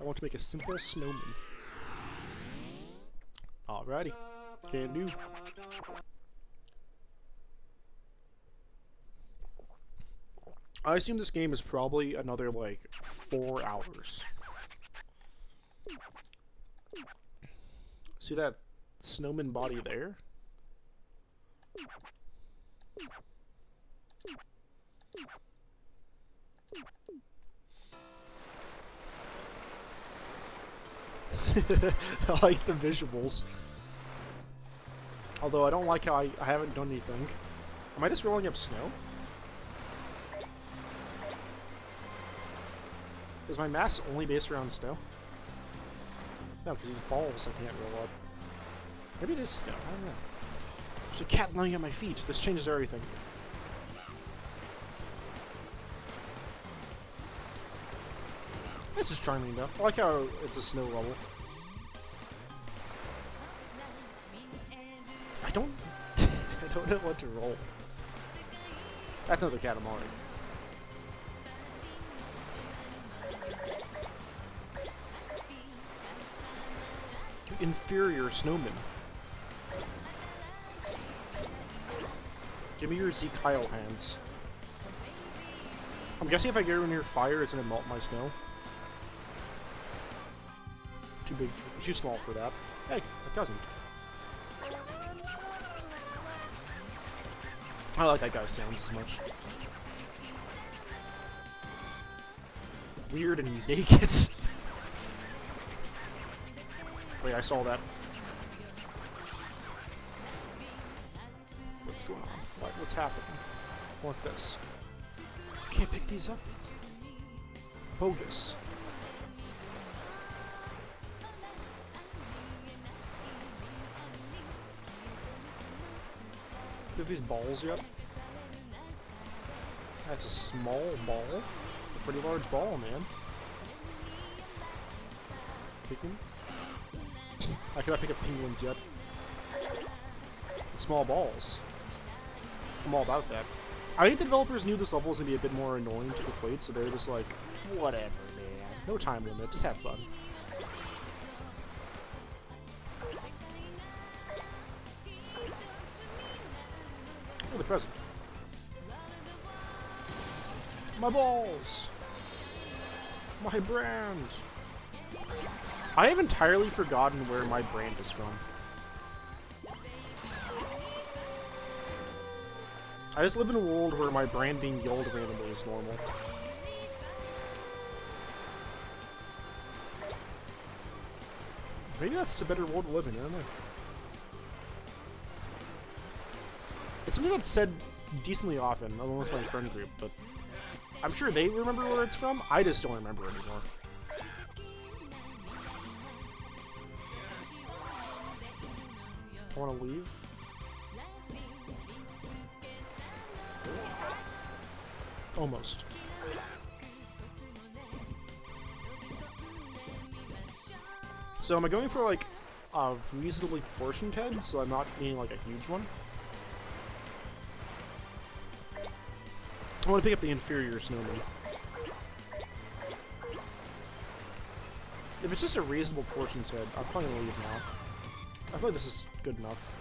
A: I want to make a simple snowman. Alrighty. Can do. I assume this game is probably another, like, 4 hours. See that snowman body there? I like the visuals. Although I don't like how I haven't done anything. Am I just rolling up snow? Is my mass only based around snow? No, because these balls I can't roll up. Maybe it is snow, I don't know. There's a cat lying at my feet. This changes everything. This is charming though. I like how it's a snow level. I don't I don't know what to roll. That's another Katamari. Inferior snowman. Give me your Z Kyle hands. I'm guessing if I get near fire, it's gonna melt my snow. Too big, too small for that. Hey, it doesn't. I don't like that guy's sounds as much. Weird and naked. Wait, I saw that. What's going on? What's happening? I want this. Can't pick these up. Bogus. Do you have these balls yet? That's a small ball. It's a pretty large ball, man. Picking? I cannot pick up penguins yet. Small balls. I'm all about that. I think the developers knew this level was going to be a bit more annoying to complete, so they're just like, whatever, man. No time limit, just have fun. Oh, the present. My balls! My brand! I have entirely forgotten where my brand is from. I just live in a world where my brand being yelled randomly is normal. Maybe that's a better world to live in, I don't know. It's something that's said decently often, along with my friend group, but I'm sure they remember where it's from. I just don't remember anymore. I want to leave. Almost. So am I going for like a reasonably portioned head, so I'm not being like a huge one? I want to pick up the inferior snowman. If it's just a reasonable portioned head, I'm probably gonna leave now. I feel like this is good enough.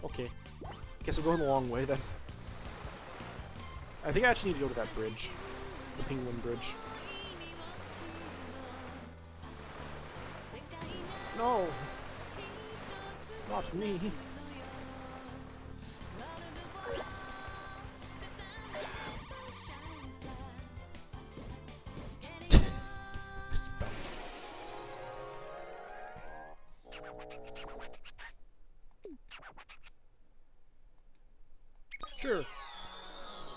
A: Okay. Guess I'm going the long way then. I think I actually need to go to that bridge. The Penguin Bridge. No! Not me! It's bounced. Sure.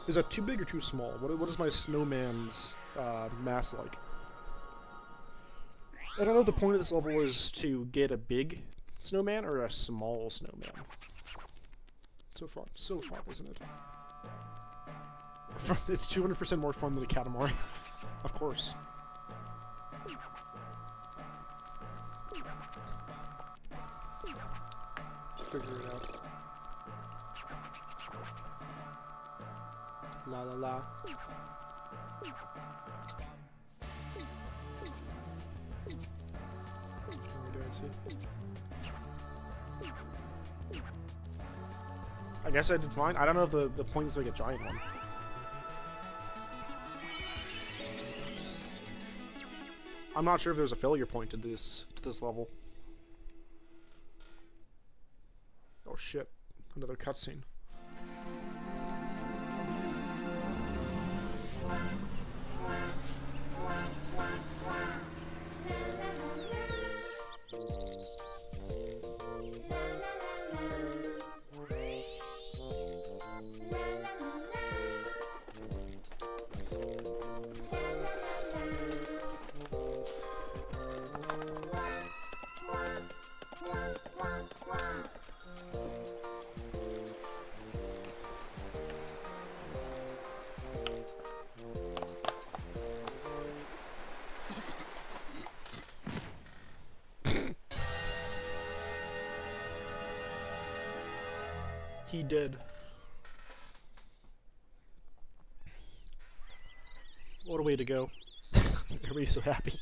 A: Is that too big or too small? What is my snowman's mass like? I don't know if the point of this level is to get a big snowman or a small snowman. So fun, isn't it? It's 200% more fun than a Katamari. Of course. Figure it out. La la la. Where do I see? I guess I did fine. I don't know if the point is to make a giant one. I'm not sure if there's a failure point to this level. shit. Another cutscene. He did. What a way to go. Everybody's so happy.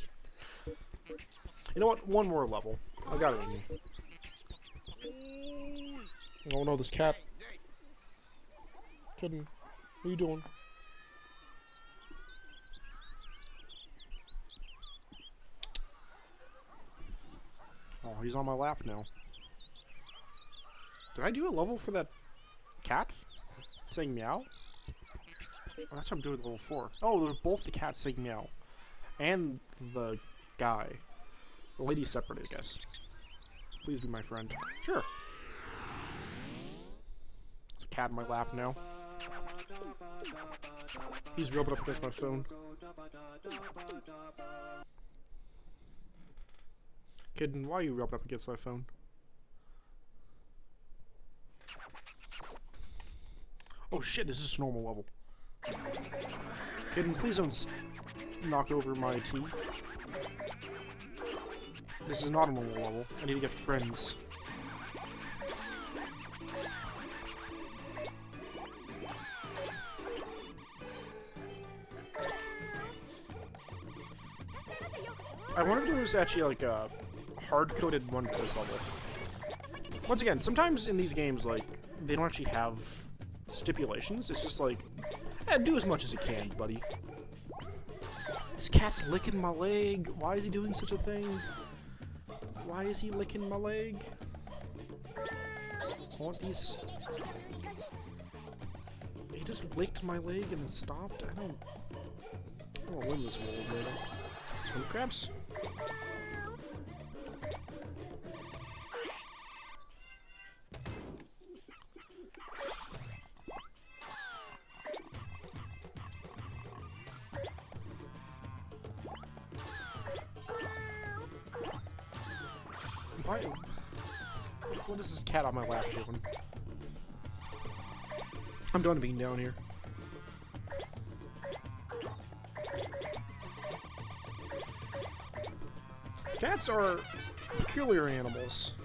A: You know what? One more level. I got it in me. Oh no, this cat. Kitten, what are you doing? Oh, he's on my lap now. Did I do a level for that cat? Saying meow? Oh, that's what I'm doing with level 4. Oh, they're both the cats saying meow. And the guy. The lady's separate, I guess. Please be my friend. Sure. There's a cat in my lap now. He's rubbing up against my phone. Kitten, why are you rubbing up against my phone? Oh shit, this is a normal level. Kitten, please don't knock over my tea. This is not a normal level. I need to get friends. I wonder if there was actually like a hard-coded one for this level. Once again, sometimes in these games, like, they don't actually have stipulations. It's just like, do as much as you can, buddy. This cat's licking my leg. Why is he doing such a thing? Why is he licking my leg? I want these... He just licked my leg and then stopped? I don't want to win this world later. Swim crabs? Why? What is this cat on my lap doing? I'm done being down here. Cats are peculiar animals.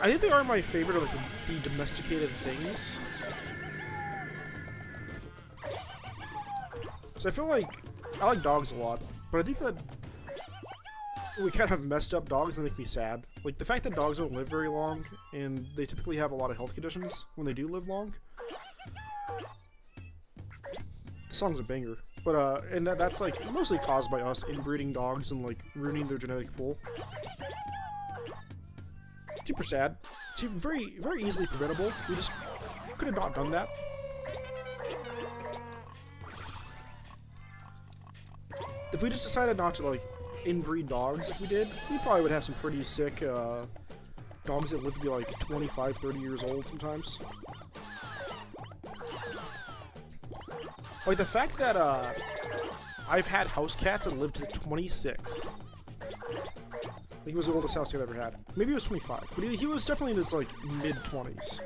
A: I think they are my favorite of like the domesticated things. So I feel like I like dogs a lot, but I think that we kind of have messed up dogs that make me sad. Like the fact that dogs don't live very long, and they typically have a lot of health conditions when they do live long. The song's a banger, but and that's like mostly caused by us inbreeding dogs and like ruining their genetic pool. Super sad. Very, very easily preventable. We just could have not done that. If we just decided not to like inbreed dogs like we did, we probably would have some pretty sick dogs that live to be like 25, 30 years old sometimes. Like the fact that I've had house cats that lived to 26. I think it was the oldest house cat I ever had. Maybe it was 25, but he was definitely in his like mid-20s.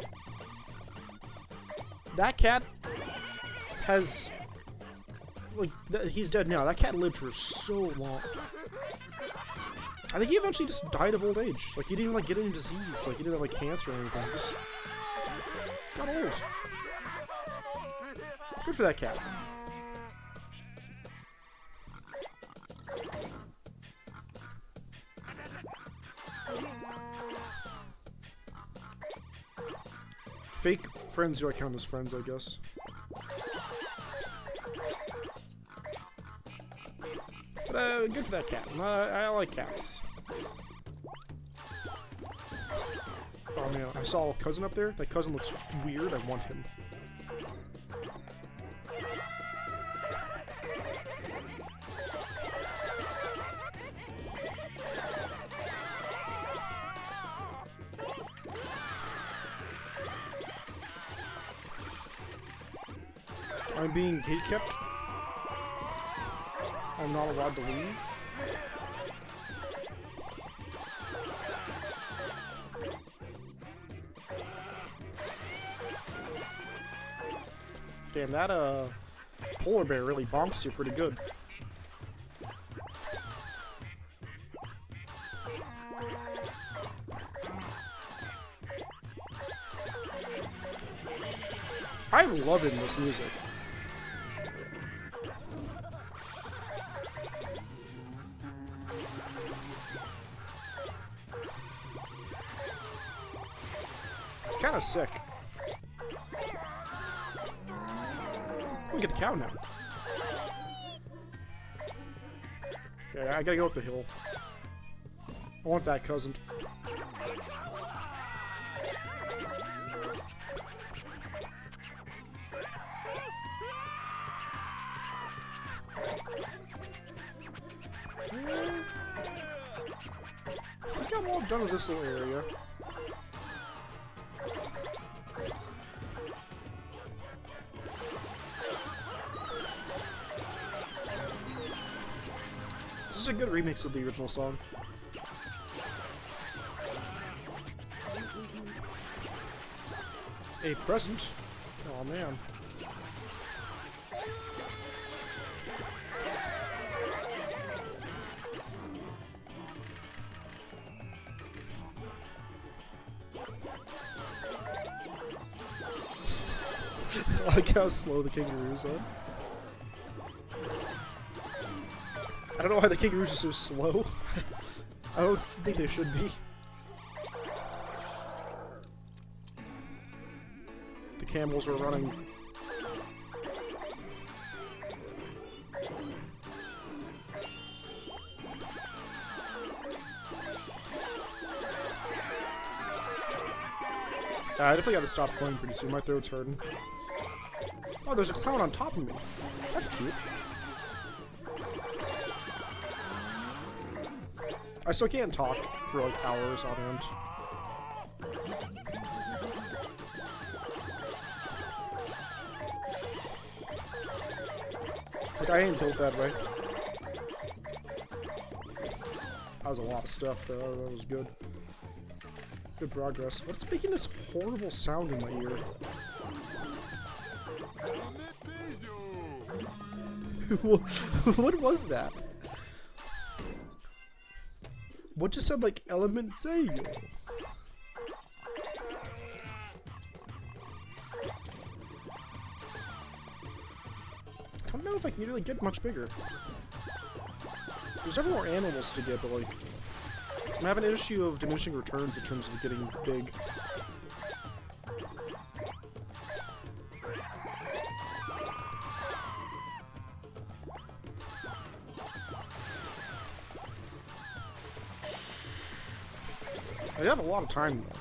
A: That cat has like he's dead now. That cat lived for so long. I think he eventually just died of old age. Like he didn't even like get any disease. Like he didn't have like cancer or anything. He just got old. Good for that cat. Fake friends who I count as friends, I guess. But good for that cat. I like cats. Oh man, I saw a cousin up there. That cousin looks weird. I want him. I'm being gatekept. I'm not allowed to leave. Damn, that polar bear really bonks you pretty good. I'm loving this music. It's kind of sick. Look at the cow now. Okay, I gotta go up the hill. I want that cousin. I think I'm all done with this little area. This is a good remix of the original song. A present? Oh man. I like how slow the kangaroos are. I don't know why the kangaroos are so slow. I don't think they should be. The camels are running. I definitely gotta stop playing pretty soon. My throat's hurting. Oh, there's a clown on top of me. That's cute. I still can't talk for like hours on end. Like, I ain't built that way. That was a lot of stuff, though. That was good. Good progress. What's making this horrible sound in my ear? What was that? What just sounded like Element Zayo? I don't know if I can really get much bigger. There's several more animals to get, but like, I'm having an issue of diminishing returns in terms of getting big. I have a lot of time though.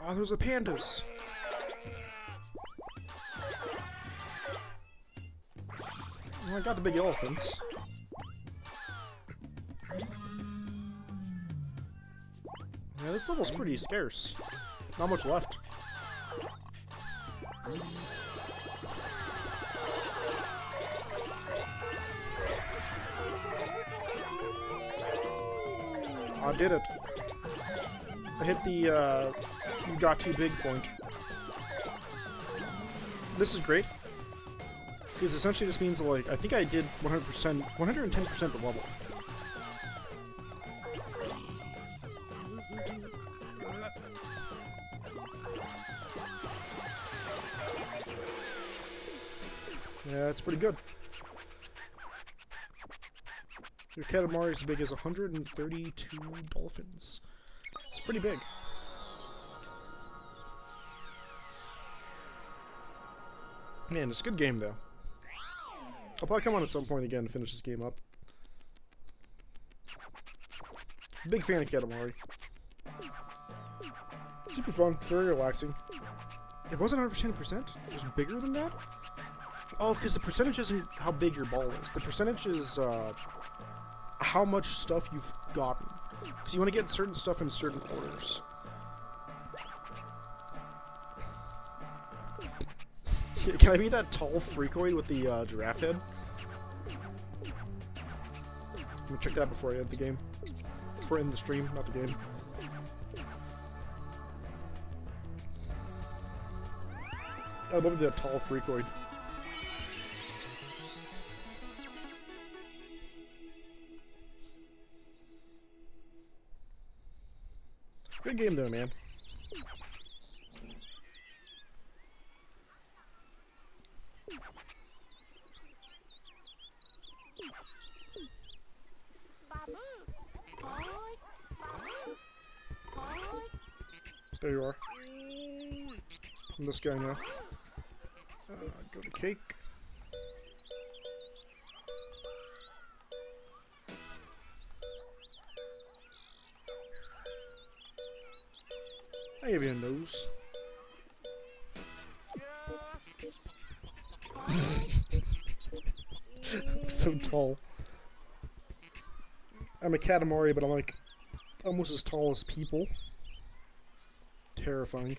A: Oh, there's the pandas. Oh, I got the big elephants. Yeah, this level's pretty scarce. Not much left. I did it. I hit the, you got too big point. This is great. Because essentially this means, like, I think I did 100%, 110% the level. Yeah, it's pretty good. Your Katamari is as big as 132 dolphins. It's pretty big. Man, it's a good game though. I'll probably come on at some point again to finish this game up. Big fan of Katamari. Super fun, very relaxing. It wasn't 110%? It was bigger than that? Oh, because the percentage isn't how big your ball is. The percentage is how much stuff you've gotten. Because you want to get certain stuff in certain orders. Can I be that tall freakoid with the giraffe head? Let me check that before I end the game. Before I end the stream, not the game. I'd love to be that tall freakoid. Good game though, man. There you are. I'm this guy now. Go to cake. I give you a nose. I'm so tall. I'm a Katamari, but I'm like almost as tall as people. Terrifying.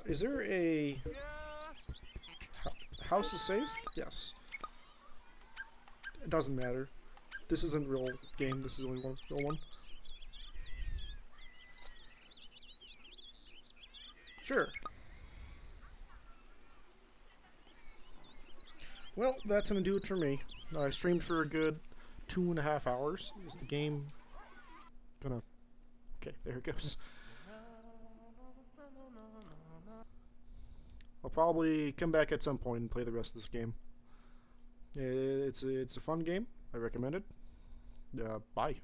A: Is there a house is safe? Yes. It doesn't matter. This isn't real game. This is only one real one. Sure. Well, that's gonna do it for me. I streamed for a good 2.5 hours. Is the game gonna... Okay, there it goes. I'll probably come back at some point and play the rest of this game. It's a fun game. I recommend it. Bye.